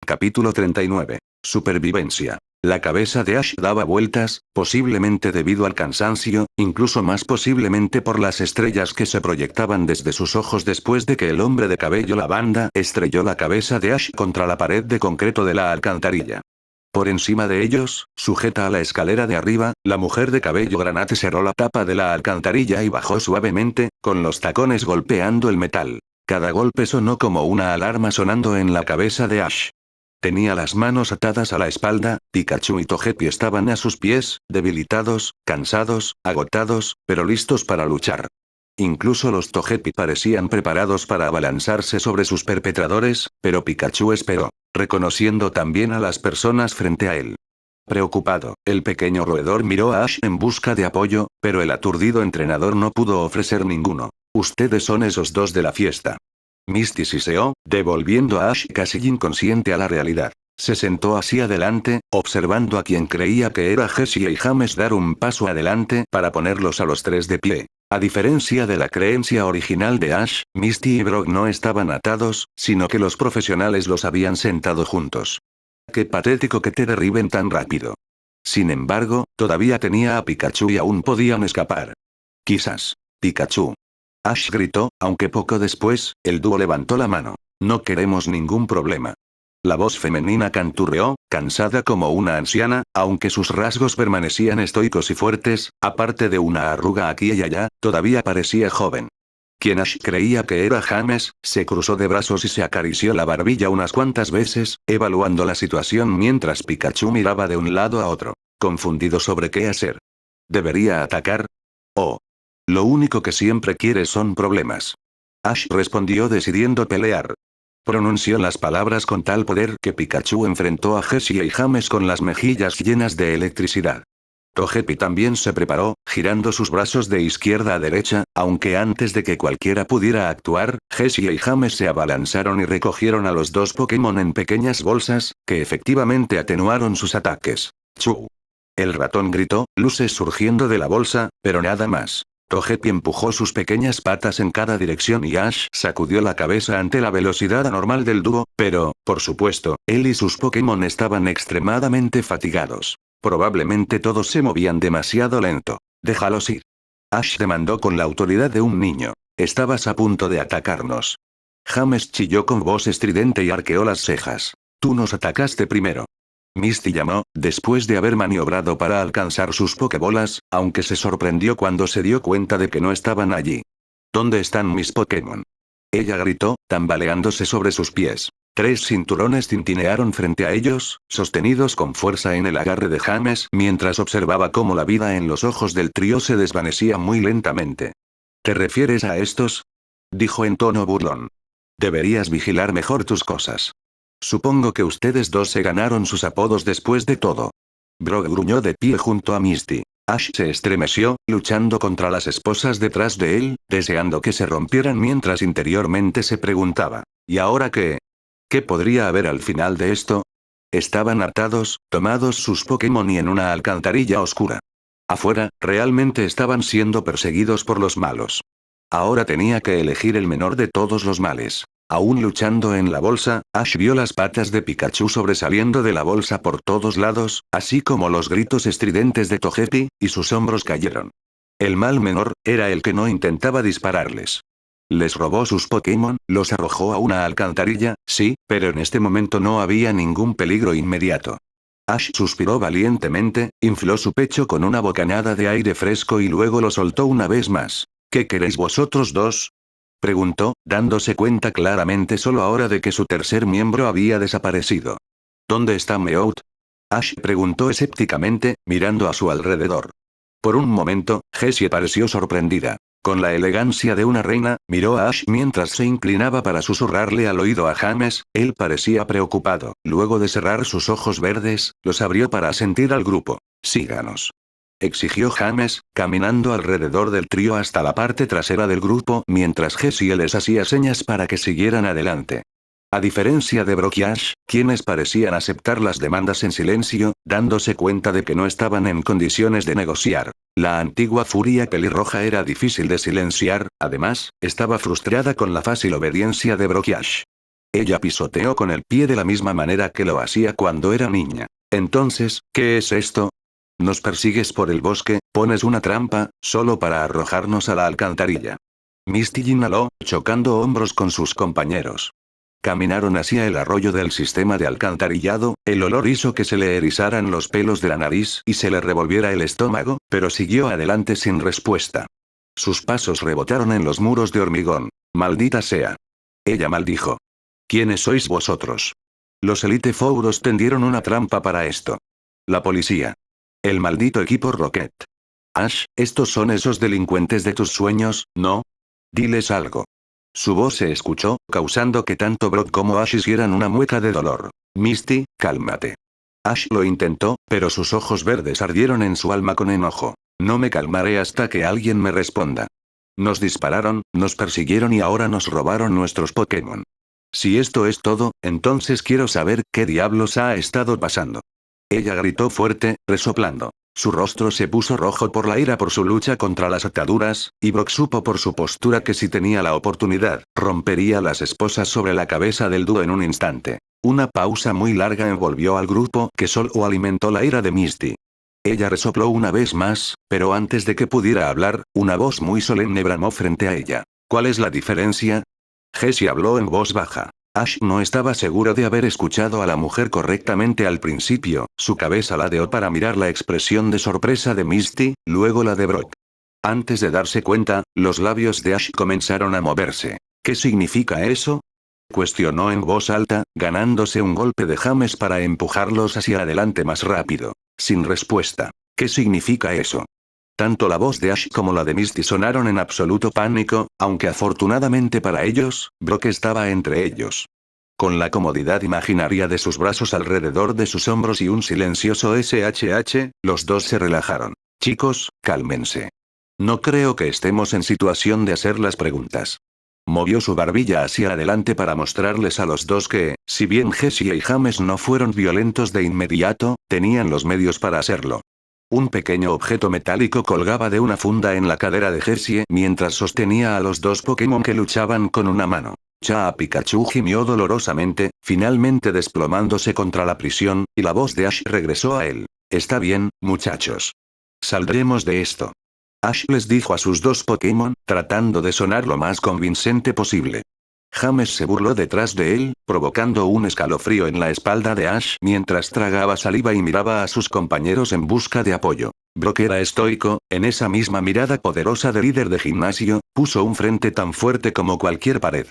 Capítulo 39. Supervivencia. La cabeza de Ash daba vueltas, posiblemente debido al cansancio, incluso más posiblemente por las estrellas que se proyectaban desde sus ojos después de que el hombre de cabello lavanda estrelló la cabeza de Ash contra la pared de concreto de la alcantarilla. Por encima de ellos, sujeta a la escalera de arriba, la mujer de cabello granate cerró la tapa de la alcantarilla y bajó suavemente, con los tacones golpeando el metal. Cada golpe sonó como una alarma sonando en la cabeza de Ash. Tenía las manos atadas a la espalda, Pikachu y Togepi estaban a sus pies, debilitados, cansados, agotados, pero listos para luchar. Incluso los Togepi parecían preparados para abalanzarse sobre sus perpetradores, pero Pikachu esperó, reconociendo también a las personas frente a él. Preocupado, el pequeño roedor miró a Ash en busca de apoyo, pero el aturdido entrenador no pudo ofrecer ninguno. Ustedes son esos dos de la fiesta. Misty siseó, devolviendo a Ash casi inconsciente a la realidad. Se sentó hacia adelante, observando a quien creía que era Jessie y James dar un paso adelante para ponerlos a los tres de pie. A diferencia de la creencia original de Ash, Misty y Brock no estaban atados, sino que los profesionales los habían sentado juntos. Qué patético que te derriben tan rápido. Sin embargo, todavía tenía a Pikachu y aún podían escapar. Quizás. Pikachu. Ash gritó, aunque poco después, el dúo levantó la mano. No queremos ningún problema. La voz femenina canturreó, cansada como una anciana, aunque sus rasgos permanecían estoicos y fuertes, aparte de una arruga aquí y allá, todavía parecía joven. Quien Ash creía que era James, se cruzó de brazos y se acarició la barbilla unas cuantas veces, evaluando la situación mientras Pikachu miraba de un lado a otro, confundido sobre qué hacer. ¿Debería atacar? Oh. Lo único que siempre quiere son problemas. Ash respondió decidiendo pelear. Pronunció las palabras con tal poder que Pikachu enfrentó a Jessie y James con las mejillas llenas de electricidad. Togepi también se preparó, girando sus brazos de izquierda a derecha, aunque antes de que cualquiera pudiera actuar, Jessie y James se abalanzaron y recogieron a los dos Pokémon en pequeñas bolsas, que efectivamente atenuaron sus ataques. ¡Chu! El ratón gritó, luces surgiendo de la bolsa, pero nada más. Togepi empujó sus pequeñas patas en cada dirección y Ash sacudió la cabeza ante la velocidad anormal del dúo, pero, por supuesto, él y sus Pokémon estaban extremadamente fatigados. Probablemente todos se movían demasiado lento. Déjalos ir. Ash demandó con la autoridad de un niño. Estabas a punto de atacarnos. James chilló con voz estridente y arqueó las cejas. Tú nos atacaste primero. Misty llamó, después de haber maniobrado para alcanzar sus Pokébolas, aunque se sorprendió cuando se dio cuenta de que no estaban allí. ¿Dónde están mis Pokémon? Ella gritó, tambaleándose sobre sus pies. 3 cinturones tintinearon frente a ellos, sostenidos con fuerza en el agarre de James, mientras observaba cómo la vida en los ojos del trío se desvanecía muy lentamente. ¿Te refieres a estos? Dijo en tono burlón. Deberías vigilar mejor tus cosas. Supongo que ustedes dos se ganaron sus apodos después de todo. Brock gruñó de pie junto a Misty. Ash se estremeció, luchando contra las esposas detrás de él, deseando que se rompieran mientras interiormente se preguntaba, ¿y ahora qué? ¿Qué podría haber al final de esto? Estaban atados, tomados sus Pokémon y en una alcantarilla oscura. Afuera, realmente estaban siendo perseguidos por los malos. Ahora tenía que elegir el menor de todos los males. Aún luchando en la bolsa, Ash vio las patas de Pikachu sobresaliendo de la bolsa por todos lados, así como los gritos estridentes de Togepi, y sus hombros cayeron. El mal menor, era el que no intentaba dispararles. Les robó sus Pokémon, los arrojó a una alcantarilla, sí, pero en este momento no había ningún peligro inmediato. Ash suspiró valientemente, infló su pecho con una bocanada de aire fresco y luego lo soltó una vez más. ¿Qué queréis vosotros dos? Preguntó, dándose cuenta claramente solo ahora de que su tercer miembro había desaparecido. ¿Dónde está Meowth? Ash preguntó escépticamente, mirando a su alrededor. Por un momento, Jessie pareció sorprendida. Con la elegancia de una reina, miró a Ash mientras se inclinaba para susurrarle al oído a James, él parecía preocupado. Luego de cerrar sus ojos verdes, los abrió para asentir al grupo. Síganos. Exigió James, caminando alrededor del trío hasta la parte trasera del grupo mientras Jessie les hacía señas para que siguieran adelante. A diferencia de Brock y Ash, quienes parecían aceptar las demandas en silencio, dándose cuenta de que no estaban en condiciones de negociar. La antigua furia pelirroja era difícil de silenciar, además, estaba frustrada con la fácil obediencia de Brock y Ash. Ella pisoteó con el pie de la misma manera que lo hacía cuando era niña. Entonces, ¿qué es esto? Nos persigues por el bosque, pones una trampa, solo para arrojarnos a la alcantarilla. Misty inhaló, chocando hombros con sus compañeros. Caminaron hacia el arroyo del sistema de alcantarillado, el olor hizo que se le erizaran los pelos de la nariz y se le revolviera el estómago, pero siguió adelante sin respuesta. Sus pasos rebotaron en los muros de hormigón. Maldita sea. Ella maldijo. ¿Quiénes sois vosotros? Los Elite Fouros tendieron una trampa para esto. La policía. El maldito equipo Rocket. Ash, estos son esos delincuentes de tus sueños, ¿no? Diles algo. Su voz se escuchó, causando que tanto Brock como Ash hicieran una mueca de dolor. Misty, cálmate. Ash lo intentó, pero sus ojos verdes ardieron en su alma con enojo. No me calmaré hasta que alguien me responda. Nos dispararon, nos persiguieron y ahora nos robaron nuestros Pokémon. Si esto es todo, entonces quiero saber qué diablos ha estado pasando. Ella gritó fuerte, resoplando. Su rostro se puso rojo por la ira por su lucha contra las ataduras, y Brock supo por su postura que si tenía la oportunidad, rompería las esposas sobre la cabeza del dúo en un instante. Una pausa muy larga envolvió al grupo que solo alimentó la ira de Misty. Ella resopló una vez más, pero antes de que pudiera hablar, una voz muy solemne bramó frente a ella. ¿Cuál es la diferencia? Jessie habló en voz baja. Ash no estaba seguro de haber escuchado a la mujer correctamente al principio, su cabeza ladeó para mirar la expresión de sorpresa de Misty, luego la de Brock. Antes de darse cuenta, los labios de Ash comenzaron a moverse. ¿Qué significa eso? Cuestionó en voz alta, ganándose un golpe de James para empujarlos hacia adelante más rápido. Sin respuesta. ¿Qué significa eso? Tanto la voz de Ash como la de Misty sonaron en absoluto pánico, aunque afortunadamente para ellos, Brock estaba entre ellos. Con la comodidad imaginaria de sus brazos alrededor de sus hombros y un silencioso SHH, los dos se relajaron. Chicos, cálmense. No creo que estemos en situación de hacer las preguntas. Movió su barbilla hacia adelante para mostrarles a los dos que, si bien Jessie y James no fueron violentos de inmediato, tenían los medios para hacerlo. Un pequeño objeto metálico colgaba de una funda en la cadera de Jessie mientras sostenía a los dos Pokémon que luchaban con una mano. Pikachu gimió dolorosamente, finalmente desplomándose contra la prisión, y la voz de Ash regresó a él. Está bien, muchachos. Saldremos de esto. Ash les dijo a sus dos Pokémon, tratando de sonar lo más convincente posible. James se burló detrás de él, provocando un escalofrío en la espalda de Ash mientras tragaba saliva y miraba a sus compañeros en busca de apoyo. Brock era estoico, en esa misma mirada poderosa de líder de gimnasio, puso un frente tan fuerte como cualquier pared.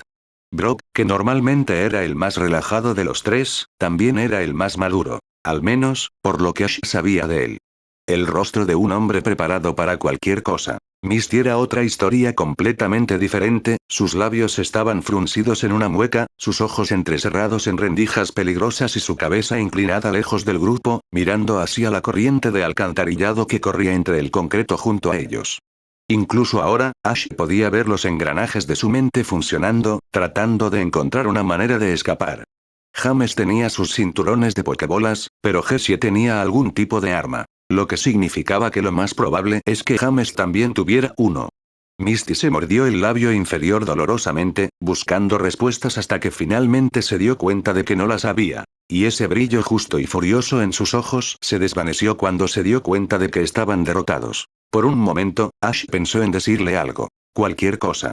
Brock, que normalmente era el más relajado de los tres, también era el más maduro. Al menos, por lo que Ash sabía de él. El rostro de un hombre preparado para cualquier cosa. Misty era otra historia completamente diferente, sus labios estaban fruncidos en una mueca, sus ojos entrecerrados en rendijas peligrosas y su cabeza inclinada lejos del grupo, mirando hacia la corriente de alcantarillado que corría entre el concreto junto a ellos. Incluso ahora, Ash podía ver los engranajes de su mente funcionando, tratando de encontrar una manera de escapar. James tenía sus cinturones de pokebolas, pero Jessie tenía algún tipo de arma. Lo que significaba que lo más probable es que James también tuviera uno. Misty se mordió el labio inferior dolorosamente, buscando respuestas hasta que finalmente se dio cuenta de que no las había. Y ese brillo justo y furioso en sus ojos se desvaneció cuando se dio cuenta de que estaban derrotados. Por un momento, Ash pensó en decirle algo. Cualquier cosa.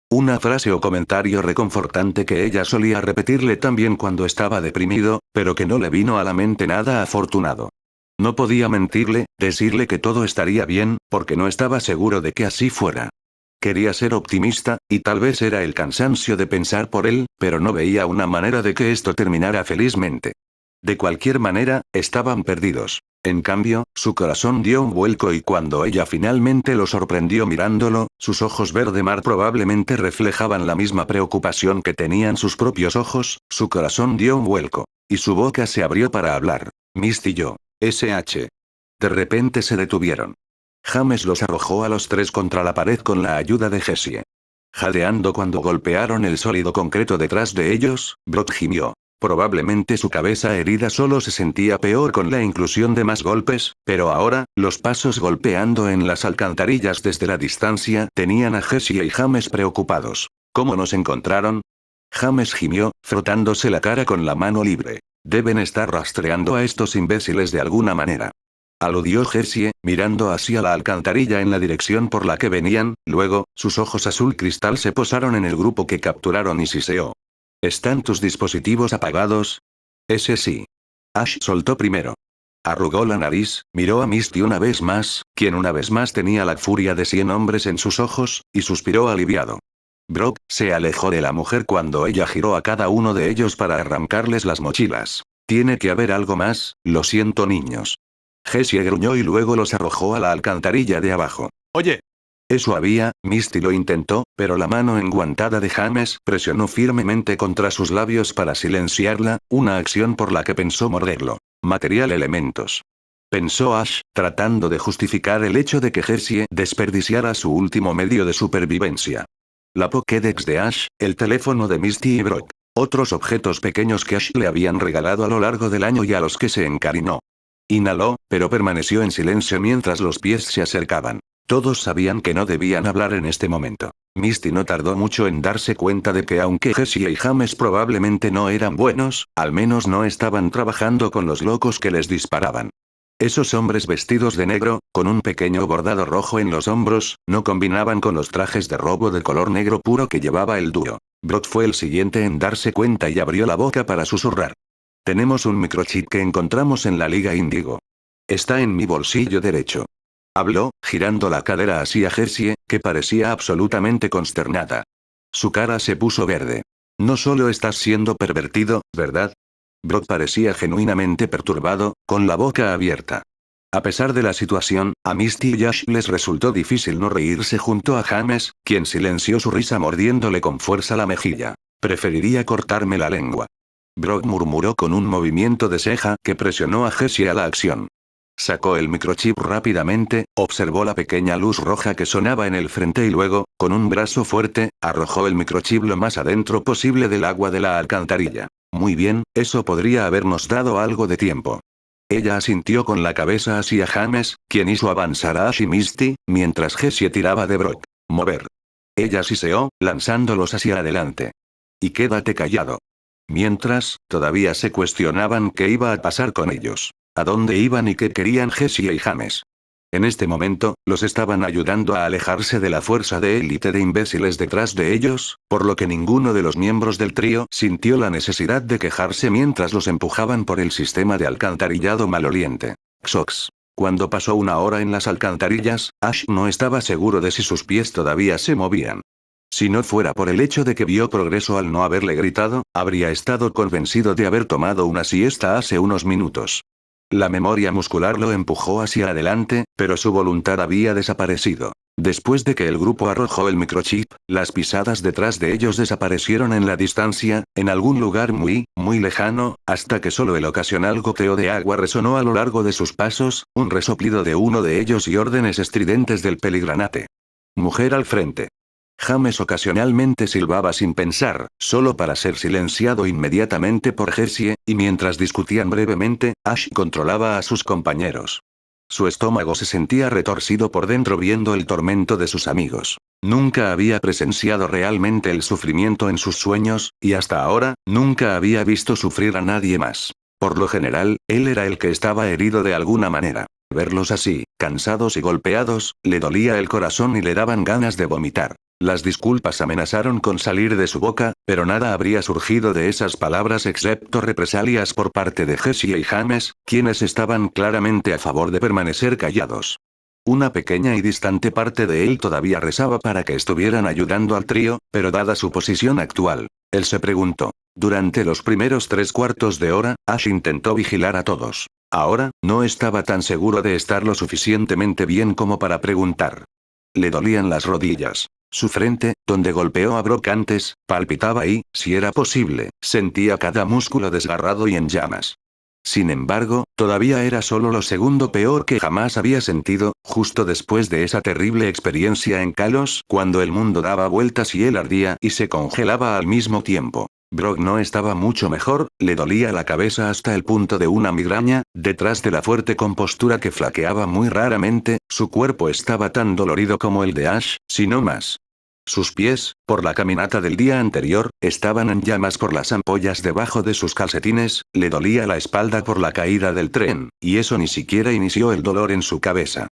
Una frase o comentario reconfortante que ella solía repetirle también cuando estaba deprimido, pero que no le vino a la mente nada afortunado. No podía mentirle, decirle que todo estaría bien, porque no estaba seguro de que así fuera. Quería ser optimista, y tal vez era el cansancio de pensar por él, pero no veía una manera de que esto terminara felizmente. De cualquier manera, estaban perdidos. En cambio, su corazón dio un vuelco y cuando ella finalmente lo sorprendió mirándolo, sus ojos verde mar probablemente reflejaban la misma preocupación que tenían sus propios ojos, su corazón dio un vuelco. Y su boca se abrió para hablar. Misty y yo. SH. De repente se detuvieron. James los arrojó a los tres contra la pared con la ayuda de Jessie. Jadeando cuando golpearon el sólido concreto detrás de ellos, Brock gimió. Probablemente su cabeza herida solo se sentía peor con la inclusión de más golpes, pero ahora, los pasos golpeando en las alcantarillas desde la distancia tenían a Jessie y James preocupados. ¿Cómo nos encontraron? James gimió, frotándose la cara con la mano libre. Deben estar rastreando a estos imbéciles de alguna manera. Aludió Jessie, mirando hacia la alcantarilla en la dirección por la que venían, luego, sus ojos azul cristal se posaron en el grupo que capturaron y siseó. ¿Están tus dispositivos apagados? Ese sí. Ash soltó primero. Arrugó la nariz, miró a Misty una vez más, quien una vez más tenía la furia de 100 hombres en sus ojos, y suspiró aliviado. Brock se alejó de la mujer cuando ella giró a cada uno de ellos para arrancarles las mochilas. Tiene que haber algo más, lo siento niños. Jessie gruñó y luego los arrojó a la alcantarilla de abajo. Oye. Eso había, Misty lo intentó, pero la mano enguantada de James presionó firmemente contra sus labios para silenciarla, una acción por la que pensó morderlo. Material elementos. Pensó Ash, tratando de justificar el hecho de que Jessie desperdiciara su último medio de supervivencia. La Pokédex de Ash, el teléfono de Misty y Brock. Otros objetos pequeños que Ash le habían regalado a lo largo del año y a los que se encarinó. Inhaló, pero permaneció en silencio mientras los pies se acercaban. Todos sabían que no debían hablar en este momento. Misty no tardó mucho en darse cuenta de que aunque Jessie y James probablemente no eran buenos, al menos no estaban trabajando con los locos que les disparaban. Esos hombres vestidos de negro, con un pequeño bordado rojo en los hombros, no combinaban con los trajes de robo de color negro puro que llevaba el dúo. Brock fue el siguiente en darse cuenta y abrió la boca para susurrar. Tenemos un microchip que encontramos en la Liga Índigo. Está en mi bolsillo derecho. Habló, girando la cadera hacia Jessie, que parecía absolutamente consternada. Su cara se puso verde. No solo estás siendo pervertido, ¿verdad? Brock parecía genuinamente perturbado, con la boca abierta. A pesar de la situación, a Misty y Ash les resultó difícil no reírse junto a James, quien silenció su risa mordiéndole con fuerza la mejilla. Preferiría cortarme la lengua. Brock murmuró con un movimiento de ceja que presionó a Jessie a la acción. Sacó el microchip rápidamente, observó la pequeña luz roja que sonaba en el frente y luego, con un brazo fuerte, arrojó el microchip lo más adentro posible del agua de la alcantarilla. Muy bien, eso podría habernos dado algo de tiempo. Ella asintió con la cabeza hacia James, quien hizo avanzar a Ash y Misty, mientras Jessie tiraba de Brock. Mover. Ella siseó, lanzándolos hacia adelante. Y quédate callado. Mientras, todavía se cuestionaban qué iba a pasar con ellos. A dónde iban y qué querían Jessie y James. En este momento, los estaban ayudando a alejarse de la fuerza de élite de imbéciles detrás de ellos, por lo que ninguno de los miembros del trío sintió la necesidad de quejarse mientras los empujaban por el sistema de alcantarillado maloliente. Xox. Cuando pasó una hora en las alcantarillas, Ash no estaba seguro de si sus pies todavía se movían. Si no fuera por el hecho de que vio progreso al no haberle gritado, habría estado convencido de haber tomado una siesta hace unos minutos. La memoria muscular lo empujó hacia adelante, pero su voluntad había desaparecido. Después de que el grupo arrojó el microchip, las pisadas detrás de ellos desaparecieron en la distancia, en algún lugar muy, muy lejano, hasta que solo el ocasional goteo de agua resonó a lo largo de sus pasos, un resoplido de uno de ellos y órdenes estridentes del peligranate. Mujer al frente. James ocasionalmente silbaba sin pensar, solo para ser silenciado inmediatamente por Jessie, y mientras discutían brevemente, Ash controlaba a sus compañeros. Su estómago se sentía retorcido por dentro viendo el tormento de sus amigos. Nunca había presenciado realmente el sufrimiento en sus sueños, y hasta ahora, nunca había visto sufrir a nadie más. Por lo general, él era el que estaba herido de alguna manera. Verlos así, cansados y golpeados, le dolía el corazón y le daban ganas de vomitar. Las disculpas amenazaron con salir de su boca, pero nada habría surgido de esas palabras excepto represalias por parte de Jessie y James, quienes estaban claramente a favor de permanecer callados. Una pequeña y distante parte de él todavía rezaba para que estuvieran ayudando al trío, pero dada su posición actual, él se preguntó. Durante los primeros 3/4 de hora, Ash intentó vigilar a todos. Ahora, no estaba tan seguro de estar lo suficientemente bien como para preguntar. Le dolían las rodillas. Su frente, donde golpeó a Brock antes, palpitaba y, si era posible, sentía cada músculo desgarrado y en llamas. Sin embargo, todavía era solo lo segundo peor que jamás había sentido, justo después de esa terrible experiencia en Kalos, cuando el mundo daba vueltas y él ardía y se congelaba al mismo tiempo. Brock no estaba mucho mejor, le dolía la cabeza hasta el punto de una migraña, detrás de la fuerte compostura que flaqueaba muy raramente, su cuerpo estaba tan dolorido como el de Ash, si no más. Sus pies, por la caminata del día anterior, estaban en llamas por las ampollas debajo de sus calcetines, le dolía la espalda por la caída del tren, y eso ni siquiera inició el dolor en su cabeza.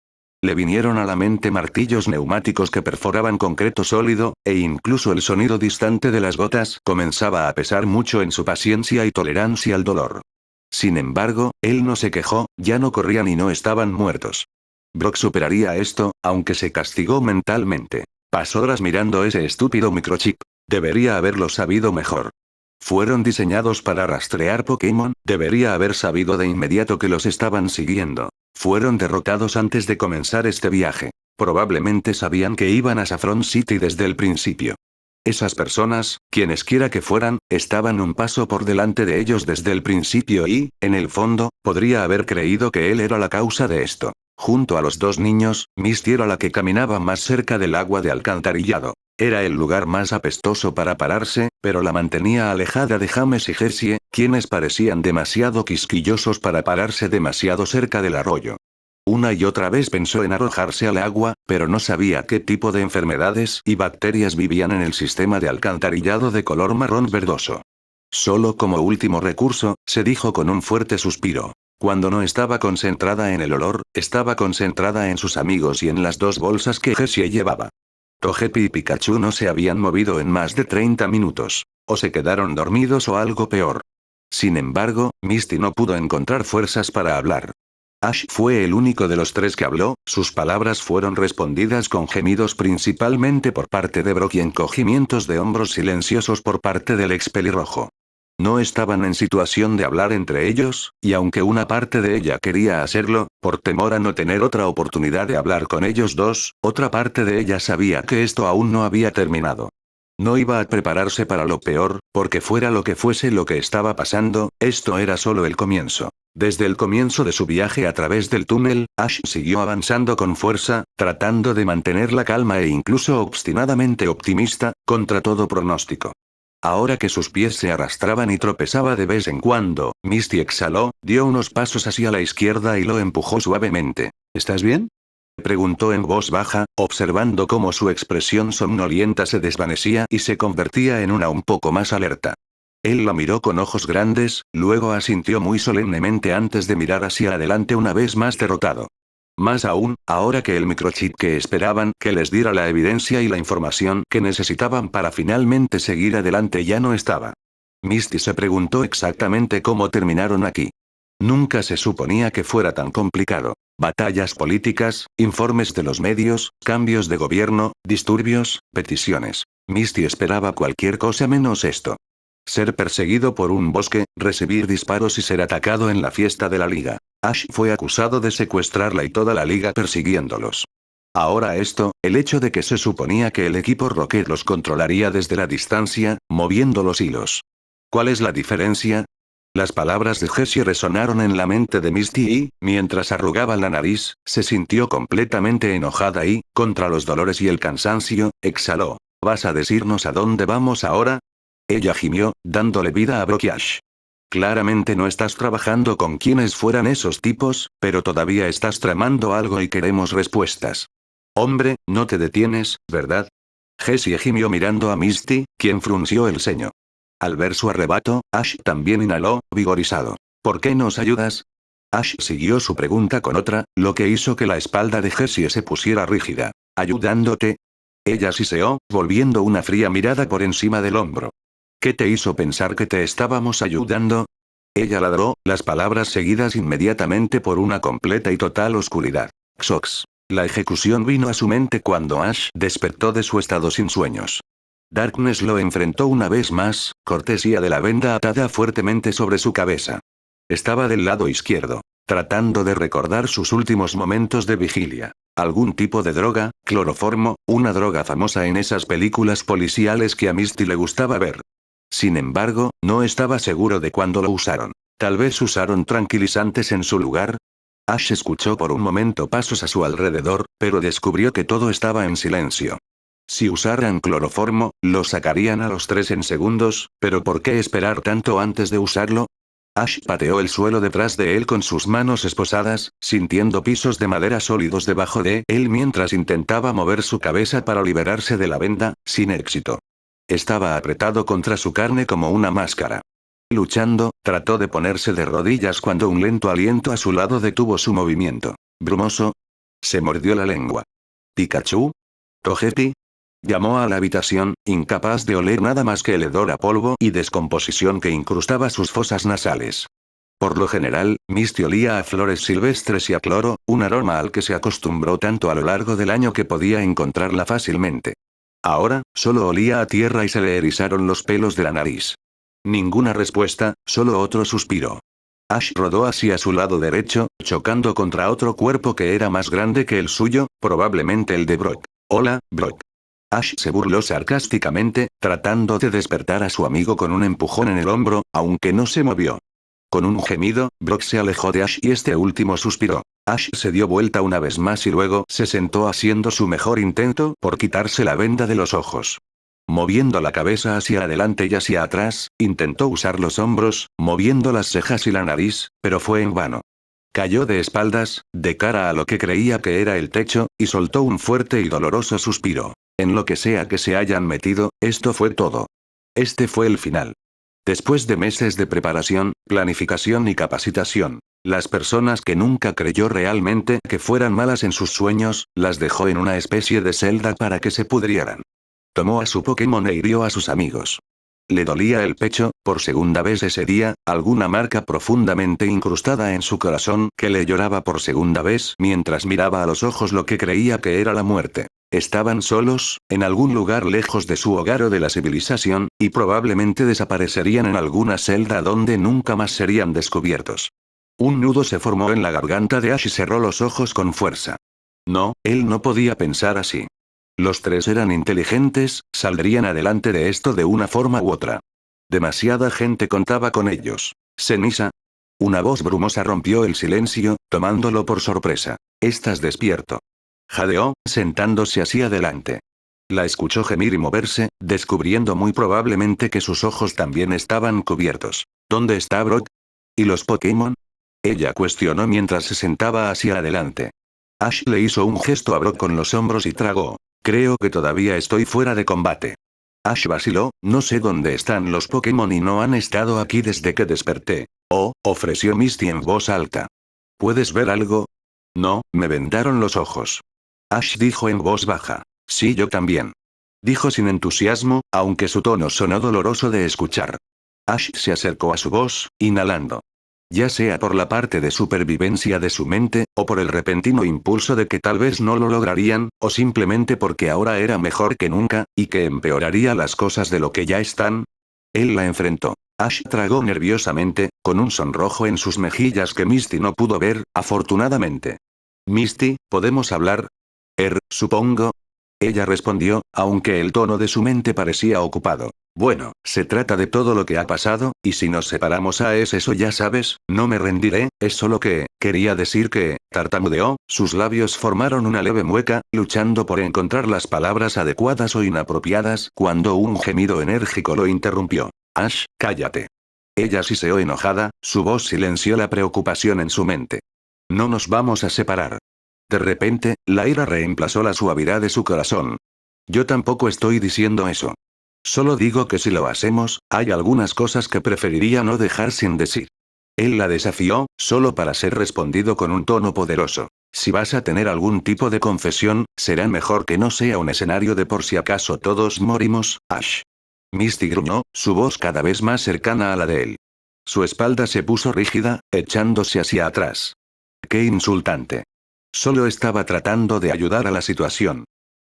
Le vinieron a la mente martillos neumáticos que perforaban concreto sólido, e incluso el sonido distante de las gotas comenzaba a pesar mucho en su paciencia y tolerancia al dolor. Sin embargo, él no se quejó, ya no corrían y no estaban muertos. Brock superaría esto, aunque se castigó mentalmente. Pasó horas mirando ese estúpido microchip. Debería haberlo sabido mejor. Fueron diseñados para rastrear Pokémon, debería haber sabido de inmediato que los estaban siguiendo. Fueron derrotados antes de comenzar este viaje. Probablemente sabían que iban a Saffron City desde el principio. Esas personas, quienesquiera que fueran, estaban un paso por delante de ellos desde el principio y, en el fondo, podría haber creído que él era la causa de esto. Junto a los dos niños, Misty era la que caminaba más cerca del agua de alcantarillado. Era el lugar más apestoso para pararse, pero la mantenía alejada de James y Jessie, quienes parecían demasiado quisquillosos para pararse demasiado cerca del arroyo. Una y otra vez pensó en arrojarse al agua, pero no sabía qué tipo de enfermedades y bacterias vivían en el sistema de alcantarillado de color marrón verdoso. Solo como último recurso, se dijo con un fuerte suspiro. Cuando no estaba concentrada en el olor, estaba concentrada en sus amigos y en las dos bolsas que Jessie llevaba. Togepi y Pikachu no se habían movido en más de 30 minutos. O se quedaron dormidos o algo peor. Sin embargo, Misty no pudo encontrar fuerzas para hablar. Ash fue el único de los tres que habló, sus palabras fueron respondidas con gemidos principalmente por parte de Brock y encogimientos de hombros silenciosos por parte del ex pelirrojo. No estaban en situación de hablar entre ellos, y aunque una parte de ella quería hacerlo, por temor a no tener otra oportunidad de hablar con ellos dos, otra parte de ella sabía que esto aún no había terminado. No iba a prepararse para lo peor, porque fuera lo que fuese lo que estaba pasando, esto era solo el comienzo. Desde el comienzo de su viaje a través del túnel, Ash siguió avanzando con fuerza, tratando de mantener la calma e incluso obstinadamente optimista, contra todo pronóstico. Ahora que sus pies se arrastraban y tropezaba de vez en cuando, Misty exhaló, dio unos pasos hacia la izquierda y lo empujó suavemente. ¿Estás bien?, preguntó en voz baja, observando cómo su expresión somnolienta se desvanecía y se convertía en una un poco más alerta. Él la miró con ojos grandes, luego asintió muy solemnemente antes de mirar hacia adelante una vez más derrotado. Más aún, ahora que el microchip que esperaban que les diera la evidencia y la información que necesitaban para finalmente seguir adelante ya no estaba. Misty se preguntó exactamente cómo terminaron aquí. Nunca se suponía que fuera tan complicado. Batallas políticas, informes de los medios, cambios de gobierno, disturbios, peticiones. Misty esperaba cualquier cosa menos esto. Ser perseguido por un bosque, recibir disparos y ser atacado en la fiesta de la liga. Ash fue acusado de secuestrarla y toda la liga persiguiéndolos. Ahora esto, el hecho de que se suponía que el equipo Rocket los controlaría desde la distancia, moviendo los hilos. ¿Cuál es la diferencia? Las palabras de Jessie resonaron en la mente de Misty y, mientras arrugaba la nariz, se sintió completamente enojada y, contra los dolores y el cansancio, exhaló. ¿Vas a decirnos a dónde vamos ahora? Ella gimió, dándole vida a Brock y Ash. Claramente no estás trabajando con quienes fueran esos tipos, pero todavía estás tramando algo y queremos respuestas. Hombre, no te detienes, ¿verdad? Jessie gimió mirando a Misty, quien frunció el ceño. Al ver su arrebato, Ash también inhaló, vigorizado. ¿Por qué nos ayudas? Ash siguió su pregunta con otra, lo que hizo que la espalda de Jessie se pusiera rígida. ¿Ayudándote? Ella siseó, volviendo una fría mirada por encima del hombro. ¿Qué te hizo pensar que te estábamos ayudando? Ella ladró, las palabras seguidas inmediatamente por una completa y total oscuridad. Xox. La ejecución vino a su mente cuando Ash despertó de su estado sin sueños. Darkness lo enfrentó una vez más, cortesía de la venda atada fuertemente sobre su cabeza. Estaba del lado izquierdo, tratando de recordar sus últimos momentos de vigilia. Algún tipo de droga, cloroformo, una droga famosa en esas películas policiales que a Misty le gustaba ver. Sin embargo, no estaba seguro de cuándo lo usaron. Tal vez usaron tranquilizantes en su lugar. Ash escuchó por un momento pasos a su alrededor, pero descubrió que todo estaba en silencio. Si usaran cloroformo, lo sacarían a los tres en segundos, pero ¿por qué esperar tanto antes de usarlo? Ash pateó el suelo detrás de él con sus manos esposadas, sintiendo pisos de madera sólidos debajo de él mientras intentaba mover su cabeza para liberarse de la venda, sin éxito. Estaba apretado contra su carne como una máscara. Luchando, trató de ponerse de rodillas cuando un lento aliento a su lado detuvo su movimiento. ¿Brumoso? Se mordió la lengua. ¿Pikachu? ¿Togepi? Llamó a la habitación, incapaz de oler nada más que el hedor a polvo y descomposición que incrustaba sus fosas nasales. Por lo general, Misty olía a flores silvestres y a cloro, un aroma al que se acostumbró tanto a lo largo del año que podía encontrarla fácilmente. Ahora, solo olía a tierra y se le erizaron los pelos de la nariz. Ninguna respuesta, solo otro suspiro. Ash rodó hacia su lado derecho, chocando contra otro cuerpo que era más grande que el suyo, probablemente el de Brock. Hola, Brock. Ash se burló sarcásticamente, tratando de despertar a su amigo con un empujón en el hombro, aunque no se movió. Con un gemido, Brock se alejó de Ash y este último suspiró. Ash se dio vuelta una vez más y luego se sentó haciendo su mejor intento por quitarse la venda de los ojos. Moviendo la cabeza hacia adelante y hacia atrás, intentó usar los hombros, moviendo las cejas y la nariz, pero fue en vano. Cayó de espaldas, de cara a lo que creía que era el techo, y soltó un fuerte y doloroso suspiro. En lo que sea que se hayan metido, esto fue todo. Este fue el final. Después de meses de preparación, planificación y capacitación, las personas que nunca creyó realmente que fueran malas en sus sueños, las dejó en una especie de celda para que se pudrieran. Tomó a su Pokémon e hirió a sus amigos. Le dolía el pecho, por segunda vez ese día, alguna marca profundamente incrustada en su corazón que le lloraba por segunda vez mientras miraba a los ojos lo que creía que era la muerte. Estaban solos, en algún lugar lejos de su hogar o de la civilización, y probablemente desaparecerían en alguna celda donde nunca más serían descubiertos. Un nudo se formó en la garganta de Ash y cerró los ojos con fuerza. No, él no podía pensar así. Los tres eran inteligentes, saldrían adelante de esto de una forma u otra. Demasiada gente contaba con ellos. ¿Ceniza? Una voz brumosa rompió el silencio, tomándolo por sorpresa. ¿Estás despierto? Jadeó, sentándose hacia adelante. La escuchó gemir y moverse, descubriendo muy probablemente que sus ojos también estaban cubiertos. ¿Dónde está Brock? ¿Y los Pokémon? Ella cuestionó mientras se sentaba hacia adelante. Ash le hizo un gesto a Brock con los hombros y tragó. Creo que todavía estoy fuera de combate. Ash vaciló, no sé dónde están los Pokémon y no han estado aquí desde que desperté. Oh, ofreció Misty en voz alta. ¿Puedes ver algo? No, me vendaron los ojos. Ash dijo en voz baja. Sí, yo también. Dijo sin entusiasmo, aunque su tono sonó doloroso de escuchar. Ash se acercó a su voz, inhalando. Ya sea por la parte de supervivencia de su mente, o por el repentino impulso de que tal vez no lo lograrían, o simplemente porque ahora era mejor que nunca, y que empeoraría las cosas de lo que ya están. Él la enfrentó. Ash tragó nerviosamente, con un sonrojo en sus mejillas que Misty no pudo ver, afortunadamente. Misty, ¿podemos hablar? Supongo. Ella respondió, aunque el tono de su mente parecía ocupado. Bueno, se trata de todo lo que ha pasado, y si nos separamos es eso ya sabes, no me rendiré, es solo que, quería decir que, tartamudeó, sus labios formaron una leve mueca, luchando por encontrar las palabras adecuadas o inapropiadas, cuando un gemido enérgico lo interrumpió. Ash, cállate. Ella siseó enojada, su voz silenció la preocupación en su mente. No nos vamos a separar. De repente, la ira reemplazó la suavidad de su corazón. Yo tampoco estoy diciendo eso. Solo digo que si lo hacemos, hay algunas cosas que preferiría no dejar sin decir. Él la desafió, solo para ser respondido con un tono poderoso. Si vas a tener algún tipo de confesión, será mejor que no sea un escenario de por si acaso todos morimos, Ash. Misty gruñó, su voz cada vez más cercana a la de él. Su espalda se puso rígida, echándose hacia atrás. ¡Qué insultante! Solo estaba tratando de ayudar a la situación.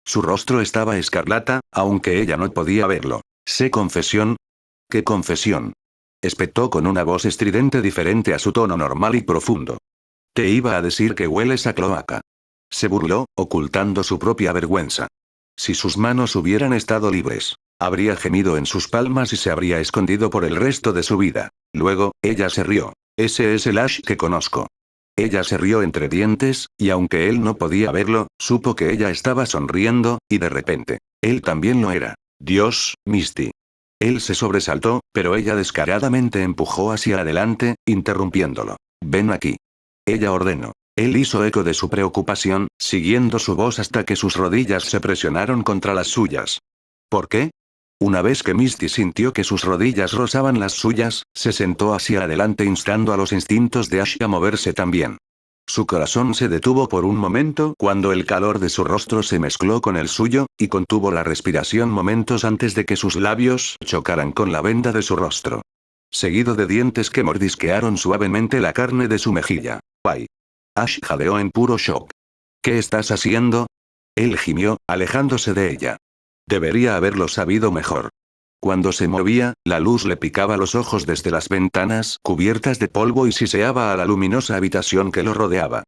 Su rostro estaba escarlata, aunque ella no podía verlo. ¿Sé confesión? ¿Qué confesión? Espetó con una voz estridente diferente a su tono normal y profundo. Te iba a decir que hueles a cloaca. Se burló, ocultando su propia vergüenza. Si sus manos hubieran estado libres, habría gemido en sus palmas y se habría escondido por el resto de su vida. Luego, ella se rió. Ese es el Ash que conozco. Ella se rió entre dientes, y aunque él no podía verlo, supo que ella estaba sonriendo, y de repente, él también lo era. Dios, Misty. Él se sobresaltó, pero ella descaradamente empujó hacia adelante, interrumpiéndolo. Ven aquí. Ella ordenó. Él hizo eco de su preocupación, siguiendo su voz hasta que sus rodillas se presionaron contra las suyas. ¿Por qué? Una vez que Misty sintió que sus rodillas rozaban las suyas, se sentó hacia adelante instando a los instintos de Ash a moverse también. Su corazón se detuvo por un momento cuando el calor de su rostro se mezcló con el suyo, y contuvo la respiración momentos antes de que sus labios chocaran con la venda de su rostro. Seguido de dientes que mordisquearon suavemente la carne de su mejilla. ¡Ay! Ash jadeó en puro shock. ¿Qué estás haciendo? Él gimió, alejándose de ella. Debería haberlo sabido mejor. Cuando se movía, la luz le picaba los ojos desde las ventanas cubiertas de polvo y siseaba a la luminosa habitación que lo rodeaba.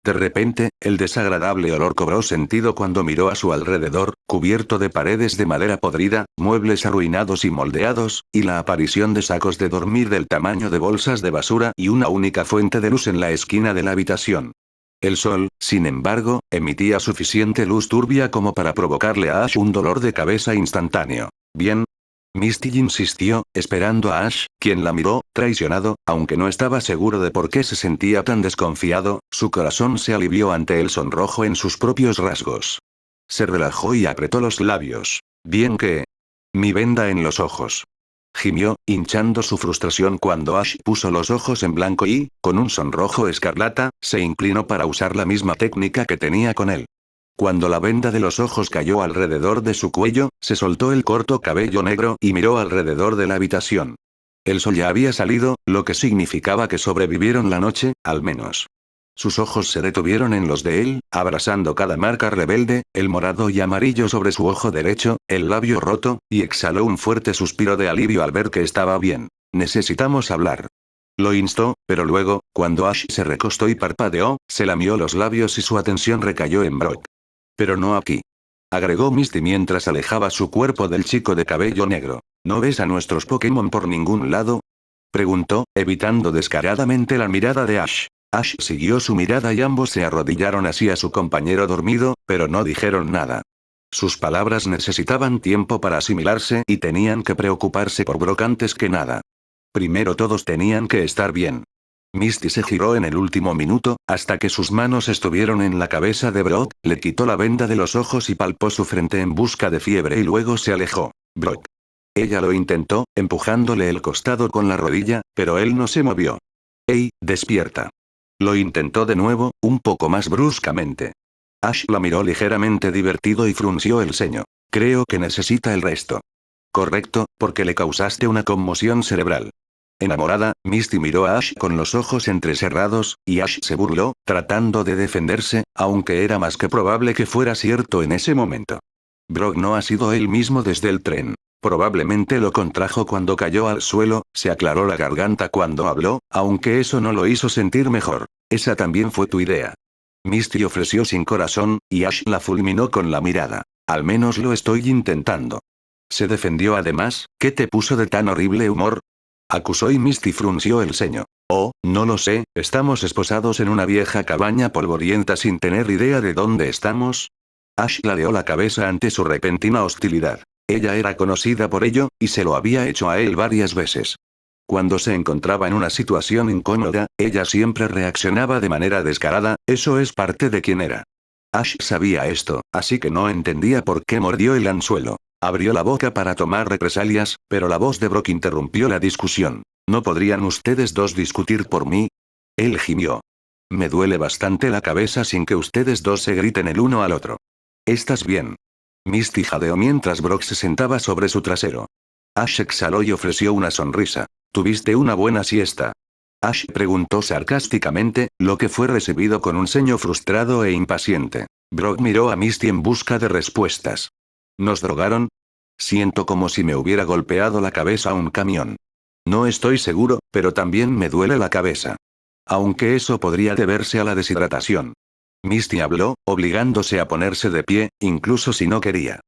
De repente, el desagradable olor cobró sentido cuando miró a su alrededor, cubierto de paredes de madera podrida, muebles arruinados y moldeados, y la aparición de sacos de dormir del tamaño de bolsas de basura y una única fuente de luz en la esquina de la habitación. El sol, sin embargo, emitía suficiente luz turbia como para provocarle a Ash un dolor de cabeza instantáneo. ¿Bien? Misty insistió, esperando a Ash, quien la miró, traicionado, aunque no estaba seguro de por qué se sentía tan desconfiado, su corazón se alivió ante el sonrojo en sus propios rasgos. Se relajó y apretó los labios. Bien que... Mi venda en los ojos. Gimió, hinchando su frustración cuando Ash puso los ojos en blanco y, con un sonrojo escarlata, se inclinó para usar la misma técnica que tenía con él. Cuando la venda de los ojos cayó alrededor de su cuello, se soltó el corto cabello negro y miró alrededor de la habitación. El sol ya había salido, lo que significaba que sobrevivieron la noche, al menos. Sus ojos se detuvieron en los de él, abrasando cada marca rebelde, el morado y amarillo sobre su ojo derecho, el labio roto, y exhaló un fuerte suspiro de alivio al ver que estaba bien. Necesitamos hablar. Lo instó, pero luego, cuando Ash se recostó y parpadeó, se lamió los labios y su atención recayó en Brock. Pero no aquí. Agregó Misty mientras alejaba su cuerpo del chico de cabello negro. ¿No ves a nuestros Pokémon por ningún lado? Preguntó, evitando descaradamente la mirada de Ash. Ash siguió su mirada y ambos se arrodillaron hacia su compañero dormido, pero no dijeron nada. Sus palabras necesitaban tiempo para asimilarse y tenían que preocuparse por Brock antes que nada. Primero todos tenían que estar bien. Misty se giró en el último minuto, hasta que sus manos estuvieron en la cabeza de Brock, le quitó la venda de los ojos y palpó su frente en busca de fiebre y luego se alejó. Brock. Ella lo intentó, empujándole el costado con la rodilla, pero él no se movió. ¡Ey, despierta! Lo intentó de nuevo, un poco más bruscamente. Ash la miró ligeramente divertido y frunció el ceño. Creo que necesita el resto. Correcto, porque le causaste una conmoción cerebral. Enamorada, Misty miró a Ash con los ojos entrecerrados, y Ash se burló, tratando de defenderse, aunque era más que probable que fuera cierto en ese momento. Brock no ha sido él mismo desde el tren. Probablemente lo contrajo cuando cayó al suelo, se aclaró la garganta cuando habló, aunque eso no lo hizo sentir mejor. Esa también fue tu idea. Misty ofreció sin corazón, y Ash la fulminó con la mirada. Al menos lo estoy intentando. Se defendió además, ¿qué te puso de tan horrible humor? Acusó y Misty frunció el ceño. Oh, no lo sé, estamos esposados en una vieja cabaña polvorienta sin tener idea de dónde estamos. Ash ladeó la cabeza ante su repentina hostilidad. Ella era conocida por ello, y se lo había hecho a él varias veces. Cuando se encontraba en una situación incómoda, ella siempre reaccionaba de manera descarada, eso es parte de quien era. Ash sabía esto, así que no entendía por qué mordió el anzuelo. Abrió la boca para tomar represalias, pero la voz de Brock interrumpió la discusión. ¿No podrían ustedes dos discutir por mí? Él gimió. Me duele bastante la cabeza sin que ustedes dos se griten el uno al otro. ¿Estás bien? Misty jadeó mientras Brock se sentaba sobre su trasero. Ash exhaló y ofreció una sonrisa. ¿Tuviste una buena siesta? Ash preguntó sarcásticamente, lo que fue recibido con un ceño frustrado e impaciente. Brock miró a Misty en busca de respuestas. ¿Nos drogaron? Siento como si me hubiera golpeado la cabeza un camión. No estoy seguro, pero también me duele la cabeza. Aunque eso podría deberse a la deshidratación. Misty habló, obligándose a ponerse de pie, incluso si no quería.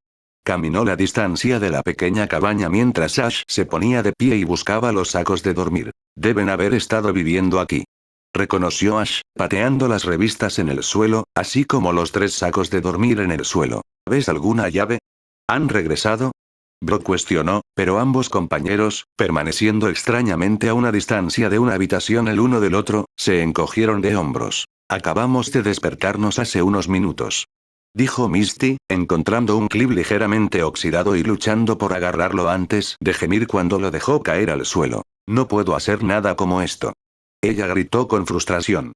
Caminó la distancia de la pequeña cabaña mientras Ash se ponía de pie y buscaba los sacos de dormir. Deben haber estado viviendo aquí. Reconoció Ash, pateando las revistas en el suelo, así como los 3 sacos de dormir en el suelo. ¿Ves alguna llave? ¿Han regresado? Brock cuestionó, pero ambos compañeros, permaneciendo extrañamente a una distancia de una habitación el uno del otro, se encogieron de hombros. Acabamos de despertarnos hace unos minutos. Dijo Misty, encontrando un clip ligeramente oxidado y luchando por agarrarlo antes de gemir cuando lo dejó caer al suelo. No puedo hacer nada como esto. Ella gritó con frustración.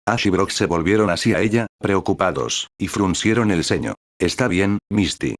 Ash y Brock se volvieron hacia ella, preocupados, y fruncieron el ceño. Está bien, Misty.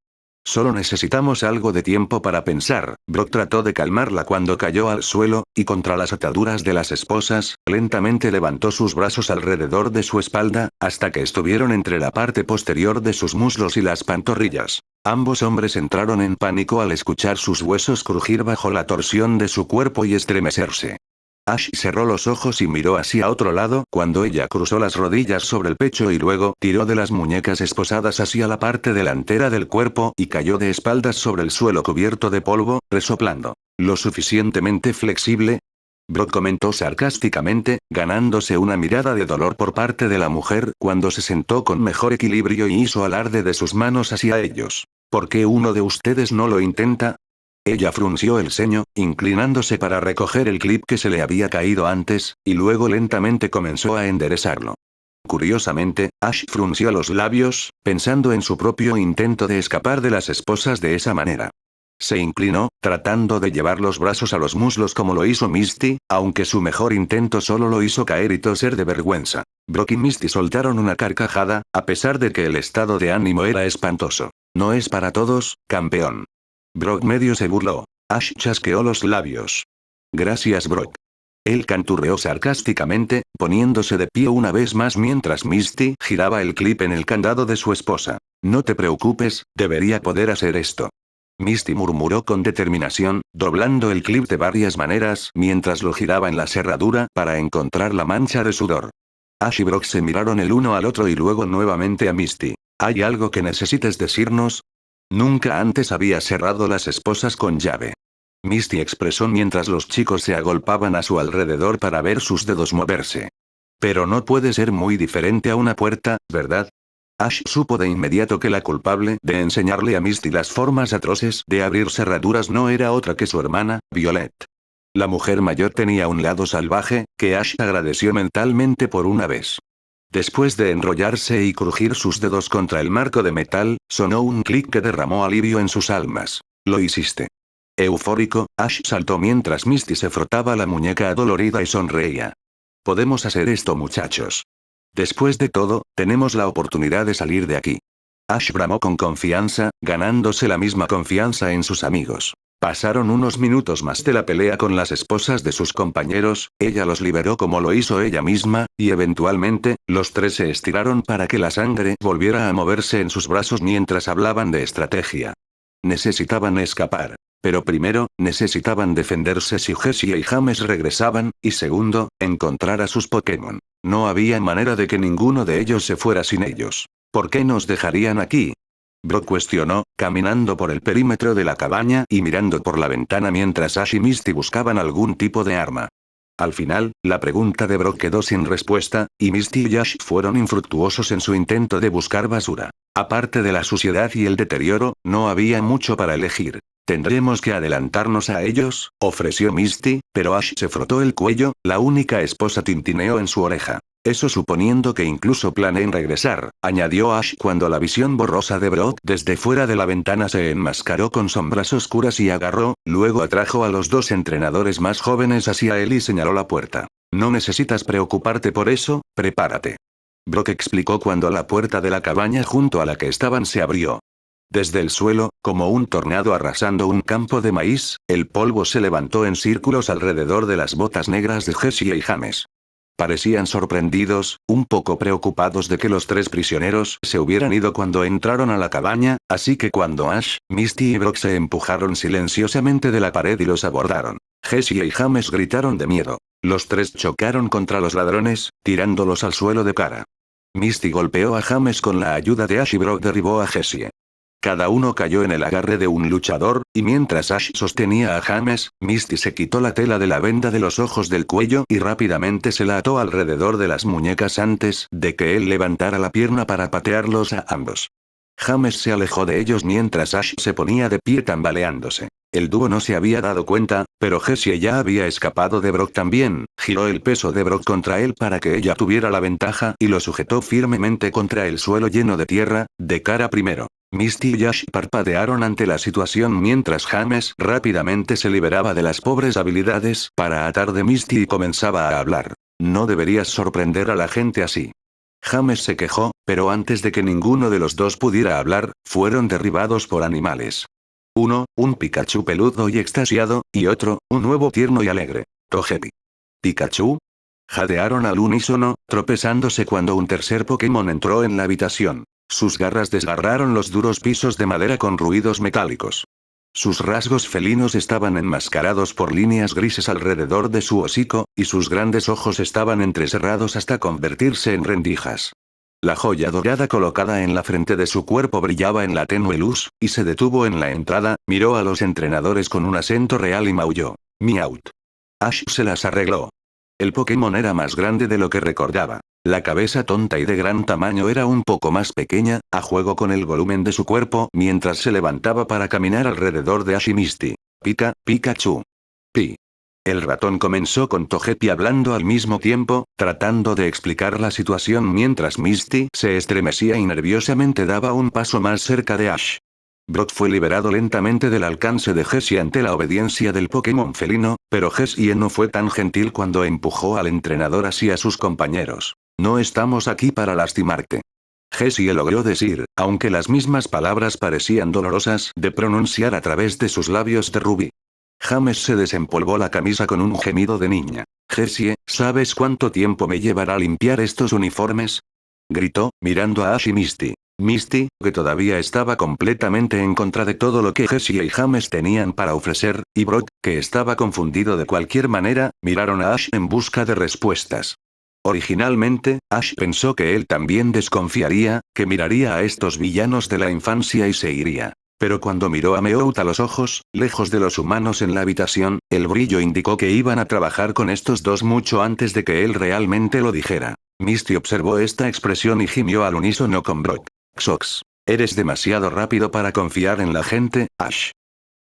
Solo necesitamos algo de tiempo para pensar. Brock trató de calmarla cuando cayó al suelo, y contra las ataduras de las esposas, lentamente levantó sus brazos alrededor de su espalda, hasta que estuvieron entre la parte posterior de sus muslos y las pantorrillas. Ambos hombres entraron en pánico al escuchar sus huesos crujir bajo la torsión de su cuerpo y estremecerse. Ash cerró los ojos y miró hacia otro lado cuando ella cruzó las rodillas sobre el pecho y luego tiró de las muñecas esposadas hacia la parte delantera del cuerpo y cayó de espaldas sobre el suelo cubierto de polvo, resoplando. ¿Lo suficientemente flexible? Brock comentó sarcásticamente, ganándose una mirada de dolor por parte de la mujer cuando se sentó con mejor equilibrio y hizo alarde de sus manos hacia ellos. ¿Por qué uno de ustedes no lo intenta? Ella frunció el ceño, inclinándose para recoger el clip que se le había caído antes, y luego lentamente comenzó a enderezarlo. Curiosamente, Ash frunció los labios, pensando en su propio intento de escapar de las esposas de esa manera. Se inclinó, tratando de llevar los brazos a los muslos como lo hizo Misty, aunque su mejor intento solo lo hizo caer y toser de vergüenza. Brock y Misty soltaron una carcajada, a pesar de que el estado de ánimo era espantoso. No es para todos, campeón. Brock medio se burló. Ash chasqueó los labios. Gracias, Brock. Él canturreó sarcásticamente, poniéndose de pie una vez más mientras Misty giraba el clip en el candado de su esposa. No te preocupes, debería poder hacer esto. Misty murmuró con determinación, doblando el clip de varias maneras mientras lo giraba en la cerradura para encontrar la mancha de sudor. Ash y Brock se miraron el uno al otro y luego nuevamente a Misty. ¿Hay algo que necesites decirnos? Nunca antes había cerrado las esposas con llave. Misty expresó mientras los chicos se agolpaban a su alrededor para ver sus dedos moverse. Pero no puede ser muy diferente a una puerta, ¿verdad? Ash supo de inmediato que la culpable de enseñarle a Misty las formas atroces de abrir cerraduras no era otra que su hermana, Violet. La mujer mayor tenía un lado salvaje, que Ash agradeció mentalmente por una vez. Después de enrollarse y crujir sus dedos contra el marco de metal, sonó un clic que derramó alivio en sus almas. Lo hiciste. Eufórico, Ash saltó mientras Misty se frotaba la muñeca adolorida y sonreía. Podemos hacer esto, muchachos. Después de todo, tenemos la oportunidad de salir de aquí. Ash bramó con confianza, ganándose la misma confianza en sus amigos. Pasaron unos minutos más de la pelea con las esposas de sus compañeros, ella los liberó como lo hizo ella misma, y eventualmente, los tres se estiraron para que la sangre volviera a moverse en sus brazos mientras hablaban de estrategia. Necesitaban escapar. Pero primero, necesitaban defenderse si Jessie y James regresaban, y segundo, encontrar a sus Pokémon. No había manera de que ninguno de ellos se fuera sin ellos. ¿Por qué nos dejarían aquí? Brock cuestionó, caminando por el perímetro de la cabaña y mirando por la ventana mientras Ash y Misty buscaban algún tipo de arma. Al final, la pregunta de Brock quedó sin respuesta, y Misty y Ash fueron infructuosos en su intento de buscar basura. Aparte de la suciedad y el deterioro, no había mucho para elegir. Tendremos que adelantarnos a ellos, ofreció Misty, pero Ash se frotó el cuello, la única esposa tintineó en su oreja. Eso suponiendo que incluso planeen regresar, añadió Ash cuando la visión borrosa de Brock desde fuera de la ventana se enmascaró con sombras oscuras y agarró, luego atrajo a los dos entrenadores más jóvenes hacia él y señaló la puerta. No necesitas preocuparte por eso, prepárate. Brock explicó cuando la puerta de la cabaña junto a la que estaban se abrió. Desde el suelo, como un tornado arrasando un campo de maíz, el polvo se levantó en círculos alrededor de las botas negras de Jessie y James. Parecían sorprendidos, un poco preocupados de que los tres prisioneros se hubieran ido cuando entraron a la cabaña, así que cuando Ash, Misty y Brock se empujaron silenciosamente de la pared y los abordaron, Jessie y James gritaron de miedo. Los tres chocaron contra los ladrones, tirándolos al suelo de cara. Misty golpeó a James con la ayuda de Ash y Brock derribó a Jessie. Cada uno cayó en el agarre de un luchador, y mientras Ash sostenía a James, Misty se quitó la tela de la venda de los ojos del cuello y rápidamente se la ató alrededor de las muñecas antes de que él levantara la pierna para patearlos a ambos. James se alejó de ellos mientras Ash se ponía de pie tambaleándose. El dúo no se había dado cuenta, pero Jessie ya había escapado de Brock también, giró el peso de Brock contra él para que ella tuviera la ventaja y lo sujetó firmemente contra el suelo lleno de tierra, de cara primero. Misty y Ash parpadearon ante la situación mientras James rápidamente se liberaba de las pobres habilidades para atar de Misty y comenzaba a hablar. No deberías sorprender a la gente así. James se quejó, pero antes de que ninguno de los dos pudiera hablar, fueron derribados por animales. Uno, un Pikachu peludo y extasiado, y otro, un nuevo tierno y alegre. Togepi. ¿Pikachu? Jadearon al unísono, tropezándose cuando un tercer Pokémon entró en la habitación. Sus garras desgarraron los duros pisos de madera con ruidos metálicos. Sus rasgos felinos estaban enmascarados por líneas grises alrededor de su hocico, y sus grandes ojos estaban entrecerrados hasta convertirse en rendijas. La joya dorada colocada en la frente de su cuerpo brillaba en la tenue luz, y se detuvo en la entrada, miró a los entrenadores con un acento real y maulló. Miaut. Ash se las arregló. El Pokémon era más grande de lo que recordaba. La cabeza tonta y de gran tamaño era un poco más pequeña, a juego con el volumen de su cuerpo, mientras se levantaba para caminar alrededor de Ash y Misty. Pikachu. Pi. El ratón comenzó con Togepi hablando al mismo tiempo, tratando de explicar la situación mientras Misty se estremecía y nerviosamente daba un paso más cerca de Ash. Brock fue liberado lentamente del alcance de Jessie ante la obediencia del Pokémon felino, pero Jessie no fue tan gentil cuando empujó al entrenador hacia sus compañeros. No estamos aquí para lastimarte. Jessie logró decir, aunque las mismas palabras parecían dolorosas de pronunciar a través de sus labios de rubí. James se desempolvó la camisa con un gemido de niña. Jessie, ¿sabes cuánto tiempo me llevará limpiar estos uniformes? Gritó, mirando a Ash y Misty. Misty, que todavía estaba completamente en contra de todo lo que Jessie y James tenían para ofrecer, y Brock, que estaba confundido de cualquier manera, miraron a Ash en busca de respuestas. Originalmente, Ash pensó que él también desconfiaría, que miraría a estos villanos de la infancia y se iría. Pero cuando miró a Meowth a los ojos, lejos de los humanos en la habitación, el brillo indicó que iban a trabajar con estos dos mucho antes de que él realmente lo dijera. Misty observó esta expresión y gimió al unísono con Brock. Xox. Eres demasiado rápido para confiar en la gente, Ash.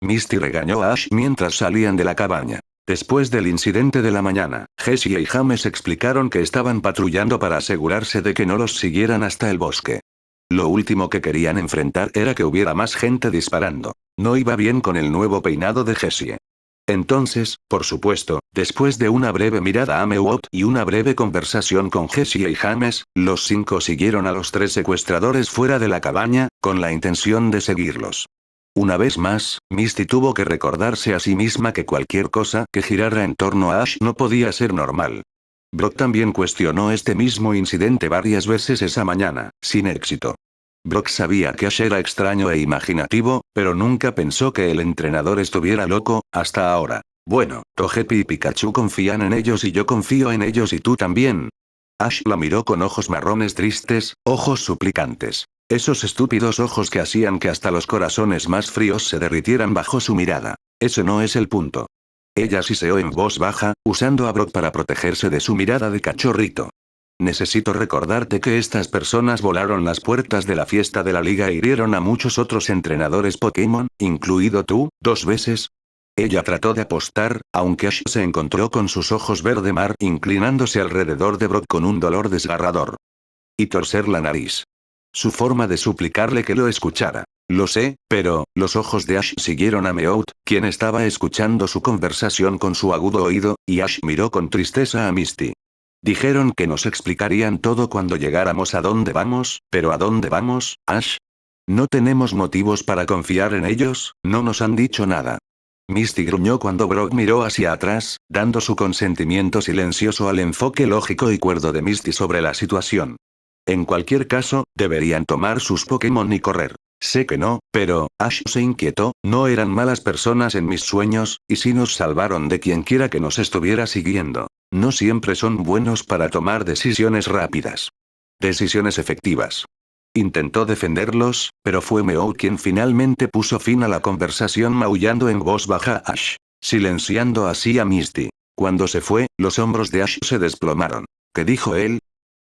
Misty regañó a Ash mientras salían de la cabaña. Después del incidente de la mañana, Jessie y James explicaron que estaban patrullando para asegurarse de que no los siguieran hasta el bosque. Lo último que querían enfrentar era que hubiera más gente disparando. No iba bien con el nuevo peinado de Jessie. Entonces, por supuesto, después de una breve mirada a Meowth y una breve conversación con Jessie y James, los 5 siguieron a los 3 secuestradores fuera de la cabaña, con la intención de seguirlos. Una vez más, Misty tuvo que recordarse a sí misma que cualquier cosa que girara en torno a Ash no podía ser normal. Brock también cuestionó este mismo incidente varias veces esa mañana, sin éxito. Brock sabía que Ash era extraño e imaginativo, pero nunca pensó que el entrenador estuviera loco, hasta ahora. Bueno, Togepi y Pikachu confían en ellos y yo confío en ellos y tú también. Ash la miró con ojos marrones tristes, ojos suplicantes. Esos estúpidos ojos que hacían que hasta los corazones más fríos se derritieran bajo su mirada. Ese no es el punto. Ella siseó en voz baja, usando a Brock para protegerse de su mirada de cachorrito. Necesito recordarte que estas personas volaron las puertas de la fiesta de la liga e hirieron a muchos otros entrenadores Pokémon, incluido tú, 2 veces. Ella trató de apostar, aunque Ash se encontró con sus ojos verde mar inclinándose alrededor de Brock con un dolor desgarrador. Y torcer la nariz. Su forma de suplicarle que lo escuchara. Lo sé, pero, los ojos de Ash siguieron a Meowth, quien estaba escuchando su conversación con su agudo oído, y Ash miró con tristeza a Misty. Dijeron que nos explicarían todo cuando llegáramos a dónde vamos, pero ¿a dónde vamos, Ash? No tenemos motivos para confiar en ellos, no nos han dicho nada. Misty gruñó cuando Brock miró hacia atrás, dando su consentimiento silencioso al enfoque lógico y cuerdo de Misty sobre la situación. En cualquier caso, deberían tomar sus Pokémon y correr. Sé que no, pero, Ash se inquietó, no eran malas personas en mis sueños, y sí nos salvaron de quienquiera que nos estuviera siguiendo. No siempre son buenos para tomar decisiones rápidas. Decisiones efectivas. Intentó defenderlos, pero fue Meowth quien finalmente puso fin a la conversación maullando en voz baja a Ash, silenciando así a Misty. Cuando se fue, los hombros de Ash se desplomaron. ¿Qué dijo él?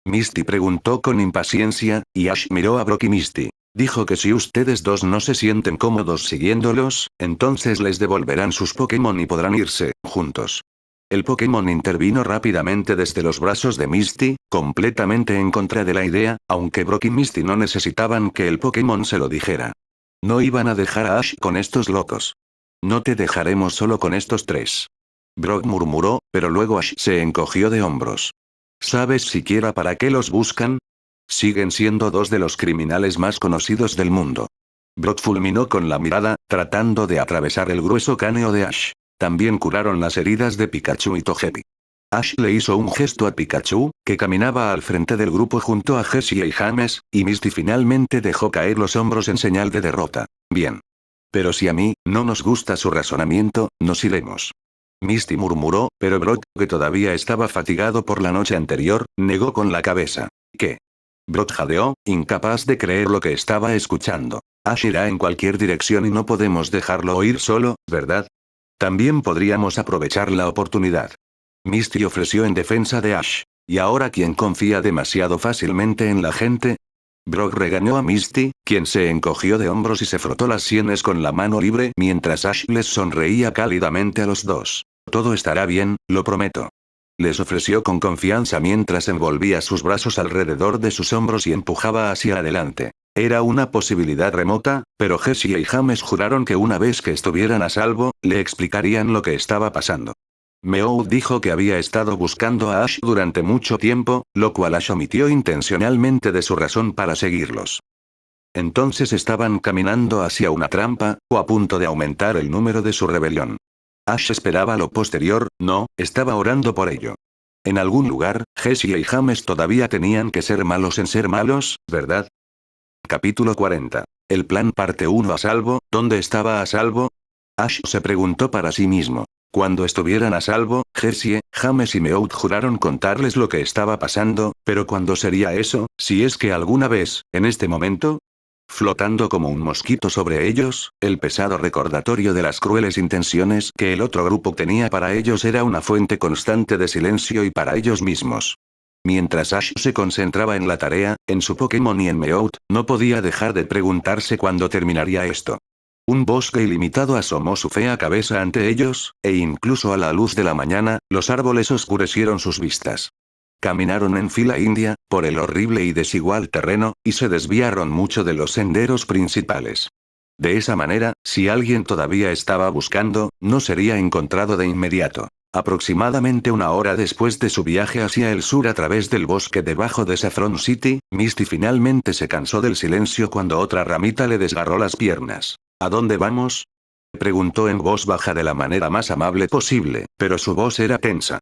Misty preguntó con impaciencia, y Ash miró a Brock y Misty. Dijo que si ustedes dos no se sienten cómodos siguiéndolos, entonces les devolverán sus Pokémon y podrán irse, juntos. El Pokémon intervino rápidamente desde los brazos de Misty, completamente en contra de la idea, aunque Brock y Misty no necesitaban que el Pokémon se lo dijera. No iban a dejar a Ash con estos locos. No te dejaremos solo con estos tres. Brock murmuró, pero luego Ash se encogió de hombros. ¿Sabes siquiera para qué los buscan? Siguen siendo dos de los criminales más conocidos del mundo. Brock fulminó con la mirada, tratando de atravesar el grueso cráneo de Ash. También curaron las heridas de Pikachu y Togepi. Ash le hizo un gesto a Pikachu, que caminaba al frente del grupo junto a Jessie y James, y Misty finalmente dejó caer los hombros en señal de derrota. Bien. Pero si a mí, no nos gusta su razonamiento, nos iremos. Misty murmuró, pero Brock, que todavía estaba fatigado por la noche anterior, negó con la cabeza. ¿Qué? Brock jadeó, incapaz de creer lo que estaba escuchando. Ash irá en cualquier dirección y no podemos dejarlo ir solo, ¿verdad? También podríamos aprovechar la oportunidad. Misty ofreció en defensa de Ash. ¿Y ahora quién confía demasiado fácilmente en la gente? Brock regañó a Misty, quien se encogió de hombros y se frotó las sienes con la mano libre mientras Ash les sonreía cálidamente a los dos. Todo estará bien, lo prometo. Les ofreció con confianza mientras envolvía sus brazos alrededor de sus hombros y empujaba hacia adelante. Era una posibilidad remota, pero Jessie y James juraron que una vez que estuvieran a salvo, le explicarían lo que estaba pasando. Meowth dijo que había estado buscando a Ash durante mucho tiempo, lo cual Ash omitió intencionalmente de su razón para seguirlos. Entonces estaban caminando hacia una trampa, o a punto de aumentar el número de su rebelión. Ash esperaba lo posterior, no, estaba orando por ello. En algún lugar, Jessie y James todavía tenían que ser malos en ser malos, ¿verdad? Capítulo 40. El plan parte 1. ¿A salvo? ¿Dónde estaba a salvo? Ash se preguntó para sí mismo. Cuando estuvieran a salvo, Jessie, James y Meowth juraron contarles lo que estaba pasando, pero ¿cuándo sería eso, si es que alguna vez, en este momento? Flotando como un mosquito sobre ellos, el pesado recordatorio de las crueles intenciones que el otro grupo tenía para ellos era una fuente constante de silencio y para ellos mismos. Mientras Ash se concentraba en la tarea, en su Pokémon y en Meowth, no podía dejar de preguntarse cuándo terminaría esto. Un bosque ilimitado asomó su fea cabeza ante ellos, e incluso a la luz de la mañana, los árboles oscurecieron sus vistas. Caminaron en fila india, por el horrible y desigual terreno, y se desviaron mucho de los senderos principales. De esa manera, si alguien todavía estaba buscando, no sería encontrado de inmediato. Aproximadamente una hora después de su viaje hacia el sur a través del bosque debajo de Saffron City, Misty finalmente se cansó del silencio cuando otra ramita le desgarró las piernas. ¿A dónde vamos? Preguntó en voz baja de la manera más amable posible, pero su voz era tensa.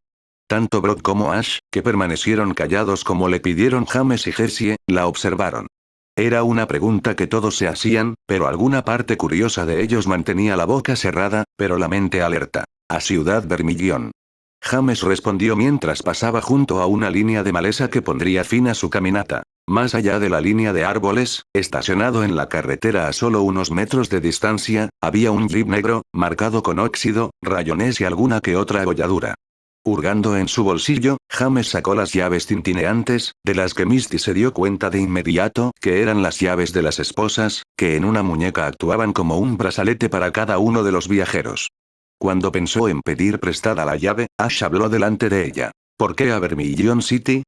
Tanto Brock como Ash, que permanecieron callados como le pidieron James y Jessie, la observaron. Era una pregunta que todos se hacían, pero alguna parte curiosa de ellos mantenía la boca cerrada, pero la mente alerta. A Ciudad Vermilion. James respondió mientras pasaba junto a una línea de maleza que pondría fin a su caminata. Más allá de la línea de árboles, estacionado en la carretera a solo unos metros de distancia, había un jeep negro, marcado con óxido, rayones y alguna que otra holladura. Hurgando en su bolsillo, James sacó las llaves tintineantes, de las que Misty se dio cuenta de inmediato que eran las llaves de las esposas, que en una muñeca actuaban como un brazalete para cada uno de los viajeros. Cuando pensó en pedir prestada la llave, Ash habló delante de ella. ¿Por qué a Vermilion City?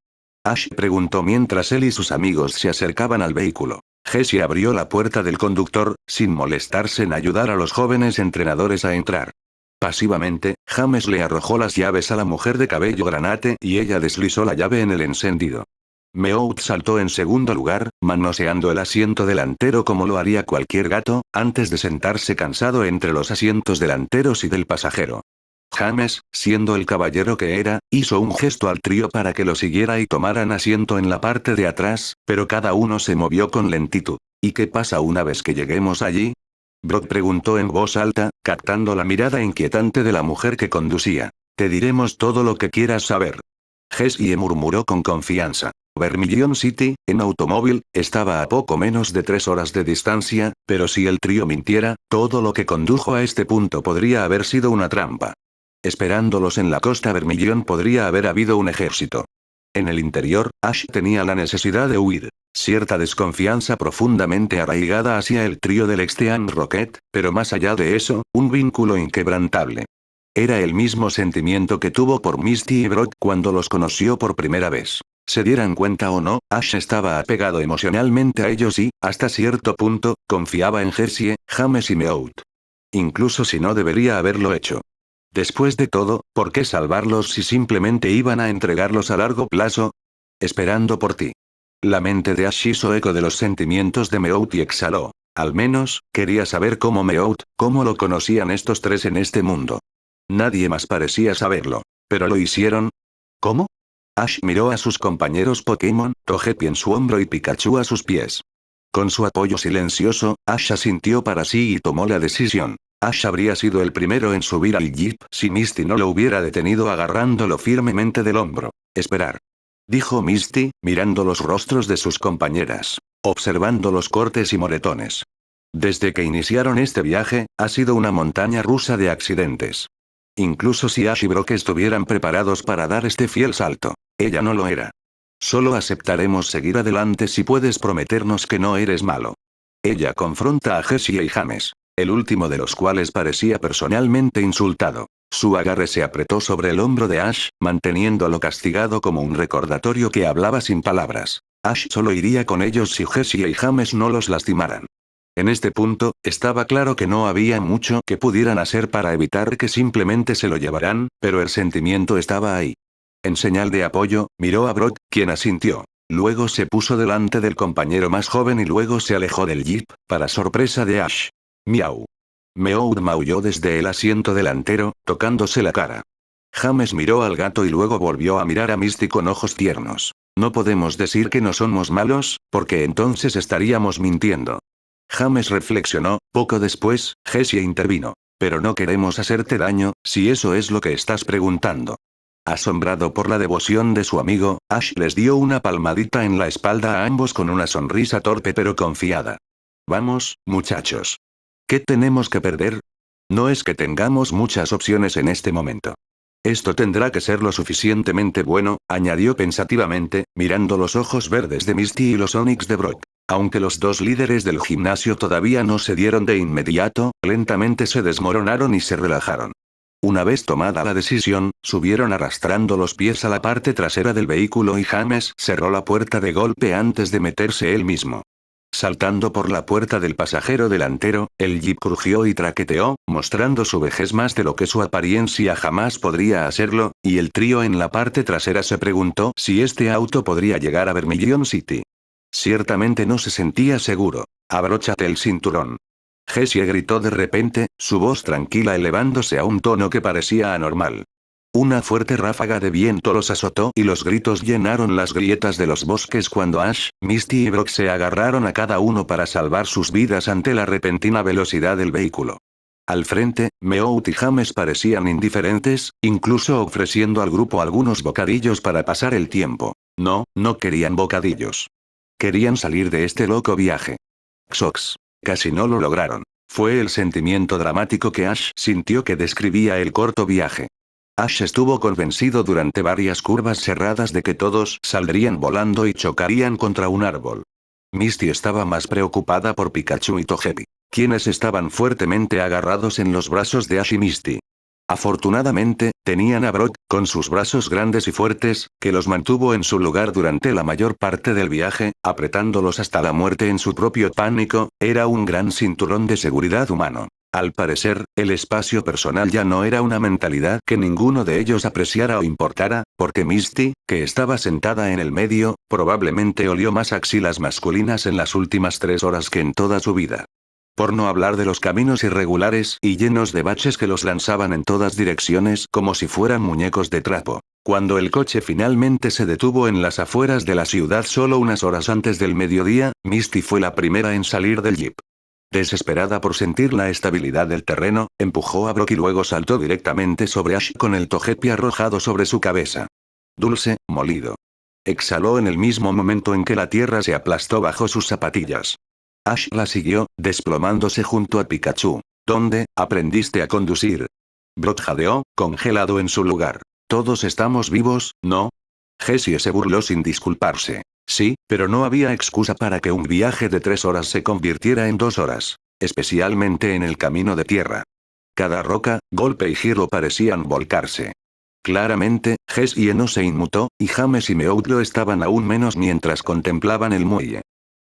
Ash preguntó mientras él y sus amigos se acercaban al vehículo. Jessie abrió la puerta del conductor, sin molestarse en ayudar a los jóvenes entrenadores a entrar. Pasivamente, James le arrojó las llaves a la mujer de cabello granate y ella deslizó la llave en el encendido. Meowth saltó en segundo lugar, manoseando el asiento delantero como lo haría cualquier gato, antes de sentarse cansado entre los asientos delanteros y del pasajero. James, siendo el caballero que era, hizo un gesto al trío para que lo siguiera y tomaran asiento en la parte de atrás, pero cada uno se movió con lentitud. ¿Y qué pasa una vez que lleguemos allí? Brock preguntó en voz alta, captando la mirada inquietante de la mujer que conducía. Te diremos todo lo que quieras saber. Jessie murmuró con confianza. Vermilion City, en automóvil, estaba a poco menos de 3 horas de distancia, pero si el trío mintiera, todo lo que condujo a este punto podría haber sido una trampa. Esperándolos en la costa Vermilion podría haber habido un ejército. En el interior, Ash tenía la necesidad de huir. Cierta desconfianza profundamente arraigada hacia el trío del ex-Team Rocket, pero más allá de eso, un vínculo inquebrantable. Era el mismo sentimiento que tuvo por Misty y Brock cuando los conoció por primera vez. Se dieran cuenta o no, Ash estaba apegado emocionalmente a ellos y, hasta cierto punto, confiaba en Jessie, James y Meowth. Incluso si no debería haberlo hecho. Después de todo, ¿por qué salvarlos si simplemente iban a entregarlos a largo plazo? Esperando por ti. La mente de Ash hizo eco de los sentimientos de Meowth y exhaló. Al menos, quería saber cómo Meowth, cómo lo conocían estos tres en este mundo. Nadie más parecía saberlo. ¿Pero lo hicieron? ¿Cómo? Ash miró a sus compañeros Pokémon, Togepi en su hombro y Pikachu a sus pies. Con su apoyo silencioso, Ash asintió para sí y tomó la decisión. Ash habría sido el primero en subir al jeep si Misty no lo hubiera detenido agarrándolo firmemente del hombro. Esperar. Dijo Misty, mirando los rostros de sus compañeras. Observando los cortes y moretones. Desde que iniciaron este viaje, ha sido una montaña rusa de accidentes. Incluso si Ash y Brock estuvieran preparados para dar este fiel salto, ella no lo era. Solo aceptaremos seguir adelante si puedes prometernos que no eres malo. Ella confronta a Jessie y James, el último de los cuales parecía personalmente insultado. Su agarre se apretó sobre el hombro de Ash, manteniéndolo castigado como un recordatorio que hablaba sin palabras. Ash solo iría con ellos si Jessie y James no los lastimaran. En este punto, estaba claro que no había mucho que pudieran hacer para evitar que simplemente se lo llevaran, pero el sentimiento estaba ahí. En señal de apoyo, miró a Brock, quien asintió. Luego se puso delante del compañero más joven y luego se alejó del jeep, para sorpresa de Ash. Miau. Meowth maulló desde el asiento delantero, tocándose la cara. James miró al gato y luego volvió a mirar a Misty con ojos tiernos. No podemos decir que no somos malos, porque entonces estaríamos mintiendo. James reflexionó, poco después, Jessie intervino. Pero no queremos hacerte daño, si eso es lo que estás preguntando. Asombrado por la devoción de su amigo, Ash les dio una palmadita en la espalda a ambos con una sonrisa torpe pero confiada. Vamos, muchachos. ¿Qué tenemos que perder? No es que tengamos muchas opciones en este momento. Esto tendrá que ser lo suficientemente bueno, añadió pensativamente, mirando los ojos verdes de Misty y los Onix de Brock. Aunque los dos líderes del gimnasio todavía no se dieron de inmediato, lentamente se desmoronaron y se relajaron. Una vez tomada la decisión, subieron arrastrando los pies a la parte trasera del vehículo y James cerró la puerta de golpe antes de meterse él mismo. Saltando por la puerta del pasajero delantero, el jeep crujió y traqueteó, mostrando su vejez más de lo que su apariencia jamás podría hacerlo, y el trío en la parte trasera se preguntó si este auto podría llegar a Vermilion City. Ciertamente no se sentía seguro. Abróchate el cinturón. Jessie gritó de repente, su voz tranquila elevándose a un tono que parecía anormal. Una fuerte ráfaga de viento los azotó y los gritos llenaron las grietas de los bosques cuando Ash, Misty y Brock se agarraron a cada uno para salvar sus vidas ante la repentina velocidad del vehículo. Al frente, Meowth y James parecían indiferentes, incluso ofreciendo al grupo algunos bocadillos para pasar el tiempo. No, no querían bocadillos. Querían salir de este loco viaje. Xox. Casi no lo lograron. Fue el sentimiento dramático que Ash sintió que describía el corto viaje. Ash estuvo convencido durante varias curvas cerradas de que todos saldrían volando y chocarían contra un árbol. Misty estaba más preocupada por Pikachu y Togepi, quienes estaban fuertemente agarrados en los brazos de Ash y Misty. Afortunadamente, tenían a Brock, con sus brazos grandes y fuertes, que los mantuvo en su lugar durante la mayor parte del viaje, apretándolos hasta la muerte en su propio pánico. Era un gran cinturón de seguridad humano. Al parecer, el espacio personal ya no era una mentalidad que ninguno de ellos apreciara o importara, porque Misty, que estaba sentada en el medio, probablemente olió más axilas masculinas en las últimas 3 horas que en toda su vida. Por no hablar de los caminos irregulares y llenos de baches que los lanzaban en todas direcciones como si fueran muñecos de trapo. Cuando el coche finalmente se detuvo en las afueras de la ciudad solo unas horas antes del mediodía, Misty fue la primera en salir del jeep. Desesperada por sentir la estabilidad del terreno, empujó a Brock y luego saltó directamente sobre Ash con el Togepi arrojado sobre su cabeza. Dulce, molido. Exhaló en el mismo momento en que la tierra se aplastó bajo sus zapatillas. Ash la siguió, desplomándose junto a Pikachu. ¿Dónde aprendiste a conducir? Brock jadeó, congelado en su lugar. Todos estamos vivos, ¿no? Jessie se burló sin disculparse. Sí, pero no había excusa para que un viaje de 3 horas se convirtiera en 2 horas, especialmente en el camino de tierra. Cada roca, golpe y giro parecían volcarse. Claramente, Jessie no se inmutó, y James y Meoud lo estaban aún menos mientras contemplaban el muelle.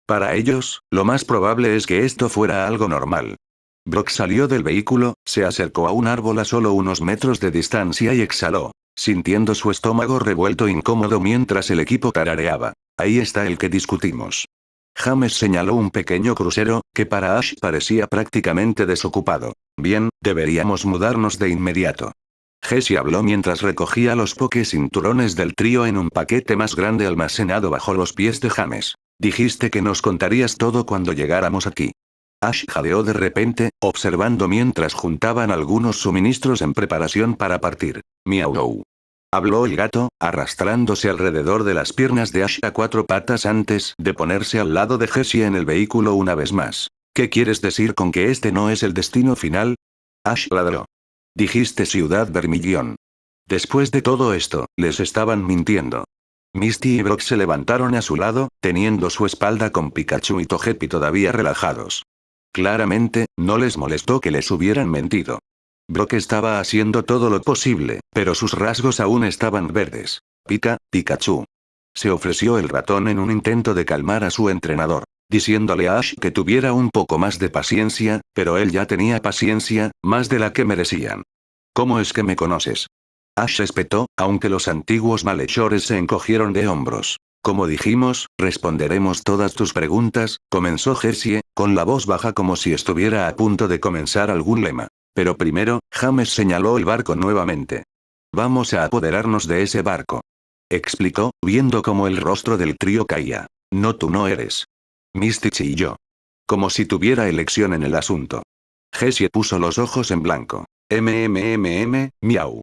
Para ellos, lo más probable es que esto fuera algo normal. Brock salió del vehículo, se acercó a un árbol a solo unos metros de distancia y exhaló, sintiendo su estómago revuelto incómodo mientras el equipo tarareaba. Ahí está el que discutimos. James señaló un pequeño crucero, que para Ash parecía prácticamente desocupado. Bien, deberíamos mudarnos de inmediato. Jessie habló mientras recogía los cinturones del trío en un paquete más grande almacenado bajo los pies de James. Dijiste que nos contarías todo cuando llegáramos aquí. Ash jadeó de repente, observando mientras juntaban algunos suministros en preparación para partir. Miau. Habló el gato, arrastrándose alrededor de las piernas de Ash a 4 patas antes de ponerse al lado de Jessie en el vehículo una vez más. ¿Qué quieres decir con que este no es el destino final? Ash ladró. Dijiste Ciudad Vermilion. Después de todo esto, les estaban mintiendo. Misty y Brock se levantaron a su lado, teniendo su espalda con Pikachu y Togepi todavía relajados. Claramente, no les molestó que les hubieran mentido. Brock estaba haciendo todo lo posible, pero sus rasgos aún estaban verdes. Pikachu. Se ofreció el ratón en un intento de calmar a su entrenador, diciéndole a Ash que tuviera un poco más de paciencia, pero él ya tenía paciencia, más de la que merecían. ¿Cómo es que me conoces? Ash espetó, aunque los antiguos malhechores se encogieron de hombros. Como dijimos, responderemos todas tus preguntas, comenzó Jessie, con la voz baja como si estuviera a punto de comenzar algún lema. Pero primero, James señaló el barco nuevamente. Vamos a apoderarnos de ese barco. Explicó, viendo cómo el rostro del trío caía. No, tú no eres. Misty chilló. Como si tuviera elección en el asunto. Jessie puso los ojos en blanco. Miau.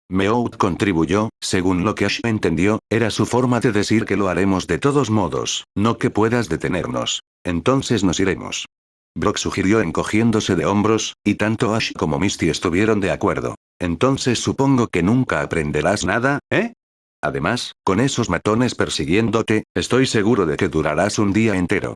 Meoud contribuyó, según lo que Ash entendió, era su forma de decir que lo haremos de todos modos, no que puedas detenernos. Entonces nos iremos. Brock sugirió encogiéndose de hombros, y tanto Ash como Misty estuvieron de acuerdo. Entonces supongo que nunca aprenderás nada, ¿eh? Además, con esos matones persiguiéndote, estoy seguro de que durarás un día entero.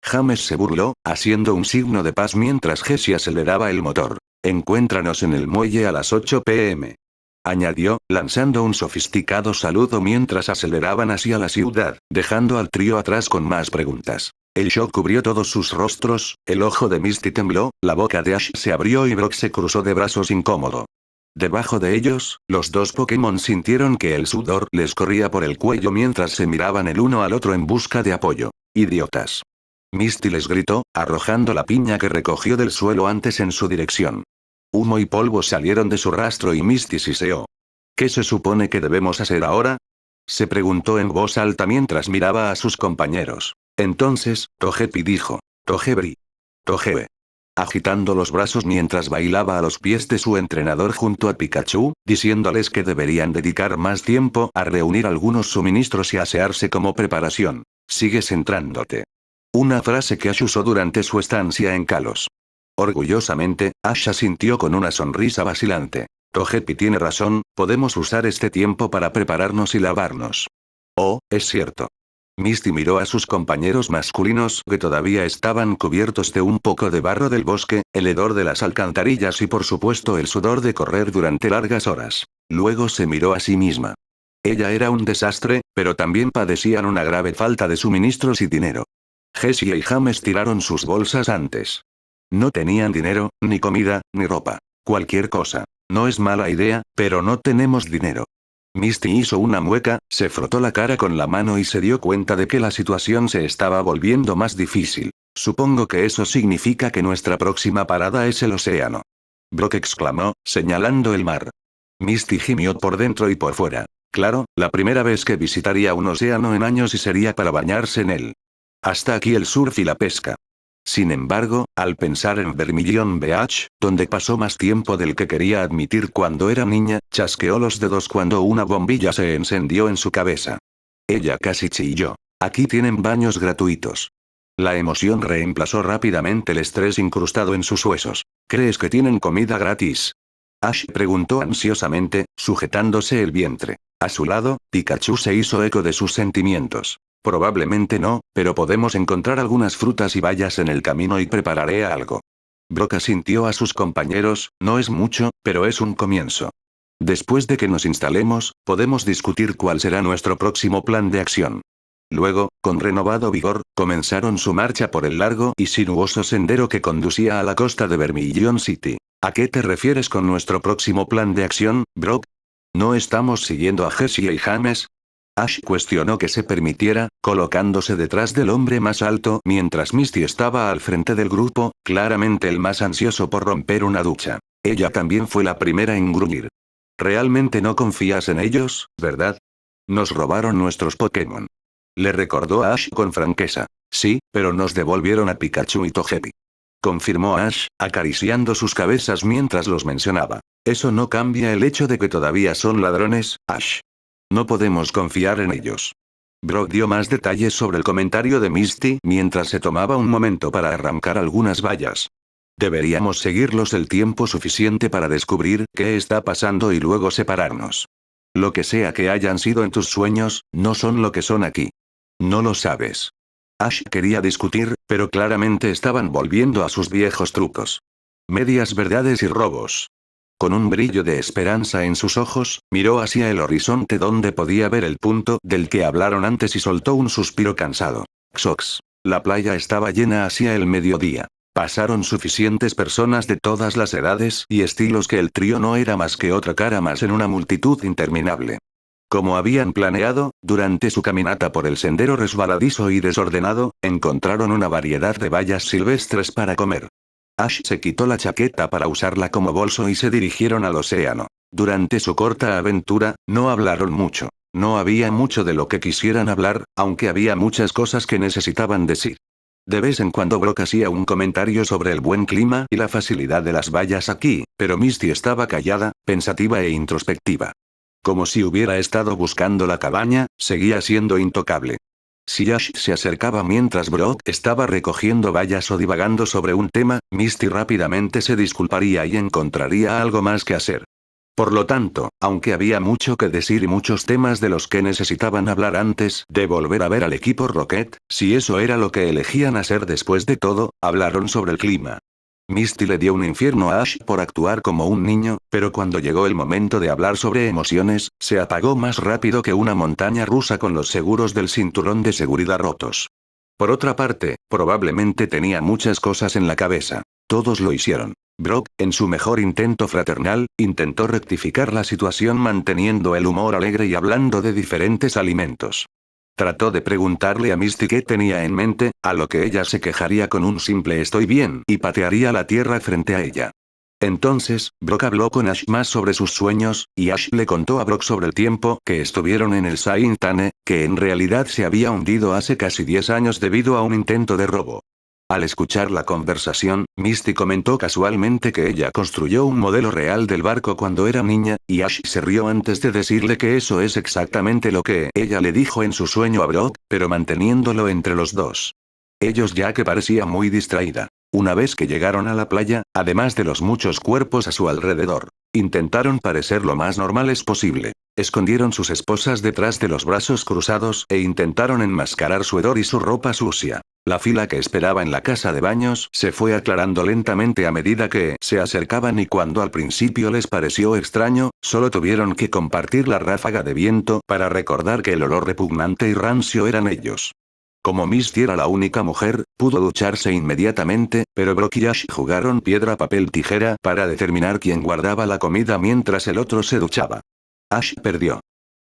James se burló, haciendo un signo de paz mientras Jessie aceleraba el motor. Encuéntranos en el muelle a las 8 p.m. Añadió, lanzando un sofisticado saludo mientras aceleraban hacia la ciudad, dejando al trío atrás con más preguntas. El shock cubrió todos sus rostros, el ojo de Misty tembló, la boca de Ash se abrió y Brock se cruzó de brazos incómodo. Debajo de ellos, los dos Pokémon sintieron que el sudor les corría por el cuello mientras se miraban el uno al otro en busca de apoyo. ¡Idiotas! Misty les gritó, arrojando la piña que recogió del suelo antes en su dirección. Humo y polvo salieron de su rastro y Misty siseó. ¿Qué se supone que debemos hacer ahora? Se preguntó en voz alta mientras miraba a sus compañeros. Entonces, Togepi dijo. Togebri. Togebe. Agitando los brazos mientras bailaba a los pies de su entrenador junto a Pikachu, diciéndoles que deberían dedicar más tiempo a reunir algunos suministros y asearse como preparación. Sigues centrándote. Una frase que Ash usó durante su estancia en Kalos. Orgullosamente, Ash asintió con una sonrisa vacilante. Togepi tiene razón, podemos usar este tiempo para prepararnos y lavarnos. Oh, es cierto. Misty miró a sus compañeros masculinos que todavía estaban cubiertos de un poco de barro del bosque, el hedor de las alcantarillas y por supuesto el sudor de correr durante largas horas. Luego se miró a sí misma. Ella era un desastre, pero también padecían una grave falta de suministros y dinero. Jessie y James tiraron sus bolsas antes. No tenían dinero, ni comida, ni ropa. Cualquier cosa. No es mala idea, pero no tenemos dinero. Misty hizo una mueca, se frotó la cara con la mano y se dio cuenta de que la situación se estaba volviendo más difícil. Supongo que eso significa que nuestra próxima parada es el océano. Brock exclamó, señalando el mar. Misty gimió por dentro y por fuera. Claro, la primera vez que visitaría un océano en años y sería para bañarse en él. Hasta aquí el surf y la pesca. Sin embargo, al pensar en Vermilion Beach, donde pasó más tiempo del que quería admitir cuando era niña, chasqueó los dedos cuando una bombilla se encendió en su cabeza. Ella casi chilló. Aquí tienen baños gratuitos. La emoción reemplazó rápidamente el estrés incrustado en sus huesos. ¿Crees que tienen comida gratis? Ash preguntó ansiosamente, sujetándose el vientre. A su lado, Pikachu se hizo eco de sus sentimientos. Probablemente no, pero podemos encontrar algunas frutas y bayas en el camino y prepararé algo. Brock asintió a sus compañeros, no es mucho, pero es un comienzo. Después de que nos instalemos, podemos discutir cuál será nuestro próximo plan de acción. Luego, con renovado vigor, comenzaron su marcha por el largo y sinuoso sendero que conducía a la costa de Vermilion City. ¿A qué te refieres con nuestro próximo plan de acción, Brock? ¿No estamos siguiendo a Jesse y James? Ash cuestionó que se permitiera, colocándose detrás del hombre más alto mientras Misty estaba al frente del grupo, claramente el más ansioso por romper una ducha. Ella también fue la primera en gruñir. ¿Realmente no confías en ellos, verdad? Nos robaron nuestros Pokémon. Le recordó a Ash con franqueza. Sí, pero nos devolvieron a Pikachu y Togepi. Confirmó Ash, acariciando sus cabezas mientras los mencionaba. Eso no cambia el hecho de que todavía son ladrones, Ash. No podemos confiar en ellos. Brock dio más detalles sobre el comentario de Misty mientras se tomaba un momento para arrancar algunas bayas. Deberíamos seguirlos el tiempo suficiente para descubrir qué está pasando y luego separarnos. Lo que sea que hayan sido en tus sueños, no son lo que son aquí. No lo sabes. Ash quería discutir, pero claramente estaban volviendo a sus viejos trucos. Medias verdades y robos. Con un brillo de esperanza en sus ojos, miró hacia el horizonte donde podía ver el punto del que hablaron antes y soltó un suspiro cansado. Xox. La playa estaba llena hacia el mediodía. Pasaron suficientes personas de todas las edades y estilos que el trío no era más que otra cara más en una multitud interminable. Como habían planeado, durante su caminata por el sendero resbaladizo y desordenado, encontraron una variedad de bayas silvestres para comer. Ash se quitó la chaqueta para usarla como bolso y se dirigieron al océano. Durante su corta aventura, no hablaron mucho. No había mucho de lo que quisieran hablar, aunque había muchas cosas que necesitaban decir. De vez en cuando Brock hacía un comentario sobre el buen clima y la facilidad de las bayas aquí, pero Misty estaba callada, pensativa e introspectiva. Como si hubiera estado buscando la cabaña, seguía siendo intocable. Si Ash se acercaba mientras Brock estaba recogiendo bayas o divagando sobre un tema, Misty rápidamente se disculparía y encontraría algo más que hacer. Por lo tanto, aunque había mucho que decir y muchos temas de los que necesitaban hablar antes de volver a ver al equipo Rocket, si eso era lo que elegían hacer después de todo, hablaron sobre el clima. Misty le dio un infierno a Ash por actuar como un niño, pero cuando llegó el momento de hablar sobre emociones, se apagó más rápido que una montaña rusa con los seguros del cinturón de seguridad rotos. Por otra parte, probablemente tenía muchas cosas en la cabeza. Todos lo hicieron. Brock, en su mejor intento fraternal, intentó rectificar la situación manteniendo el humor alegre y hablando de diferentes alimentos. Trató de preguntarle a Misty qué tenía en mente, a lo que ella se quejaría con un simple estoy bien y patearía la tierra frente a ella. Entonces, Brock habló con Ash más sobre sus sueños, y Ash le contó a Brock sobre el tiempo que estuvieron en el Saint-Anne, que en realidad se había hundido hace casi 10 años debido a un intento de robo. Al escuchar la conversación, Misty comentó casualmente que ella construyó un modelo real del barco cuando era niña, y Ash se rió antes de decirle que eso es exactamente lo que ella le dijo en su sueño a Brock, pero manteniéndolo entre los dos. Ellos ya que parecía muy distraída. Una vez que llegaron a la playa, además de los muchos cuerpos a su alrededor, intentaron parecer lo más normales posible. Escondieron sus esposas detrás de los brazos cruzados e intentaron enmascarar su hedor y su ropa sucia. La fila que esperaba en la casa de baños se fue aclarando lentamente a medida que se acercaban y cuando al principio les pareció extraño, solo tuvieron que compartir la ráfaga de viento para recordar que el olor repugnante y rancio eran ellos. Como Misty era la única mujer, pudo ducharse inmediatamente, pero Brock y Ash jugaron piedra papel tijera para determinar quién guardaba la comida mientras el otro se duchaba. Ash perdió.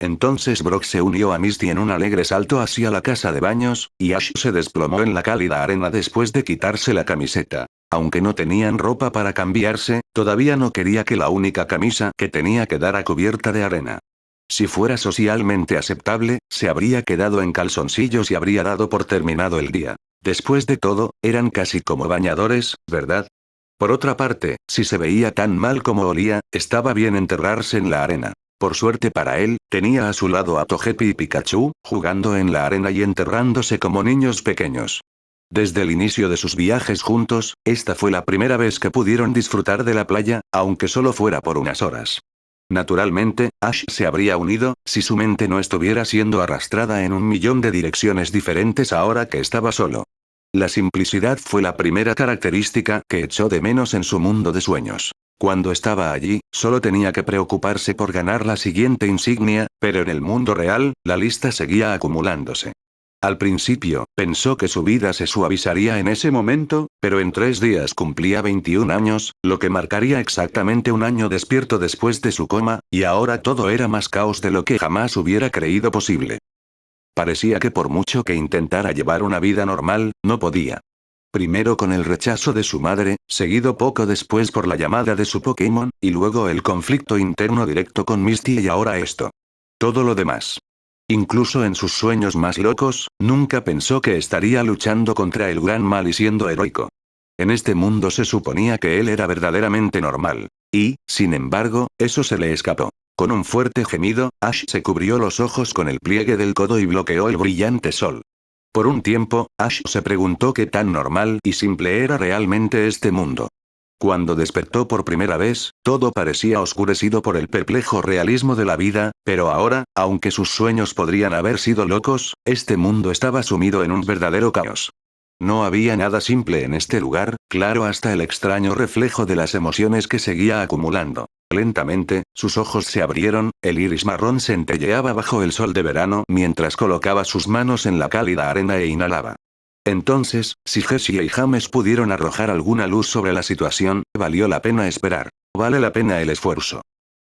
Entonces Brock se unió a Misty en un alegre salto hacia la casa de baños, y Ash se desplomó en la cálida arena después de quitarse la camiseta. Aunque no tenían ropa para cambiarse, todavía no quería que la única camisa que tenía quedara cubierta de arena. Si fuera socialmente aceptable, se habría quedado en calzoncillos y habría dado por terminado el día. Después de todo, eran casi como bañadores, ¿verdad? Por otra parte, si se veía tan mal como olía, estaba bien enterrarse en la arena. Por suerte para él, tenía a su lado a Togepi y Pikachu, jugando en la arena y enterrándose como niños pequeños. Desde el inicio de sus viajes juntos, esta fue la primera vez que pudieron disfrutar de la playa, aunque solo fuera por unas horas. Naturalmente, Ash se habría unido, si su mente no estuviera siendo arrastrada en 1.000.000 de direcciones diferentes ahora que estaba solo. La simplicidad fue la primera característica que echó de menos en su mundo de sueños. Cuando estaba allí, solo tenía que preocuparse por ganar la siguiente insignia, pero en el mundo real, la lista seguía acumulándose. Al principio, pensó que su vida se suavizaría en ese momento, pero en 3 días cumplía 21 años, lo que marcaría exactamente un año despierto después de su coma, y ahora todo era más caos de lo que jamás hubiera creído posible. Parecía que por mucho que intentara llevar una vida normal, no podía. Primero con el rechazo de su madre, seguido poco después por la llamada de su Pokémon, y luego el conflicto interno directo con Misty y ahora esto. Todo lo demás. Incluso en sus sueños más locos, nunca pensó que estaría luchando contra el gran mal y siendo heroico. En este mundo se suponía que él era verdaderamente normal. Y, sin embargo, eso se le escapó. Con un fuerte gemido, Ash se cubrió los ojos con el pliegue del codo y bloqueó el brillante sol. Por un tiempo, Ash se preguntó qué tan normal y simple era realmente este mundo. Cuando despertó por primera vez, todo parecía oscurecido por el perplejo realismo de la vida, pero ahora, aunque sus sueños podrían haber sido locos, este mundo estaba sumido en un verdadero caos. No había nada simple en este lugar, claro hasta el extraño reflejo de las emociones que seguía acumulando. Lentamente, sus ojos se abrieron, el iris marrón centelleaba bajo el sol de verano mientras colocaba sus manos en la cálida arena e inhalaba. Entonces, si Jessie y James pudieron arrojar alguna luz sobre la situación, valió la pena esperar. Vale la pena el esfuerzo.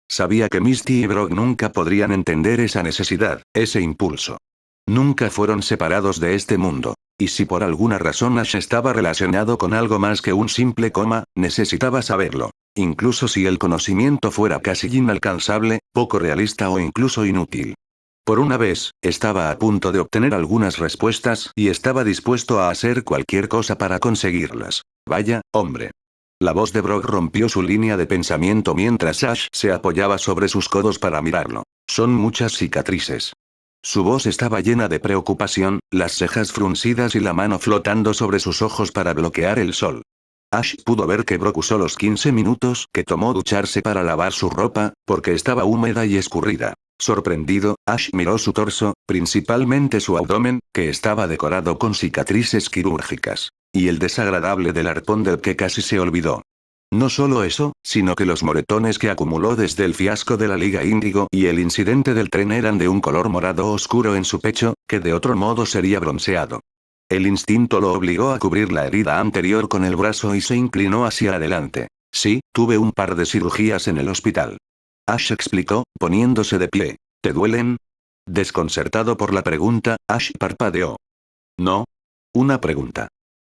Sabía que Misty y Brock nunca podrían entender esa necesidad, ese impulso. Nunca fueron separados de este mundo. Y si por alguna razón Ash estaba relacionado con algo más que un simple coma, necesitaba saberlo. Incluso si el conocimiento fuera casi inalcanzable, poco realista o incluso inútil. Por una vez, estaba a punto de obtener algunas respuestas y estaba dispuesto a hacer cualquier cosa para conseguirlas. Vaya, hombre. La voz de Brock rompió su línea de pensamiento mientras Ash se apoyaba sobre sus codos para mirarlo. Son muchas cicatrices. Su voz estaba llena de preocupación, las cejas fruncidas y la mano flotando sobre sus ojos para bloquear el sol. Ash pudo ver que Brock usó los 15 minutos que tomó ducharse para lavar su ropa, porque estaba húmeda y escurrida. Sorprendido, Ash miró su torso, principalmente su abdomen, que estaba decorado con cicatrices quirúrgicas. Y el desagradable del arpón del que casi se olvidó. No solo eso, sino que los moretones que acumuló desde el fiasco de la Liga Índigo y el incidente del tren eran de un color morado oscuro en su pecho, que de otro modo sería bronceado. El instinto lo obligó a cubrir la herida anterior con el brazo y se inclinó hacia adelante. Sí, tuve un par de cirugías en el hospital. Ash explicó, poniéndose de pie. ¿Te duelen? Desconcertado por la pregunta, Ash parpadeó. No. Una pregunta.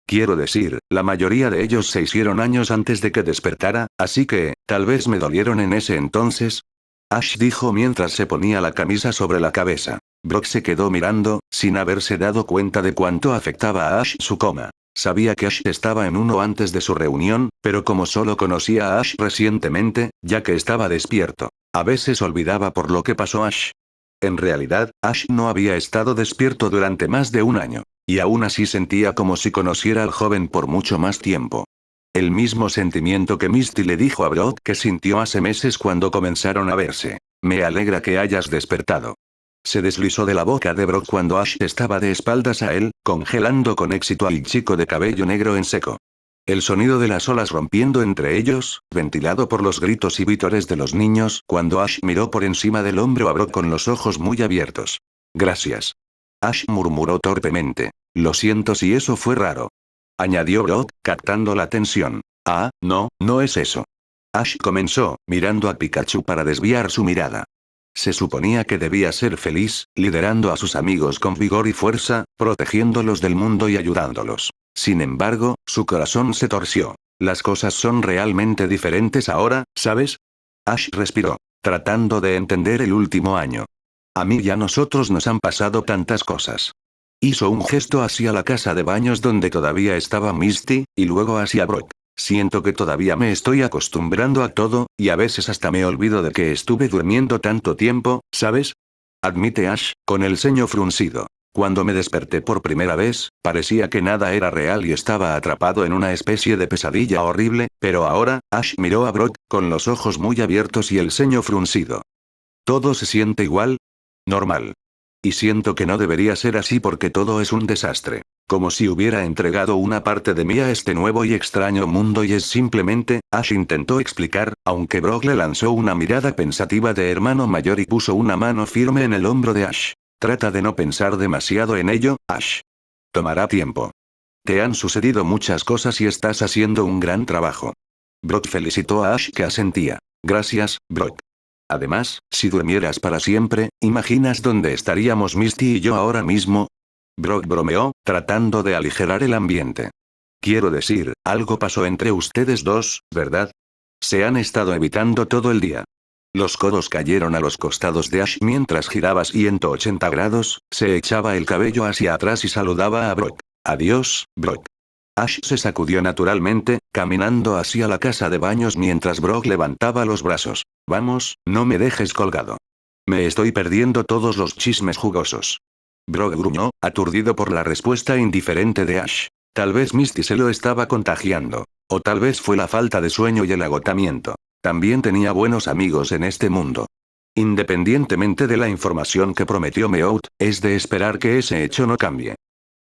Quiero decir, la mayoría de ellos se hicieron años antes de que despertara, así que, tal vez me dolieron en ese entonces. Ash dijo mientras se ponía la camisa sobre la cabeza. Brock se quedó mirando, sin haberse dado cuenta de cuánto afectaba a Ash su coma. Sabía que Ash estaba en uno antes de su reunión, pero como solo conocía a Ash recientemente, ya que estaba despierto, a veces olvidaba por lo que pasó Ash. En realidad, Ash no había estado despierto durante más de un año. Y aún así sentía como si conociera al joven por mucho más tiempo. El mismo sentimiento que Misty le dijo a Brock que sintió hace meses cuando comenzaron a verse. Me alegra que hayas despertado. Se deslizó de la boca de Brock cuando Ash estaba de espaldas a él, congelando con éxito al chico de cabello negro en seco. El sonido de las olas rompiendo entre ellos, ventilado por los gritos y vítores de los niños, cuando Ash miró por encima del hombro a Brock con los ojos muy abiertos. Gracias. Ash murmuró torpemente. Lo siento si eso fue raro. Añadió Brock, captando la tensión. Ah, no, no es eso. Ash comenzó, mirando a Pikachu para desviar su mirada. Se suponía que debía ser feliz, liderando a sus amigos con vigor y fuerza, protegiéndolos del mundo y ayudándolos. Sin embargo, su corazón se torció. Las cosas son realmente diferentes ahora, ¿sabes? Ash respiró, tratando de entender el último año. A mí y a nosotros nos han pasado tantas cosas. Hizo un gesto hacia la casa de baños donde todavía estaba Misty, y luego hacia Brock. Siento que todavía me estoy acostumbrando a todo, y a veces hasta me olvido de que estuve durmiendo tanto tiempo, ¿sabes? Admite Ash, con el ceño fruncido. Cuando me desperté por primera vez, parecía que nada era real y estaba atrapado en una especie de pesadilla horrible, pero ahora, Ash miró a Brock, con los ojos muy abiertos y el ceño fruncido. ¿Todo se siente igual? Normal. Y siento que no debería ser así porque todo es un desastre. Como si hubiera entregado una parte de mí a este nuevo y extraño mundo y es simplemente, Ash intentó explicar, aunque Brock le lanzó una mirada pensativa de hermano mayor y puso una mano firme en el hombro de Ash. Trata de no pensar demasiado en ello, Ash. Tomará tiempo. Te han sucedido muchas cosas y estás haciendo un gran trabajo. Brock felicitó a Ash que asentía. Gracias, Brock. Además, si durmieras para siempre, ¿imaginas dónde estaríamos Misty y yo ahora mismo? Brock bromeó, tratando de aligerar el ambiente. Quiero decir, algo pasó entre ustedes dos, ¿verdad? Se han estado evitando todo el día. Los codos cayeron a los costados de Ash mientras giraba 180 grados, se echaba el cabello hacia atrás y saludaba a Brock. Adiós, Brock. Ash se sacudió naturalmente, caminando hacia la casa de baños mientras Brock levantaba los brazos. Vamos, no me dejes colgado. Me estoy perdiendo todos los chismes jugosos. Brock gruñó, aturdido por la respuesta indiferente de Ash. Tal vez Misty se lo estaba contagiando. O tal vez fue la falta de sueño y el agotamiento. También tenía buenos amigos en este mundo. Independientemente de la información que prometió Meowth, es de esperar que ese hecho no cambie.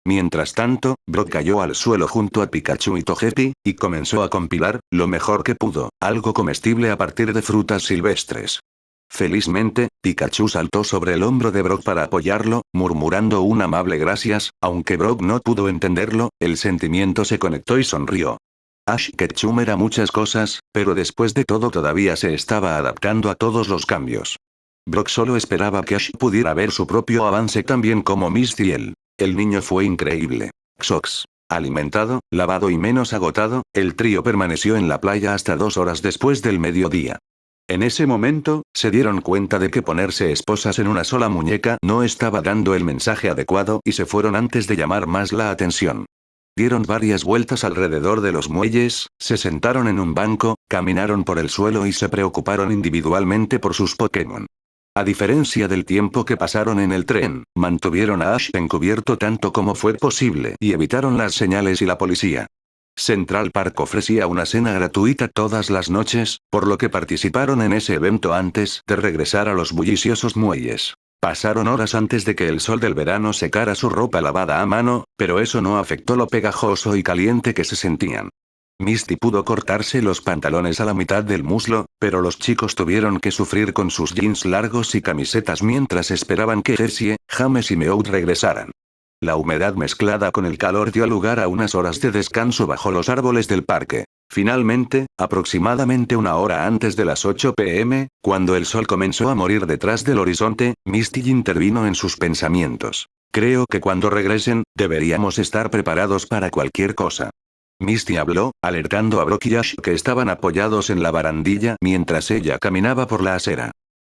Mientras tanto, Brock cayó al suelo junto a Pikachu y Togepi, y comenzó a compilar, lo mejor que pudo, algo comestible a partir de frutas silvestres. Felizmente, Pikachu saltó sobre el hombro de Brock para apoyarlo, murmurando un amable gracias, aunque Brock no pudo entenderlo, el sentimiento se conectó y sonrió. Ash Ketchum era muchas cosas, pero después de todo todavía se estaba adaptando a todos los cambios. Brock solo esperaba que Ash pudiera ver su propio avance tan bien como Misty y él. El niño fue increíble. Xox. Alimentado, lavado y menos agotado, el trío permaneció en la playa hasta 2 horas después del mediodía. En ese momento, se dieron cuenta de que ponerse esposas en una sola muñeca no estaba dando el mensaje adecuado y se fueron antes de llamar más la atención. Dieron varias vueltas alrededor de los muelles, se sentaron en un banco, caminaron por el suelo y se preocuparon individualmente por sus Pokémon. A diferencia del tiempo que pasaron en el tren, mantuvieron a Ash encubierto tanto como fue posible y evitaron las señales y la policía. Central Park ofrecía una cena gratuita todas las noches, por lo que participaron en ese evento antes de regresar a los bulliciosos muelles. Pasaron horas antes de que el sol del verano secara su ropa lavada a mano, pero eso no afectó lo pegajoso y caliente que se sentían. Misty pudo cortarse los pantalones a la mitad del muslo, pero los chicos tuvieron que sufrir con sus jeans largos y camisetas mientras esperaban que Jessie, James y Meowth regresaran. La humedad mezclada con el calor dio lugar a unas horas de descanso bajo los árboles del parque. Finalmente, aproximadamente una hora antes de las 8 p.m., cuando el sol comenzó a morir detrás del horizonte, Misty intervino en sus pensamientos. Creo que cuando regresen, deberíamos estar preparados para cualquier cosa. Misty habló, alertando a Brock y Ash que estaban apoyados en la barandilla mientras ella caminaba por la acera.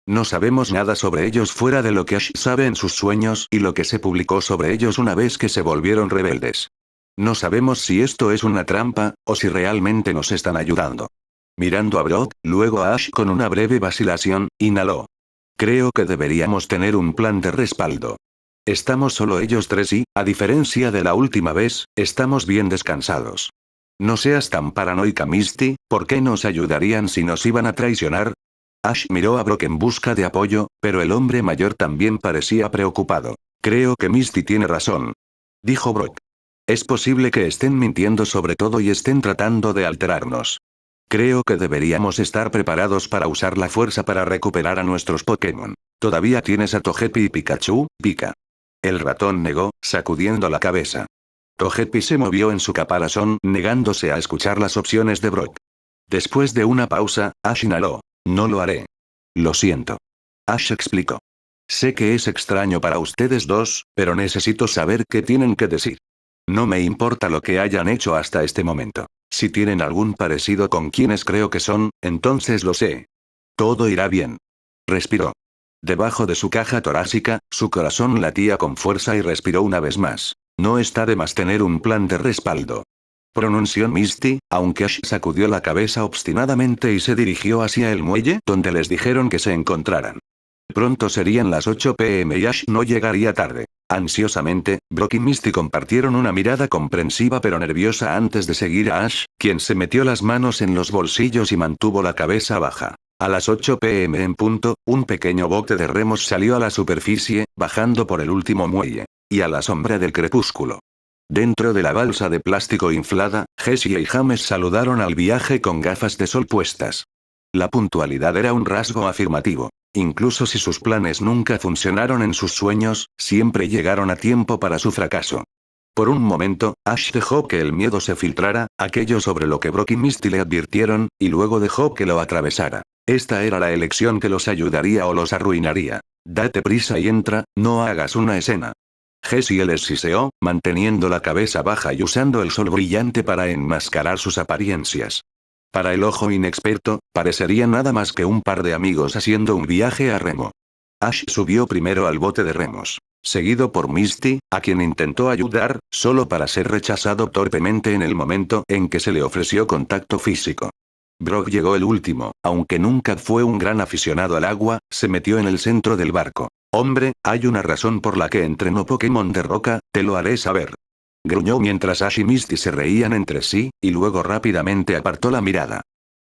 No sabemos nada sobre ellos fuera de lo que Ash sabe en sus sueños y lo que se publicó sobre ellos una vez que se volvieron rebeldes. No sabemos si esto es una trampa, o si realmente nos están ayudando. Mirando a Brock, luego a Ash con una breve vacilación, inhaló. Creo que deberíamos tener un plan de respaldo. Estamos solo ellos tres y, a diferencia de la última vez, estamos bien descansados. No seas tan paranoica Misty, ¿por qué nos ayudarían si nos iban a traicionar? Ash miró a Brock en busca de apoyo, pero el hombre mayor también parecía preocupado. Creo que Misty tiene razón. Dijo Brock. Es posible que estén mintiendo sobre todo y estén tratando de alterarnos. Creo que deberíamos estar preparados para usar la fuerza para recuperar a nuestros Pokémon. ¿Todavía tienes a Togepi y Pikachu, Pika? El ratón negó, sacudiendo la cabeza. Togepi se movió en su caparazón, negándose a escuchar las opciones de Brock. Después de una pausa, Ash inhaló. No lo haré. Lo siento. Ash explicó. Sé que es extraño para ustedes dos, pero necesito saber qué tienen que decir. No me importa lo que hayan hecho hasta este momento. Si tienen algún parecido con quienes creo que son, entonces lo sé. Todo irá bien. Respiró. Debajo de su caja torácica, su corazón latía con fuerza y respiró una vez más. No está de más tener un plan de respaldo. Pronunció Misty, aunque Ash sacudió la cabeza obstinadamente y se dirigió hacia el muelle donde les dijeron que se encontraran. Pronto serían las 8 p.m. y Ash no llegaría tarde. Ansiosamente, Brock y Misty compartieron una mirada comprensiva pero nerviosa antes de seguir a Ash, quien se metió las manos en los bolsillos y mantuvo la cabeza baja. A las 8 p.m. en punto, un pequeño bote de remos salió a la superficie, bajando por el último muelle. Y a la sombra del crepúsculo. Dentro de la balsa de plástico inflada, Jessie y James saludaron al viaje con gafas de sol puestas. La puntualidad era un rasgo afirmativo. Incluso si sus planes nunca funcionaron en sus sueños, siempre llegaron a tiempo para su fracaso. Por un momento, Ash dejó que el miedo se filtrara, aquello sobre lo que Brock y Misty le advirtieron, y luego dejó que lo atravesara. Esta era la elección que los ayudaría o los arruinaría. Date prisa y entra, no hagas una escena. Jessie les siseó, manteniendo la cabeza baja y usando el sol brillante para enmascarar sus apariencias. Para el ojo inexperto, parecería nada más que un par de amigos haciendo un viaje a remo. Ash subió primero al bote de remos, seguido por Misty, a quien intentó ayudar, solo para ser rechazado torpemente en el momento en que se le ofreció contacto físico. Brock llegó el último, aunque nunca fue un gran aficionado al agua, se metió en el centro del barco. Hombre, hay una razón por la que entreno Pokémon de roca, te lo haré saber. Gruñó mientras Ash y Misty se reían entre sí, y luego rápidamente apartó la mirada.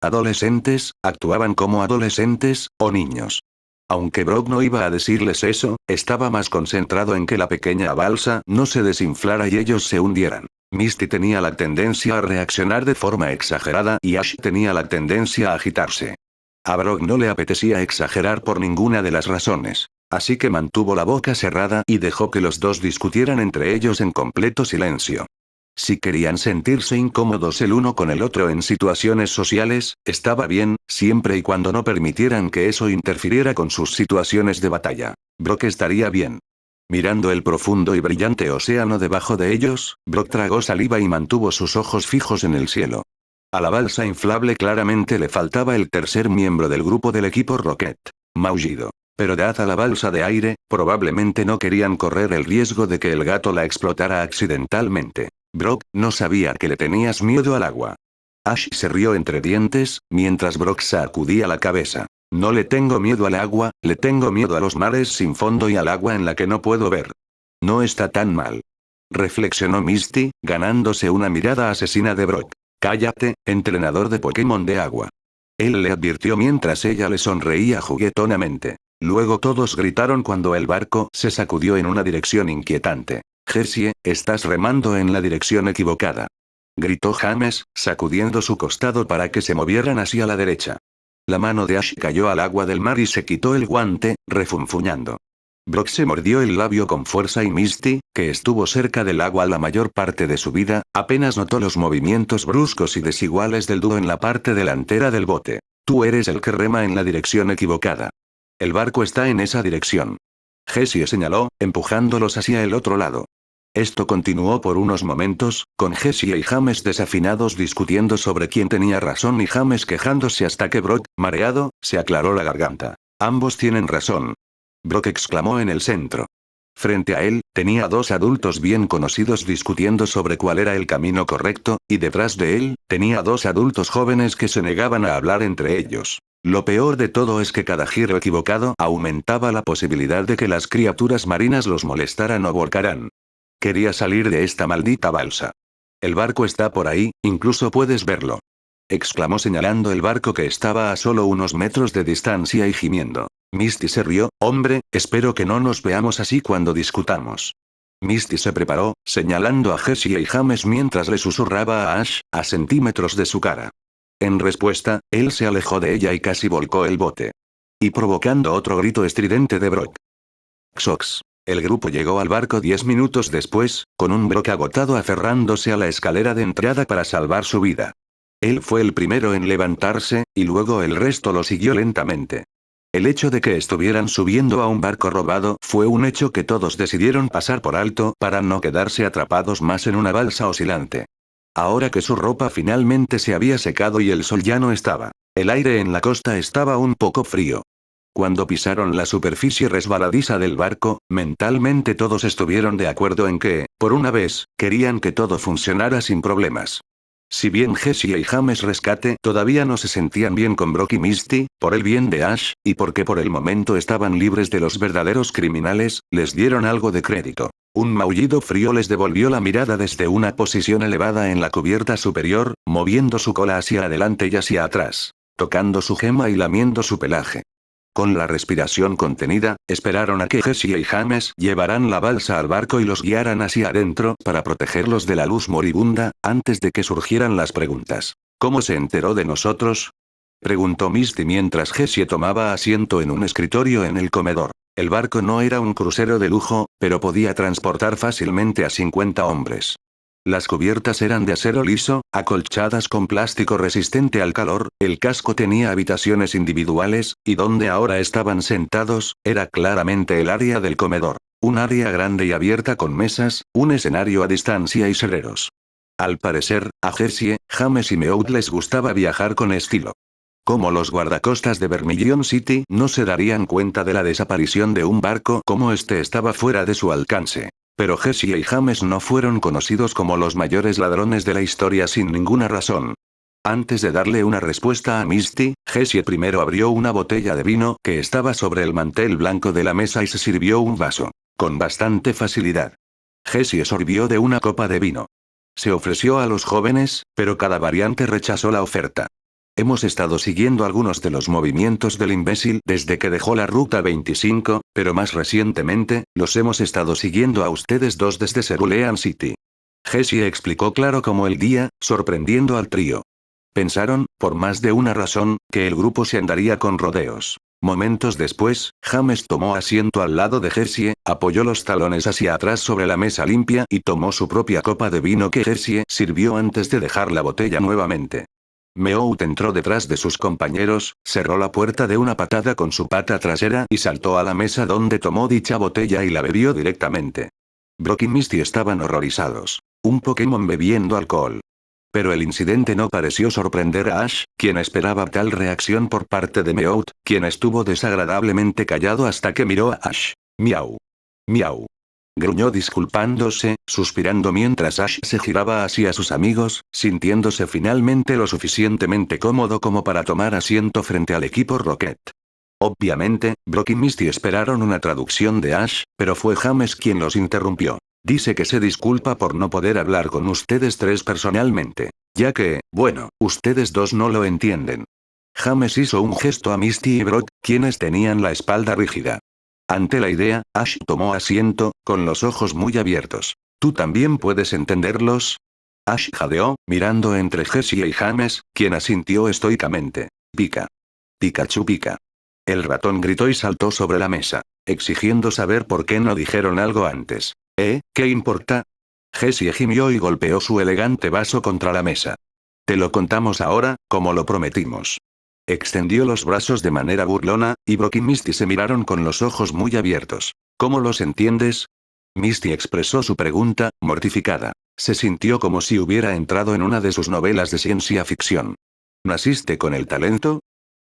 Adolescentes, actuaban como adolescentes, o niños. Aunque Brock no iba a decirles eso, estaba más concentrado en que la pequeña balsa no se desinflara y ellos se hundieran. Misty tenía la tendencia a reaccionar de forma exagerada y Ash tenía la tendencia a agitarse. A Brock no le apetecía exagerar por ninguna de las razones. Así que mantuvo la boca cerrada y dejó que los dos discutieran entre ellos en completo silencio. Si querían sentirse incómodos el uno con el otro en situaciones sociales, estaba bien, siempre y cuando no permitieran que eso interfiriera con sus situaciones de batalla. Brock estaría bien. Mirando el profundo y brillante océano debajo de ellos, Brock tragó saliva y mantuvo sus ojos fijos en el cielo. A la balsa inflable claramente le faltaba el tercer miembro del grupo del equipo Rocket. Maullido. Pero dada la balsa de aire, probablemente no querían correr el riesgo de que el gato la explotara accidentalmente. Brock, no sabía que le tenías miedo al agua. Ash se rió entre dientes, mientras Brock sacudía la cabeza. No le tengo miedo al agua, le tengo miedo a los mares sin fondo y al agua en la que no puedo ver. No está tan mal. Reflexionó Misty, ganándose una mirada asesina de Brock. Cállate, entrenador de Pokémon de agua. Él le advirtió mientras ella le sonreía juguetonamente. Luego todos gritaron cuando el barco se sacudió en una dirección inquietante. Jessie, estás remando en la dirección equivocada. Gritó James, sacudiendo su costado para que se movieran hacia la derecha. La mano de Ash cayó al agua del mar y se quitó el guante, refunfuñando. Brock se mordió el labio con fuerza y Misty, que estuvo cerca del agua la mayor parte de su vida, apenas notó los movimientos bruscos y desiguales del dúo en la parte delantera del bote. Tú eres el que rema en la dirección equivocada. El barco está en esa dirección. Jessie señaló, empujándolos hacia el otro lado. Esto continuó por unos momentos, con Jessie y James desafinados discutiendo sobre quién tenía razón y James quejándose hasta que Brock, mareado, se aclaró la garganta. Ambos tienen razón. Brock exclamó en el centro. Frente a él, tenía dos adultos bien conocidos discutiendo sobre cuál era el camino correcto, y detrás de él, tenía dos adultos jóvenes que se negaban a hablar entre ellos. Lo peor de todo es que cada giro equivocado aumentaba la posibilidad de que las criaturas marinas los molestaran o volcaran. Quería salir de esta maldita balsa. El barco está por ahí, incluso puedes verlo. Exclamó señalando el barco que estaba a solo unos metros de distancia y gimiendo. Misty se rió, hombre, espero que no nos veamos así cuando discutamos. Misty se preparó, señalando a Jessie y James mientras le susurraba a Ash, a centímetros de su cara. En respuesta, él se alejó de ella y casi volcó el bote. Y provocando otro grito estridente de Brock. Xox. El grupo llegó al barco 10 minutos después, con un Brock agotado aferrándose a la escalera de entrada para salvar su vida. Él fue el primero en levantarse, y luego el resto lo siguió lentamente. El hecho de que estuvieran subiendo a un barco robado fue un hecho que todos decidieron pasar por alto para no quedarse atrapados más en una balsa oscilante. Ahora que su ropa finalmente se había secado y el sol ya no estaba, el aire en la costa estaba un poco frío. Cuando pisaron la superficie resbaladiza del barco, mentalmente todos estuvieron de acuerdo en que, por una vez, querían que todo funcionara sin problemas. Si bien Jessie y James Rescate todavía no se sentían bien con Brock y Misty, por el bien de Ash, y porque por el momento estaban libres de los verdaderos criminales, les dieron algo de crédito. Un maullido frío les devolvió la mirada desde una posición elevada en la cubierta superior, moviendo su cola hacia adelante y hacia atrás, tocando su gema y lamiendo su pelaje. Con la respiración contenida, esperaron a que Jessie y James llevaran la balsa al barco y los guiaran hacia adentro para protegerlos de la luz moribunda, antes de que surgieran las preguntas. ¿Cómo se enteró de nosotros?, preguntó Misty mientras Jessie tomaba asiento en un escritorio en el comedor. El barco no era un crucero de lujo, pero podía transportar fácilmente a 50 hombres. Las cubiertas eran de acero liso, acolchadas con plástico resistente al calor, el casco tenía habitaciones individuales, y donde ahora estaban sentados, era claramente el área del comedor. Un área grande y abierta con mesas, un escenario a distancia y serreros. Al parecer, a Jessie, James y Meow les gustaba viajar con estilo. Como los guardacostas de Vermilion City no se darían cuenta de la desaparición de un barco como este estaba fuera de su alcance. Pero Jessie y James no fueron conocidos como los mayores ladrones de la historia sin ninguna razón. Antes de darle una respuesta a Misty, Jessie primero abrió una botella de vino que estaba sobre el mantel blanco de la mesa y se sirvió un vaso. Con bastante facilidad. Jessie sorbió de una copa de vino. Se ofreció a los jóvenes, pero cada variante rechazó la oferta. Hemos estado siguiendo algunos de los movimientos del imbécil desde que dejó la Ruta 25, pero más recientemente, los hemos estado siguiendo a ustedes dos desde Cerulean City. Jessie explicó claro como el día, sorprendiendo al trío. Pensaron, por más de una razón, que el grupo se andaría con rodeos. Momentos después, James tomó asiento al lado de Jessie, apoyó los talones hacia atrás sobre la mesa limpia y tomó su propia copa de vino que Jessie sirvió antes de dejar la botella nuevamente. Meowth entró detrás de sus compañeros, cerró la puerta de una patada con su pata trasera y saltó a la mesa donde tomó dicha botella y la bebió directamente. Brock y Misty estaban horrorizados. Un Pokémon bebiendo alcohol. Pero el incidente no pareció sorprender a Ash, quien esperaba tal reacción por parte de Meowth, quien estuvo desagradablemente callado hasta que miró a Ash. Miau. Miau. Gruñó disculpándose, suspirando mientras Ash se giraba hacia sus amigos, sintiéndose finalmente lo suficientemente cómodo como para tomar asiento frente al equipo Rocket. Obviamente, Brock y Misty esperaron una traducción de Ash, pero fue James quien los interrumpió. Dice que se disculpa por no poder hablar con ustedes tres personalmente, ya que, bueno, ustedes dos no lo entienden. James hizo un gesto a Misty y Brock, quienes tenían la espalda rígida. Ante la idea, Ash tomó asiento, con los ojos muy abiertos. ¿Tú también puedes entenderlos? Ash jadeó, mirando entre Jessie y James, quien asintió estoicamente. Pica. Pikachu pica. El ratón gritó y saltó sobre la mesa, exigiendo saber por qué no dijeron algo antes. ¿Qué importa? Jessie gimió y golpeó su elegante vaso contra la mesa. Te lo contamos ahora, como lo prometimos. Extendió los brazos de manera burlona, y Brock y Misty se miraron con los ojos muy abiertos. ¿Cómo los entiendes? Misty expresó su pregunta, mortificada. Se sintió como si hubiera entrado en una de sus novelas de ciencia ficción. ¿Naciste con el talento?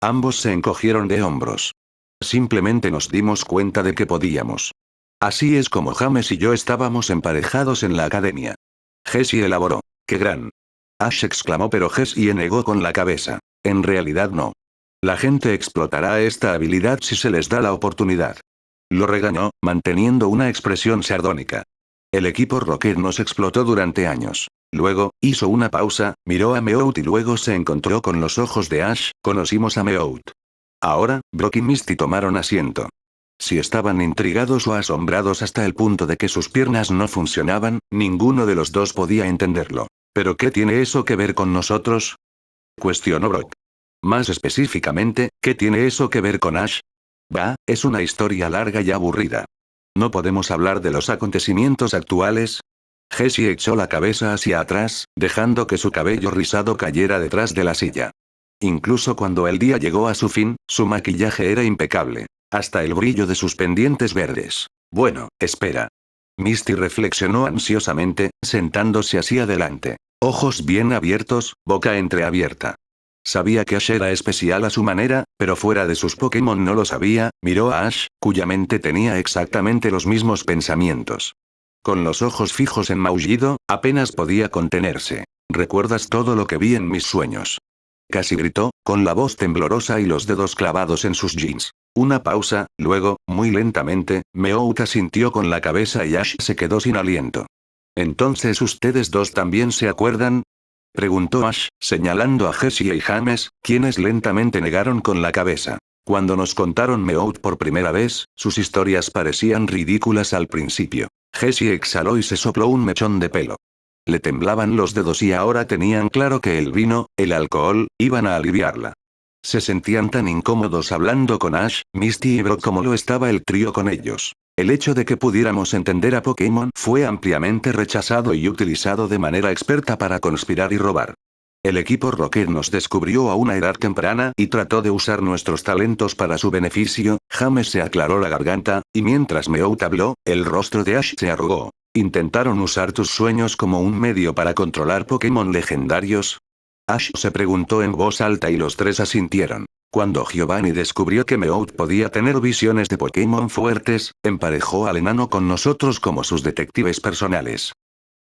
Ambos se encogieron de hombros. Simplemente nos dimos cuenta de que podíamos. Así es como James y yo estábamos emparejados en la academia. Jessie elaboró. ¡Qué gran! Ash exclamó, pero Jessie negó con la cabeza. En realidad no. La gente explotará esta habilidad si se les da la oportunidad. Lo regañó, manteniendo una expresión sardónica. El equipo Rocket nos explotó durante años. Luego, hizo una pausa, miró a Meowth y luego se encontró con los ojos de Ash. Conocimos a Meowth. Ahora, Brock y Misty tomaron asiento. Si estaban intrigados o asombrados hasta el punto de que sus piernas no funcionaban, ninguno de los dos podía entenderlo. ¿Pero qué tiene eso que ver con nosotros?, cuestionó Brock. Más específicamente, ¿qué tiene eso que ver con Ash? Bah, es una historia larga y aburrida. ¿No podemos hablar de los acontecimientos actuales? Jessie echó la cabeza hacia atrás, dejando que su cabello rizado cayera detrás de la silla. Incluso cuando el día llegó a su fin, su maquillaje era impecable. Hasta el brillo de sus pendientes verdes. Bueno, espera. Misty reflexionó ansiosamente, sentándose hacia adelante. Ojos bien abiertos, boca entreabierta. Sabía que Ash era especial a su manera, pero fuera de sus Pokémon no lo sabía. Miró a Ash, cuya mente tenía exactamente los mismos pensamientos. Con los ojos fijos en Maullido, apenas podía contenerse. ¿recuerdas todo lo que vi en mis sueños? Casi gritó, con la voz temblorosa y los dedos clavados en sus jeans. Una pausa, luego, muy lentamente, Meout asintió con la cabeza y Ash se quedó sin aliento. ¿Entonces ustedes dos también se acuerdan? Preguntó Ash, señalando a Jessie y James, quienes lentamente negaron con la cabeza. Cuando nos contaron Meout por primera vez, sus historias parecían ridículas al principio. Jessie exhaló y se sopló un mechón de pelo. Le temblaban los dedos y ahora tenían claro que el vino, el alcohol, iban a aliviarla. Se sentían tan incómodos hablando con Ash, Misty y Brock como lo estaba el trío con ellos. El hecho de que pudiéramos entender a Pokémon fue ampliamente rechazado y utilizado de manera experta para conspirar y robar. El equipo Rocket nos descubrió a una edad temprana y trató de usar nuestros talentos para su beneficio. James se aclaró la garganta, y mientras Meowth habló, el rostro de Ash se arrugó. ¿Intentaron usar tus sueños como un medio para controlar Pokémon legendarios? Ash se preguntó en voz alta y los tres asintieron. Cuando Giovanni descubrió que Meowth podía tener visiones de Pokémon fuertes, emparejó al enano con nosotros como sus detectives personales.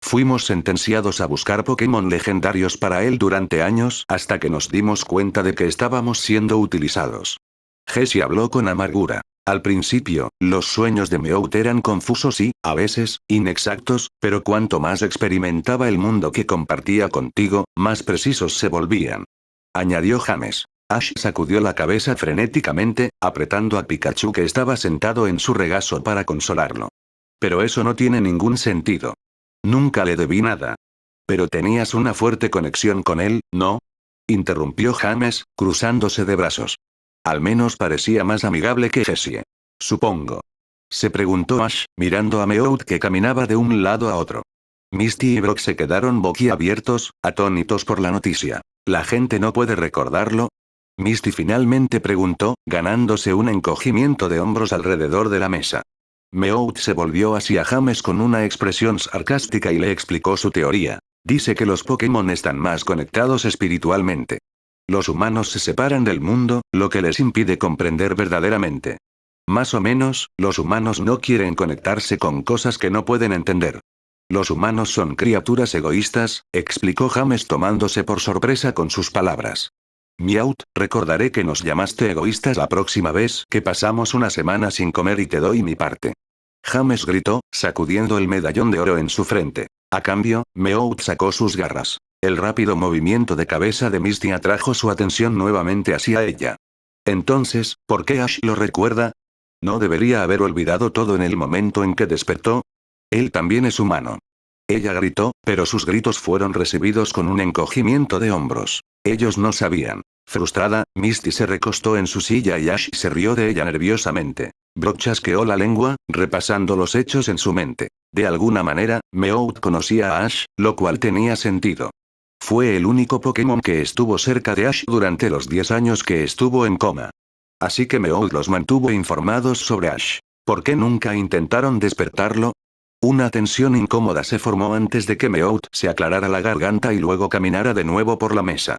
Fuimos sentenciados a buscar Pokémon legendarios para él durante años hasta que nos dimos cuenta de que estábamos siendo utilizados. Jessie habló con amargura. Al principio, los sueños de Meowth eran confusos y, a veces, inexactos, pero cuanto más experimentaba el mundo que compartía contigo, más precisos se volvían. Añadió James. Ash sacudió la cabeza frenéticamente, apretando a Pikachu que estaba sentado en su regazo para consolarlo. Pero eso no tiene ningún sentido. Nunca le debí nada. Pero tenías una fuerte conexión con él, ¿no? Interrumpió James, cruzándose de brazos. Al menos parecía más amigable que Jessie. Supongo. Se preguntó Ash, mirando a Meowth que caminaba de un lado a otro. Misty y Brock se quedaron boquiabiertos, atónitos por la noticia. ¿La gente no puede recordarlo? Misty finalmente preguntó, ganándose un encogimiento de hombros alrededor de la mesa. Meowth se volvió hacia James con una expresión sarcástica y le explicó su teoría. Dice que los Pokémon están más conectados espiritualmente. Los humanos se separan del mundo, lo que les impide comprender verdaderamente. Más o menos, los humanos no quieren conectarse con cosas que no pueden entender. Los humanos son criaturas egoístas, explicó James tomándose por sorpresa con sus palabras. Meowth, recordaré que nos llamaste egoístas la próxima vez que pasamos una semana sin comer y te doy mi parte. James gritó, sacudiendo el medallón de oro en su frente. A cambio, Meowth sacó sus garras. El rápido movimiento de cabeza de Misty atrajo su atención nuevamente hacia ella. Entonces, ¿por qué Ash lo recuerda? ¿No debería haber olvidado todo en el momento en que despertó? Él también es humano. Ella gritó, pero sus gritos fueron recibidos con un encogimiento de hombros. Ellos no sabían. Frustrada, Misty se recostó en su silla y Ash se rió de ella nerviosamente. Brock chasqueó la lengua, repasando los hechos en su mente. De alguna manera, Meowth conocía a Ash, lo cual tenía sentido. Fue el único Pokémon que estuvo cerca de Ash durante los 10 años que estuvo en coma. Así que Meowth los mantuvo informados sobre Ash. ¿Por qué nunca intentaron despertarlo? Una tensión incómoda se formó antes de que Meowth se aclarara la garganta y luego caminara de nuevo por la mesa.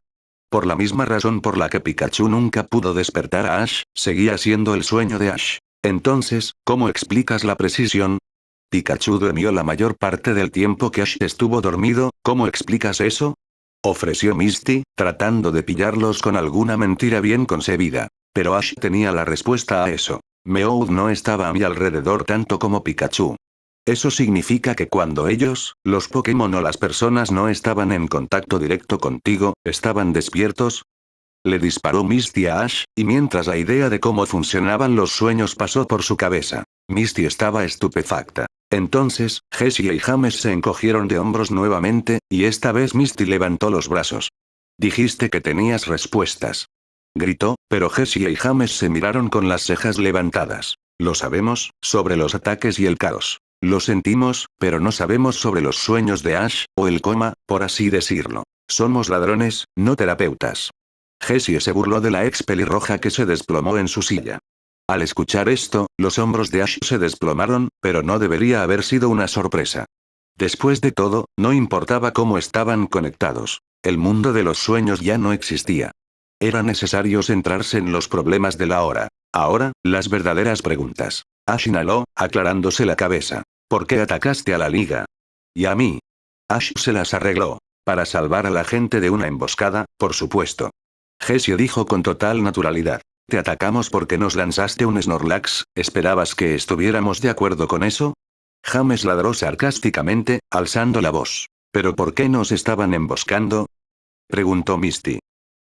Por la misma razón por la que Pikachu nunca pudo despertar a Ash, seguía siendo el sueño de Ash. Entonces, ¿cómo explicas la precisión? Pikachu durmió la mayor parte del tiempo que Ash estuvo dormido, ¿cómo explicas eso? Ofreció Misty, tratando de pillarlos con alguna mentira bien concebida. Pero Ash tenía la respuesta a eso. Meowth no estaba a mi alrededor tanto como Pikachu. Eso significa que cuando ellos, los Pokémon o las personas no estaban en contacto directo contigo, estaban despiertos. Le disparó Misty a Ash, y mientras la idea de cómo funcionaban los sueños pasó por su cabeza, Misty estaba estupefacta. Entonces, Jessie y James se encogieron de hombros nuevamente, y esta vez Misty levantó los brazos. Dijiste que tenías respuestas. Gritó, pero Jessie y James se miraron con las cejas levantadas. Lo sabemos, sobre los ataques y el caos. Lo sentimos, pero no sabemos sobre los sueños de Ash, o el coma, por así decirlo. Somos ladrones, no terapeutas. Jessie se burló de la ex pelirroja que se desplomó en su silla. Al escuchar esto, los hombros de Ash se desplomaron, pero no debería haber sido una sorpresa. Después de todo, no importaba cómo estaban conectados. El mundo de los sueños ya no existía. Era necesario centrarse en los problemas de la hora. Ahora, las verdaderas preguntas. Ash inhaló, aclarándose la cabeza. ¿Por qué atacaste a la liga? ¿Y a mí? Ash se las arregló. Para salvar a la gente de una emboscada, por supuesto. Jessie dijo con total naturalidad. Te atacamos porque nos lanzaste un Snorlax, ¿esperabas que estuviéramos de acuerdo con eso? James ladró sarcásticamente, alzando la voz. ¿Pero por qué nos estaban emboscando? Preguntó Misty.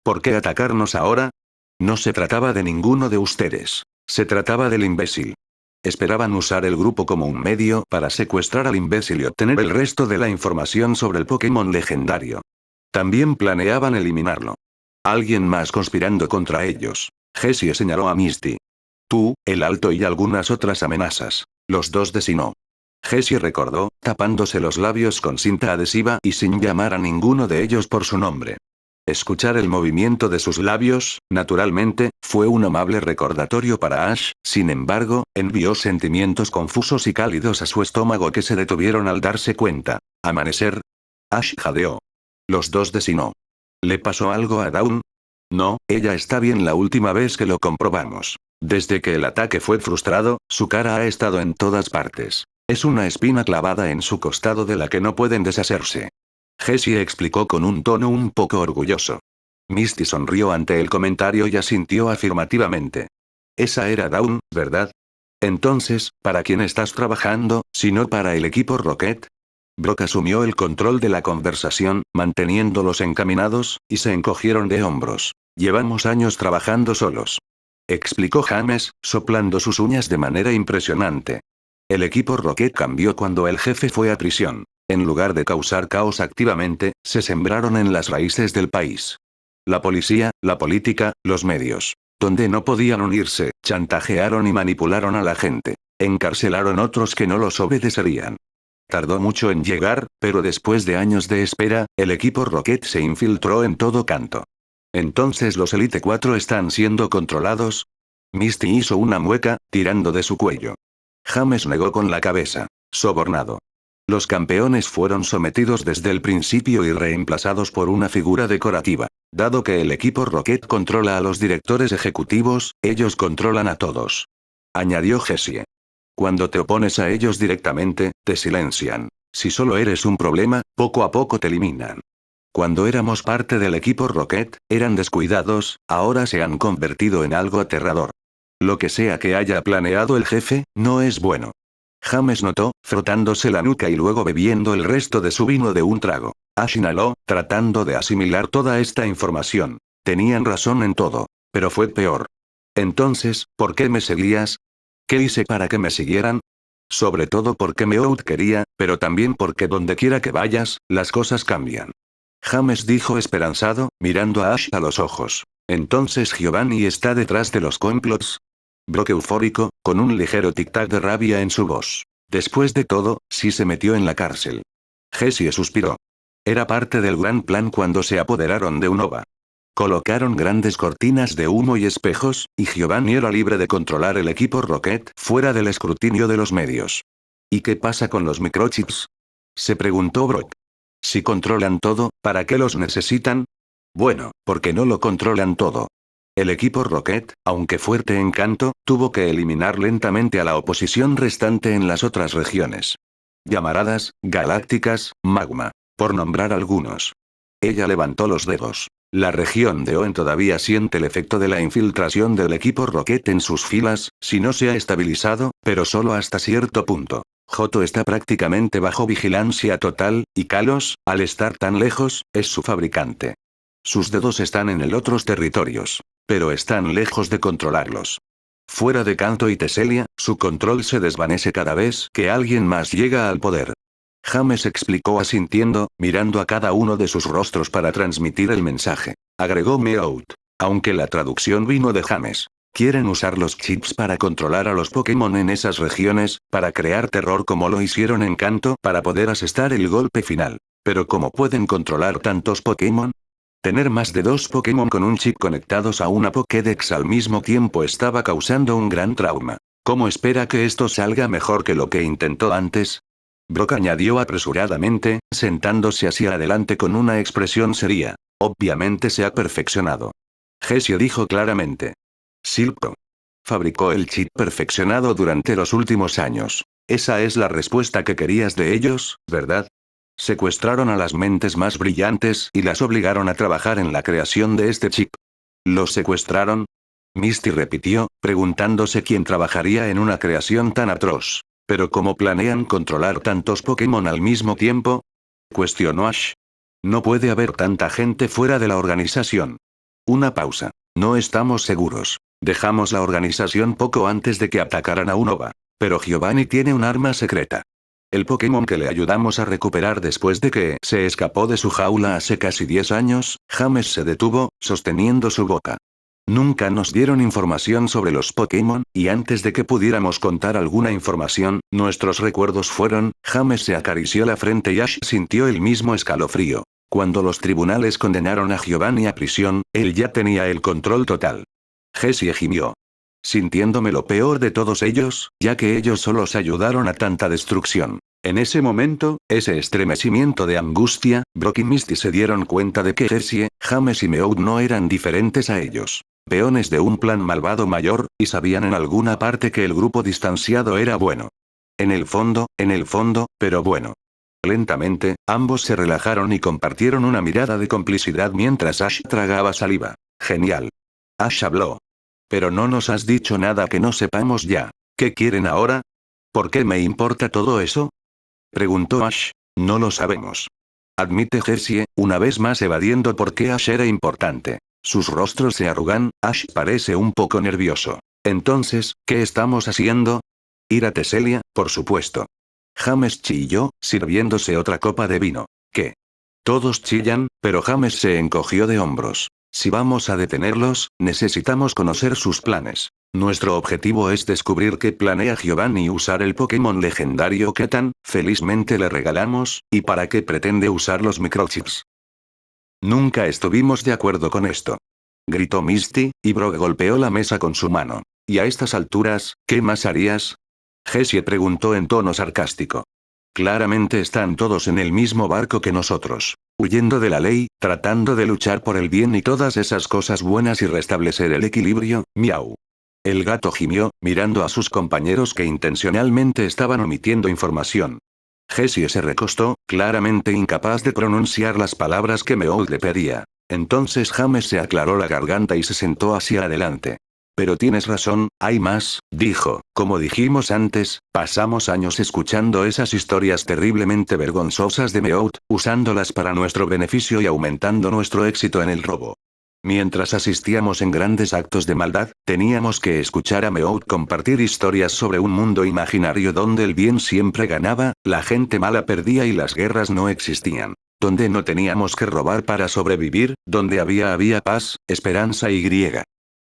¿Por qué atacarnos ahora? No se trataba de ninguno de ustedes. Se trataba del imbécil. Esperaban usar el grupo como un medio para secuestrar al imbécil y obtener el resto de la información sobre el Pokémon legendario. También planeaban eliminarlo. Alguien más conspirando contra ellos. Jessie señaló a Misty. Tú, el Alto y algunas otras amenazas. Los dos de Sinnoh. Jessie recordó, tapándose los labios con cinta adhesiva y sin llamar a ninguno de ellos por su nombre. Escuchar el movimiento de sus labios, naturalmente, fue un amable recordatorio para Ash, sin embargo, envió sentimientos confusos y cálidos a su estómago que se detuvieron al darse cuenta. ¿Amanecer? Ash jadeó. Los dos de Sinnoh. ¿Le pasó algo a Dawn? No, ella está bien la última vez que lo comprobamos. Desde que el ataque fue frustrado, su cara ha estado en todas partes. Es una espina clavada en su costado de la que no pueden deshacerse. Jessie explicó con un tono un poco orgulloso. Misty sonrió ante el comentario y asintió afirmativamente. Esa era Dawn, ¿verdad? Entonces, ¿para quién estás trabajando, si no para el equipo Rocket? Brock asumió el control de la conversación, manteniéndolos encaminados, y se encogieron de hombros. Llevamos años trabajando solos. Explicó James, soplando sus uñas de manera impresionante. El equipo Rocket cambió cuando el jefe fue a prisión. En lugar de causar caos activamente, se sembraron en las raíces del país. La policía, la política, los medios. Donde no podían unirse, chantajearon y manipularon a la gente. Encarcelaron otros que no los obedecerían. Tardó mucho en llegar, pero después de años de espera, el equipo Rocket se infiltró en todo canto. ¿Entonces los Elite 4 están siendo controlados? Misty hizo una mueca, tirando de su cuello. James negó con la cabeza. Sobornado. Los campeones fueron sometidos desde el principio y reemplazados por una figura decorativa. Dado que el equipo Rocket controla a los directores ejecutivos, ellos controlan a todos. Añadió Jessie. Cuando te opones a ellos directamente, te silencian. Si solo eres un problema, poco a poco te eliminan. Cuando éramos parte del equipo Rocket, eran descuidados, ahora se han convertido en algo aterrador. Lo que sea que haya planeado el jefe, no es bueno. James notó, frotándose la nuca y luego bebiendo el resto de su vino de un trago. Ash inhaló, tratando de asimilar toda esta información. Tenían razón en todo. Pero fue peor. Entonces, ¿por qué me seguías? ¿Qué hice para que me siguieran? Sobre todo porque Meowth quería, pero también porque donde quiera que vayas, las cosas cambian. James dijo esperanzado, mirando a Ash a los ojos. Entonces Giovanni está detrás de los complots. Brock eufórico, con un ligero tic-tac de rabia en su voz. Después de todo, sí se metió en la cárcel. Jessie suspiró. Era parte del gran plan cuando se apoderaron de Unova. Colocaron grandes cortinas de humo y espejos, y Giovanni era libre de controlar el equipo Rocket fuera del escrutinio de los medios. ¿Y qué pasa con los microchips? Se preguntó Brock. Si controlan todo, ¿para qué los necesitan? Bueno, porque no lo controlan todo. El equipo Rocket, aunque fuerte en canto, tuvo que eliminar lentamente a la oposición restante en las otras regiones. Llamaradas, galácticas, magma. Por nombrar algunos. Ella levantó los dedos. La región de Oen todavía siente el efecto de la infiltración del equipo Rocket en sus filas, si no se ha estabilizado, pero solo hasta cierto punto. Johto está prácticamente bajo vigilancia total, y Kalos, al estar tan lejos, es su fabricante. Sus dedos están en el otros territorios. Pero están lejos de controlarlos. Fuera de Kanto y Teselia, su control se desvanece cada vez que alguien más llega al poder. James explicó asintiendo, mirando a cada uno de sus rostros para transmitir el mensaje. Agregó Meowth. Aunque la traducción vino de James. Quieren usar los chips para controlar a los Pokémon en esas regiones, para crear terror como lo hicieron en Kanto, para poder asestar el golpe final. Pero ¿cómo pueden controlar tantos Pokémon? Tener más de 2 Pokémon con un chip conectados a una Pokédex al mismo tiempo estaba causando un gran trauma. ¿Cómo espera que esto salga mejor que lo que intentó antes? Brock añadió apresuradamente, sentándose hacia adelante con una expresión seria. Obviamente se ha perfeccionado. Jessie dijo claramente. Silco. Fabricó el chip perfeccionado durante los últimos años. Esa es la respuesta que querías de ellos, ¿verdad? Secuestraron a las mentes más brillantes y las obligaron a trabajar en la creación de este chip. ¿Los secuestraron? Misty repitió, preguntándose quién trabajaría en una creación tan atroz. ¿Pero cómo planean controlar tantos Pokémon al mismo tiempo? Cuestionó Ash. No puede haber tanta gente fuera de la organización. Una pausa. No estamos seguros. Dejamos la organización poco antes de que atacaran a Unova. Pero Giovanni tiene un arma secreta. El Pokémon que le ayudamos a recuperar después de que se escapó de su jaula hace casi 10 años, James se detuvo, sosteniendo su boca. Nunca nos dieron información sobre los Pokémon, y antes de que pudiéramos contar alguna información, nuestros recuerdos fueron. James se acarició la frente y Ash sintió el mismo escalofrío. Cuando los tribunales condenaron a Giovanni a prisión, él ya tenía el control total. Jessie gimió. Sintiéndome lo peor de todos ellos, ya que ellos solos ayudaron a tanta destrucción. En ese momento, ese estremecimiento de angustia, Brock y Misty se dieron cuenta de que Jessie, James y Meowth no eran diferentes a ellos. Peones de un plan malvado mayor, y sabían en alguna parte que el grupo distanciado era bueno. En el fondo, pero bueno. Lentamente, ambos se relajaron y compartieron una mirada de complicidad mientras Ash tragaba saliva. Genial. Ash habló. Pero no nos has dicho nada que no sepamos ya. ¿Qué quieren ahora? ¿Por qué me importa todo eso? Preguntó Ash. No lo sabemos. Admite Jessie, una vez más evadiendo por qué Ash era importante. Sus rostros se arrugan, Ash parece un poco nervioso. Entonces, ¿qué estamos haciendo? Ir a Teselia, por supuesto. James chilló, sirviéndose otra copa de vino. ¿Qué? Todos chillan, pero James se encogió de hombros. Si vamos a detenerlos, necesitamos conocer sus planes. Nuestro objetivo es descubrir qué planea Giovanni y usar el Pokémon legendario que tan felizmente le regalamos, y para qué pretende usar los microchips. Nunca estuvimos de acuerdo con esto. Gritó Misty, y Brock golpeó la mesa con su mano. ¿Y a estas alturas, qué más harías? Jessie preguntó en tono sarcástico. Claramente están todos en el mismo barco que nosotros. Huyendo de la ley, tratando de luchar por el bien y todas esas cosas buenas y restablecer el equilibrio. Miau. El gato gimió, mirando a sus compañeros que intencionalmente estaban omitiendo información. Jessie se recostó, claramente incapaz de pronunciar las palabras que Meowth le pedía. Entonces James se aclaró la garganta y se sentó hacia adelante. Pero tienes razón, hay más, dijo. Como dijimos antes, pasamos años escuchando esas historias terriblemente vergonzosas de Meowth, usándolas para nuestro beneficio y aumentando nuestro éxito en el robo. Mientras asistíamos en grandes actos de maldad, teníamos que escuchar a Meowth compartir historias sobre un mundo imaginario donde el bien siempre ganaba, la gente mala perdía y las guerras no existían. Donde no teníamos que robar para sobrevivir, donde había paz, esperanza y griega.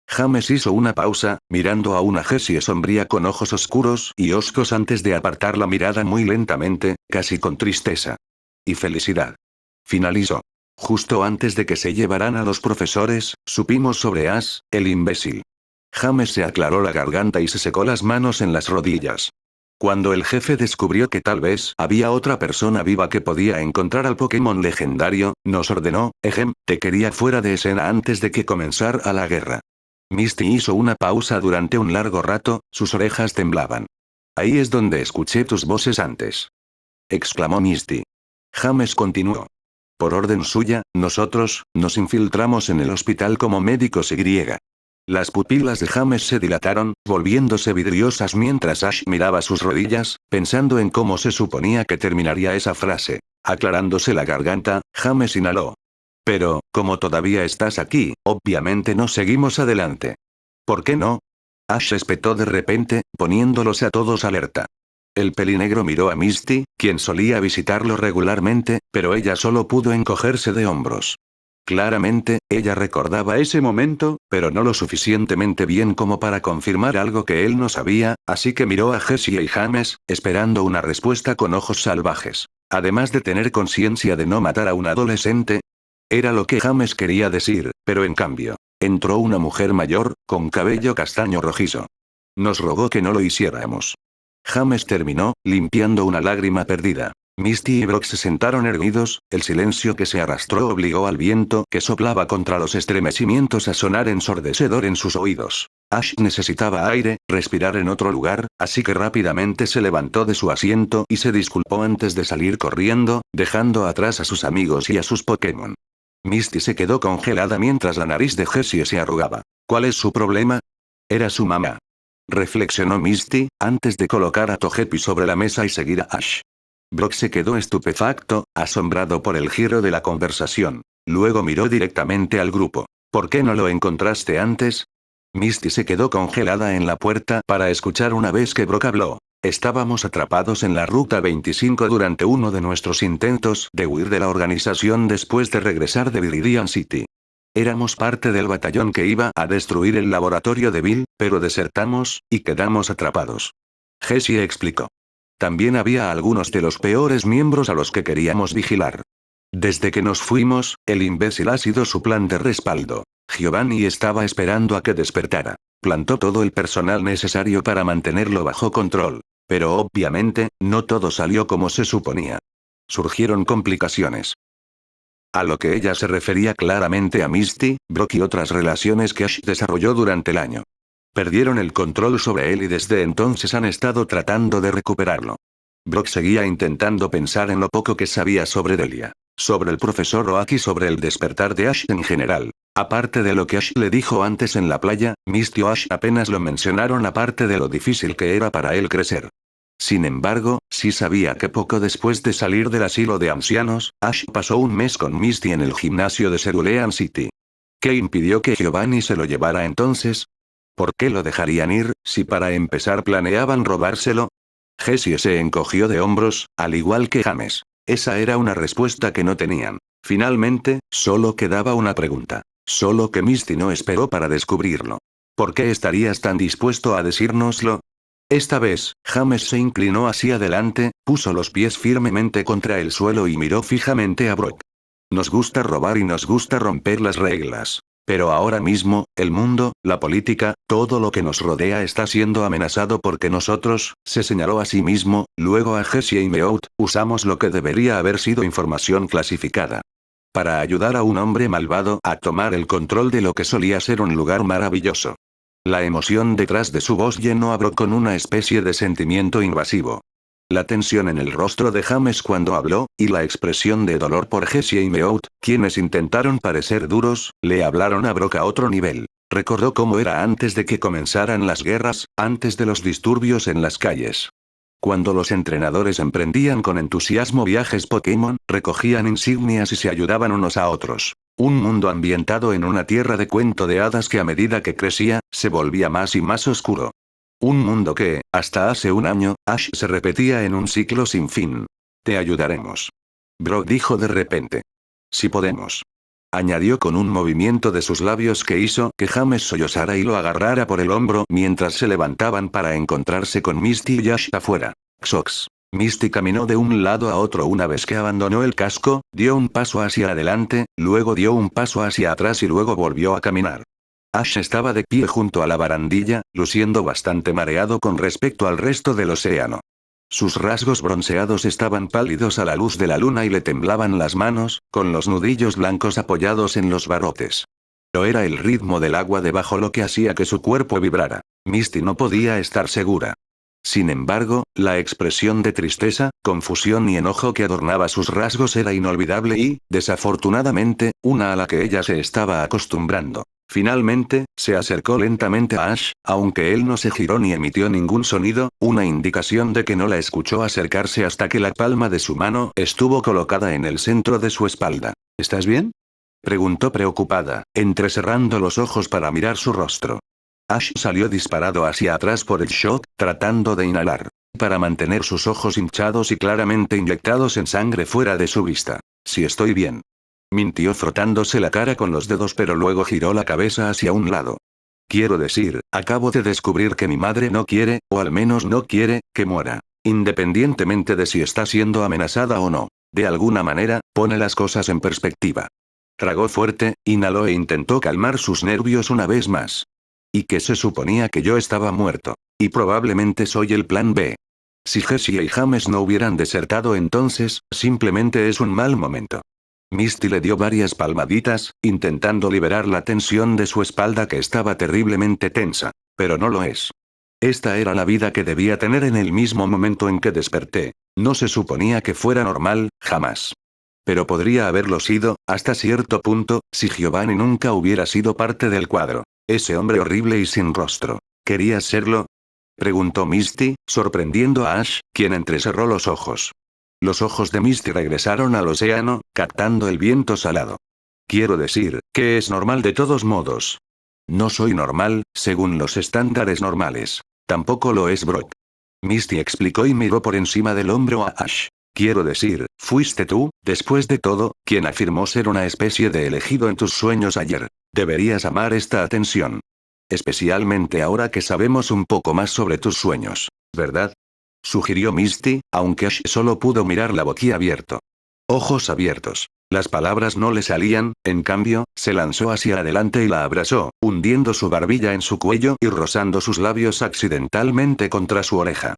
James hizo una pausa, mirando a una Jessie sombría con ojos oscuros y hoscos antes de apartar la mirada muy lentamente, casi con tristeza. Y felicidad. Finalizó. Justo antes de que se llevaran a los profesores, supimos sobre Ash, el imbécil. James se aclaró la garganta y se secó las manos en las rodillas. Cuando el jefe descubrió que tal vez había otra persona viva que podía encontrar al Pokémon legendario, nos ordenó, te quería fuera de escena antes de que comenzara la guerra. Misty hizo una pausa durante un largo rato, sus orejas temblaban. Ahí es donde escuché tus voces antes. Exclamó Misty. James continuó. Por orden suya, nosotros, nos infiltramos en el hospital como médicos y. Las pupilas de James se dilataron, volviéndose vidriosas mientras Ash miraba sus rodillas, pensando en cómo se suponía que terminaría esa frase. Aclarándose la garganta, James inhaló. Pero, como todavía estás aquí, obviamente no seguimos adelante. ¿Por qué no? Ash espetó de repente, poniéndolos a todos alerta. El pelinegro miró a Misty, quien solía visitarlo regularmente, pero ella solo pudo encogerse de hombros. Claramente, ella recordaba ese momento, pero no lo suficientemente bien como para confirmar algo que él no sabía, así que miró a Jessie y James, esperando una respuesta con ojos salvajes. Además de tener conciencia de no matar a un adolescente. Era lo que James quería decir, pero en cambio, entró una mujer mayor, con cabello castaño rojizo. Nos rogó que no lo hiciéramos. James terminó, limpiando una lágrima perdida. Misty y Brock se sentaron erguidos, el silencio que se arrastró obligó al viento que soplaba contra los estremecimientos a sonar ensordecedor en sus oídos. Ash necesitaba aire, respirar en otro lugar, así que rápidamente se levantó de su asiento y se disculpó antes de salir corriendo, dejando atrás a sus amigos y a sus Pokémon. Misty se quedó congelada mientras la nariz de Jessie se arrugaba. ¿Cuál es su problema? Era su mamá. Reflexionó Misty, antes de colocar a Togepi sobre la mesa y seguir a Ash. Brock se quedó estupefacto, asombrado por el giro de la conversación. Luego miró directamente al grupo. ¿Por qué no lo encontraste antes? Misty se quedó congelada en la puerta para escuchar una vez que Brock habló. Estábamos atrapados en la Ruta 25 durante uno de nuestros intentos de huir de la organización después de regresar de Viridian City. Éramos parte del batallón que iba a destruir el laboratorio de Bill, pero desertamos, y quedamos atrapados. Jessie explicó. También había algunos de los peores miembros a los que queríamos vigilar. Desde que nos fuimos, el imbécil ha sido su plan de respaldo. Giovanni estaba esperando a que despertara. Plantó todo el personal necesario para mantenerlo bajo control. Pero obviamente, no todo salió como se suponía. Surgieron complicaciones. A lo que ella se refería claramente a Misty, Brock y otras relaciones que Ash desarrolló durante el año. Perdieron el control sobre él y desde entonces han estado tratando de recuperarlo. Brock seguía intentando pensar en lo poco que sabía sobre Delia, sobre el profesor Oak y sobre el despertar de Ash en general. Aparte de lo que Ash le dijo antes en la playa, Misty y Ash apenas lo mencionaron aparte de lo difícil que era para él crecer. Sin embargo, sí sabía que poco después de salir del asilo de ancianos, Ash pasó un mes con Misty en el gimnasio de Cerulean City. ¿Qué impidió que Giovanni se lo llevara entonces? ¿Por qué lo dejarían ir, si para empezar planeaban robárselo? Jessie se encogió de hombros, al igual que James. Esa era una respuesta que no tenían. Finalmente, solo quedaba una pregunta. Solo que Misty no esperó para descubrirlo. ¿Por qué estarías tan dispuesto a decírnoslo? Esta vez, James se inclinó hacia adelante, puso los pies firmemente contra el suelo y miró fijamente a Brock. Nos gusta robar y nos gusta romper las reglas. Pero ahora mismo, el mundo, la política, todo lo que nos rodea está siendo amenazado porque nosotros, se señaló a sí mismo, luego a Jessie y Meowth, usamos lo que debería haber sido información clasificada. Para ayudar a un hombre malvado a tomar el control de lo que solía ser un lugar maravilloso. La emoción detrás de su voz llenó a Brock con una especie de sentimiento invasivo. La tensión en el rostro de James cuando habló, y la expresión de dolor por Jessie y Meowth, quienes intentaron parecer duros, le hablaron a Brock a otro nivel. Recordó cómo era antes de que comenzaran las guerras, antes de los disturbios en las calles. Cuando los entrenadores emprendían con entusiasmo viajes Pokémon, recogían insignias y se ayudaban unos a otros. Un mundo ambientado en una tierra de cuento de hadas que a medida que crecía, se volvía más y más oscuro. Un mundo que, hasta hace un año, Ash se repetía en un ciclo sin fin. Te ayudaremos. Brock dijo de repente. Si podemos. Añadió con un movimiento de sus labios que hizo que James sollozara y lo agarrara por el hombro mientras se levantaban para encontrarse con Misty y Ash afuera. Xox. Misty caminó de un lado a otro una vez que abandonó el casco, dio un paso hacia adelante, luego dio un paso hacia atrás y luego volvió a caminar. Ash estaba de pie junto a la barandilla, luciendo bastante mareado con respecto al resto del océano. Sus rasgos bronceados estaban pálidos a la luz de la luna y le temblaban las manos, con los nudillos blancos apoyados en los barrotes. Pero era el ritmo del agua debajo lo que hacía que su cuerpo vibrara. Misty no podía estar segura. Sin embargo, la expresión de tristeza, confusión y enojo que adornaba sus rasgos era inolvidable y, desafortunadamente, una a la que ella se estaba acostumbrando. Finalmente, se acercó lentamente a Ash, aunque él no se giró ni emitió ningún sonido, una indicación de que no la escuchó acercarse hasta que la palma de su mano estuvo colocada en el centro de su espalda. ¿Estás bien? Preguntó preocupada, entrecerrando los ojos para mirar su rostro. Ash salió disparado hacia atrás por el shock, tratando de inhalar. Para mantener sus ojos hinchados y claramente inyectados en sangre fuera de su vista. Si estoy bien. Mintió frotándose la cara con los dedos pero luego giró la cabeza hacia un lado. Quiero decir, acabo de descubrir que mi madre no quiere, o al menos no quiere, que muera. Independientemente de si está siendo amenazada o no. De alguna manera, pone las cosas en perspectiva. Tragó fuerte, inhaló e intentó calmar sus nervios una vez más. Y que se suponía que yo estaba muerto. Y probablemente soy el plan B. Si Jessie y James no hubieran desertado entonces, simplemente es un mal momento. Misty le dio varias palmaditas, intentando liberar la tensión de su espalda que estaba terriblemente tensa. Pero no lo es. Esta era la vida que debía tener en el mismo momento en que desperté. No se suponía que fuera normal, jamás. Pero podría haberlo sido, hasta cierto punto, si Giovanni nunca hubiera sido parte del cuadro. Ese hombre horrible y sin rostro. ¿Querías serlo? Preguntó Misty, sorprendiendo a Ash, quien entrecerró los ojos. Los ojos de Misty regresaron al océano, captando el viento salado. Quiero decir, que es normal de todos modos. No soy normal, según los estándares normales. Tampoco lo es Brock. Misty explicó y miró por encima del hombro a Ash. Quiero decir, fuiste tú, después de todo, quien afirmó ser una especie de elegido en tus sueños ayer. Deberías amar esta atención. Especialmente ahora que sabemos un poco más sobre tus sueños, ¿verdad? Sugirió Misty, aunque Ash solo pudo mirarla boquiabierto. Ojos abiertos. Las palabras no le salían, en cambio, se lanzó hacia adelante y la abrazó, hundiendo su barbilla en su cuello y rozando sus labios accidentalmente contra su oreja.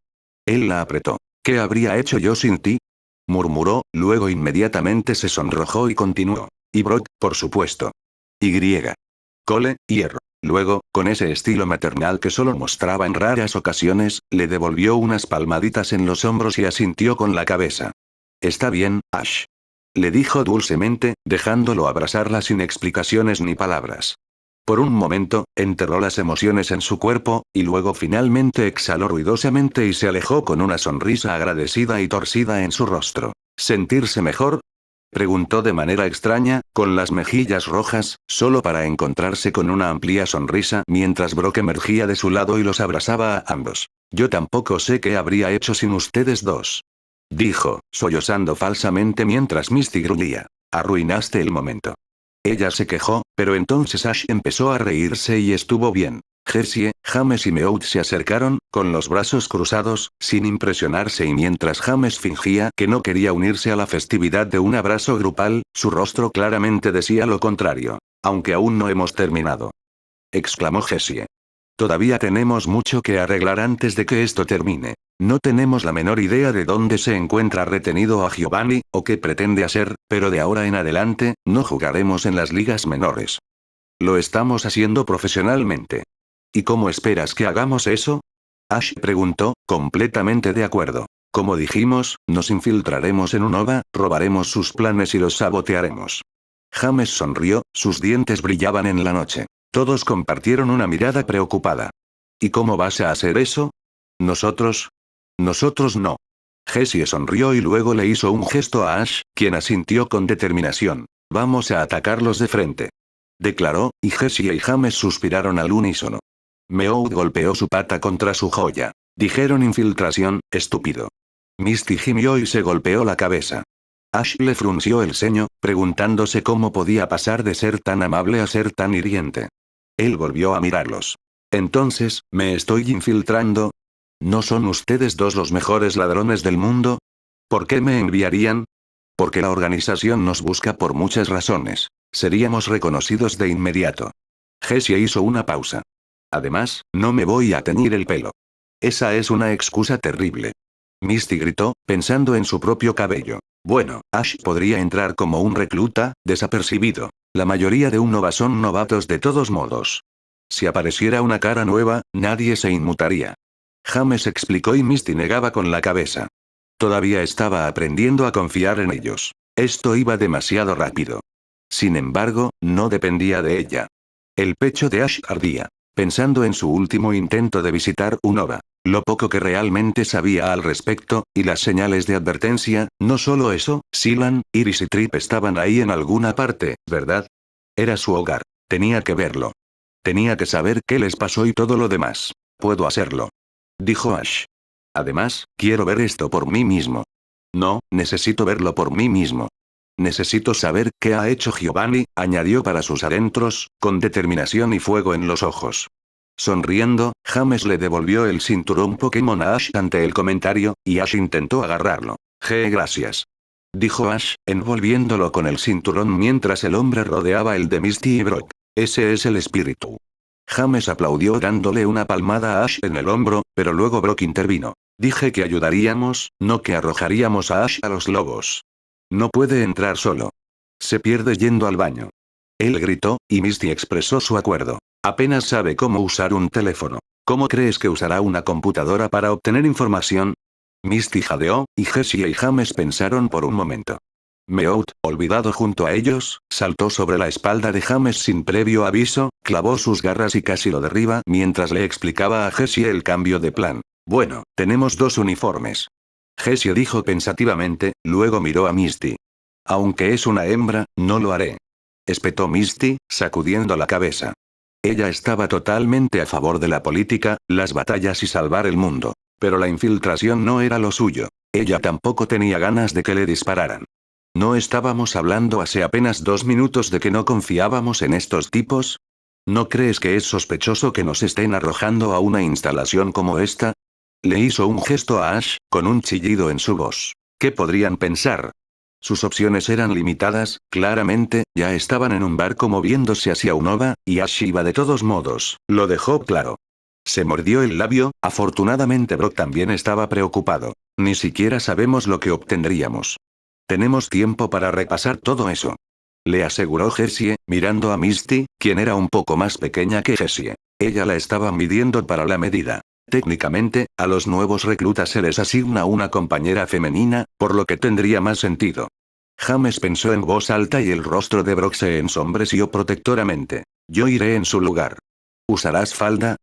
Él la apretó. ¿Qué habría hecho yo sin ti? Murmuró, luego inmediatamente se sonrojó y continuó. Y Brock, por supuesto. Y. Cole, hierro. Luego, con ese estilo maternal que solo mostraba en raras ocasiones, le devolvió unas palmaditas en los hombros y asintió con la cabeza. Está bien, Ash. Le dijo dulcemente, dejándolo abrazarla sin explicaciones ni palabras. Por un momento, enterró las emociones en su cuerpo, y luego finalmente exhaló ruidosamente y se alejó con una sonrisa agradecida y torcida en su rostro. ¿Sentirse mejor? Preguntó de manera extraña, con las mejillas rojas, solo para encontrarse con una amplia sonrisa mientras Brock emergía de su lado y los abrazaba a ambos. Yo tampoco sé qué habría hecho sin ustedes dos. Dijo, sollozando falsamente mientras Misty gruñía. Arruinaste el momento. Ella se quejó, pero entonces Ash empezó a reírse y estuvo bien. Jessie, James y Meowth se acercaron, con los brazos cruzados, sin impresionarse y mientras James fingía que no quería unirse a la festividad de un abrazo grupal, su rostro claramente decía lo contrario. Aunque aún no hemos terminado. Exclamó Jessie. Todavía tenemos mucho que arreglar antes de que esto termine. No tenemos la menor idea de dónde se encuentra retenido a Giovanni, o qué pretende hacer, pero de ahora en adelante, no jugaremos en las ligas menores. Lo estamos haciendo profesionalmente. ¿Y cómo esperas que hagamos eso? Ash preguntó, completamente de acuerdo. Como dijimos, nos infiltraremos en Unova, robaremos sus planes y los sabotearemos. James sonrió, sus dientes brillaban en la noche. Todos compartieron una mirada preocupada. ¿Y cómo vas a hacer eso? ¿Nosotros? Nosotros no. Jessie sonrió y luego le hizo un gesto a Ash, quien asintió con determinación. Vamos a atacarlos de frente. Declaró, y Jessie y James suspiraron al unísono. Meowth golpeó su pata contra su joya. Dijeron infiltración, estúpido. Misty gimió y se golpeó la cabeza. Ash le frunció el ceño, preguntándose cómo podía pasar de ser tan amable a ser tan hiriente. Él volvió a mirarlos. Entonces, ¿me estoy infiltrando? ¿No son ustedes dos los mejores ladrones del mundo? ¿Por qué me enviarían? Porque la organización nos busca por muchas razones. Seríamos reconocidos de inmediato. Jessie hizo una pausa. Además, no me voy a teñir el pelo. Esa es una excusa terrible. Misty gritó, pensando en su propio cabello. Bueno, Ash podría entrar como un recluta, desapercibido. La mayoría de Unova son novatos de todos modos. Si apareciera una cara nueva, nadie se inmutaría. James explicó y Misty negaba con la cabeza. Todavía estaba aprendiendo a confiar en ellos. Esto iba demasiado rápido. Sin embargo, no dependía de ella. El pecho de Ash ardía. Pensando en su último intento de visitar Unova, lo poco que realmente sabía al respecto, y las señales de advertencia, no solo eso, Silan, Iris y Trip estaban ahí en alguna parte, ¿verdad? Era su hogar. Tenía que verlo. Tenía que saber qué les pasó y todo lo demás. Puedo hacerlo. Dijo Ash. Además, quiero ver esto por mí mismo. No, necesito verlo por mí mismo. Necesito saber qué ha hecho Giovanni, añadió para sus adentros, con determinación y fuego en los ojos. Sonriendo, James le devolvió el cinturón Pokémon a Ash ante el comentario, y Ash intentó agarrarlo. Gracias. Dijo Ash, envolviéndolo con el cinturón mientras el hombre rodeaba el de Misty y Brock. Ese es el espíritu. James aplaudió dándole una palmada a Ash en el hombro, pero luego Brock intervino. Dije que ayudaríamos, no que arrojaríamos a Ash a los lobos. No puede entrar solo. Se pierde yendo al baño. Él gritó, y Misty expresó su acuerdo. Apenas sabe cómo usar un teléfono. ¿Cómo crees que usará una computadora para obtener información? Misty jadeó, y Jessie y James pensaron por un momento. Meowth, olvidado junto a ellos, saltó sobre la espalda de James sin previo aviso, clavó sus garras y casi lo derriba mientras le explicaba a Jessie el cambio de plan. Bueno, tenemos 2 uniformes. Jessie dijo pensativamente, luego miró a Misty. Aunque es una hembra, no lo haré. Espetó Misty, sacudiendo la cabeza. Ella estaba totalmente a favor de la política, las batallas y salvar el mundo. Pero la infiltración no era lo suyo. Ella tampoco tenía ganas de que le dispararan. ¿No estábamos hablando hace apenas 2 minutos de que no confiábamos en estos tipos? ¿No crees que es sospechoso que nos estén arrojando a una instalación como esta? Le hizo un gesto a Ash, con un chillido en su voz. ¿Qué podrían pensar? Sus opciones eran limitadas, claramente, ya estaban en un barco moviéndose hacia Unova, y Ash iba de todos modos, lo dejó claro. Se mordió el labio, afortunadamente Brock también estaba preocupado. Ni siquiera sabemos lo que obtendríamos. Tenemos tiempo para repasar todo eso. Le aseguró Jessie, mirando a Misty, quien era un poco más pequeña que Jessie. Ella la estaba midiendo para la medida. Técnicamente, a los nuevos reclutas se les asigna una compañera femenina, por lo que tendría más sentido. James pensó en voz alta y el rostro de Brock se ensombreció protectoramente. Yo iré en su lugar. ¿Usarás falda?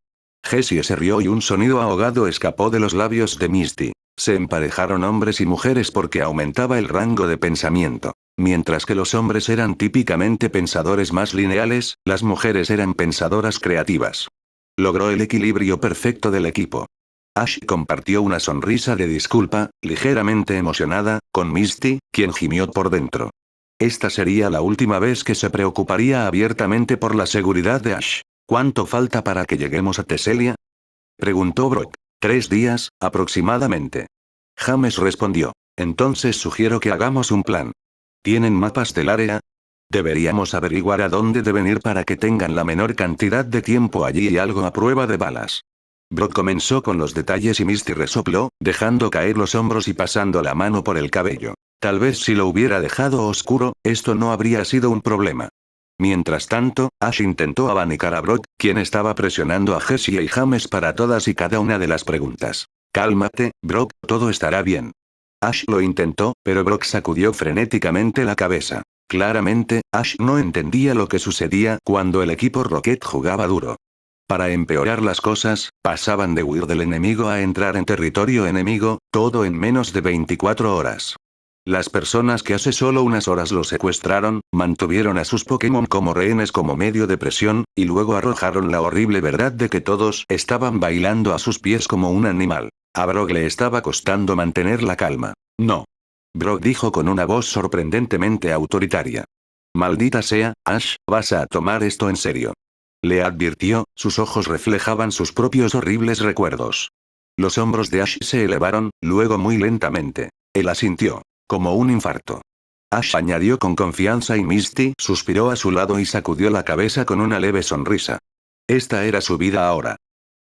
Jessie se rió y un sonido ahogado escapó de los labios de Misty. Se emparejaron hombres y mujeres porque aumentaba el rango de pensamiento. Mientras que los hombres eran típicamente pensadores más lineales, las mujeres eran pensadoras creativas. Logró el equilibrio perfecto del equipo. Ash compartió una sonrisa de disculpa, ligeramente emocionada, con Misty, quien gimió por dentro. Esta sería la última vez que se preocuparía abiertamente por la seguridad de Ash. ¿Cuánto falta para que lleguemos a Teselia? Preguntó Brock. 3 días, aproximadamente. James respondió. Entonces sugiero que hagamos un plan. ¿Tienen mapas del área? Deberíamos averiguar a dónde deben ir para que tengan la menor cantidad de tiempo allí y algo a prueba de balas. Brock comenzó con los detalles y Misty resopló, dejando caer los hombros y pasando la mano por el cabello. Tal vez si lo hubiera dejado oscuro, esto no habría sido un problema. Mientras tanto, Ash intentó abanicar a Brock, quien estaba presionando a Jessie y James para todas y cada una de las preguntas. Cálmate, Brock, todo estará bien. Ash lo intentó, pero Brock sacudió frenéticamente la cabeza. Claramente, Ash no entendía lo que sucedía cuando el equipo Rocket jugaba duro. Para empeorar las cosas, pasaban de huir del enemigo a entrar en territorio enemigo, todo en menos de 24 horas. Las personas que hace solo unas horas lo secuestraron, mantuvieron a sus Pokémon como rehenes como medio de presión, y luego arrojaron la horrible verdad de que todos estaban bailando a sus pies como un animal. A Brock le estaba costando mantener la calma. No. Brock dijo con una voz sorprendentemente autoritaria. Maldita sea, Ash, vas a tomar esto en serio. Le advirtió, sus ojos reflejaban sus propios horribles recuerdos. Los hombros de Ash se elevaron, luego muy lentamente. Él asintió. Como un infarto. Ash añadió con confianza y Misty suspiró a su lado y sacudió la cabeza con una leve sonrisa. Esta era su vida ahora.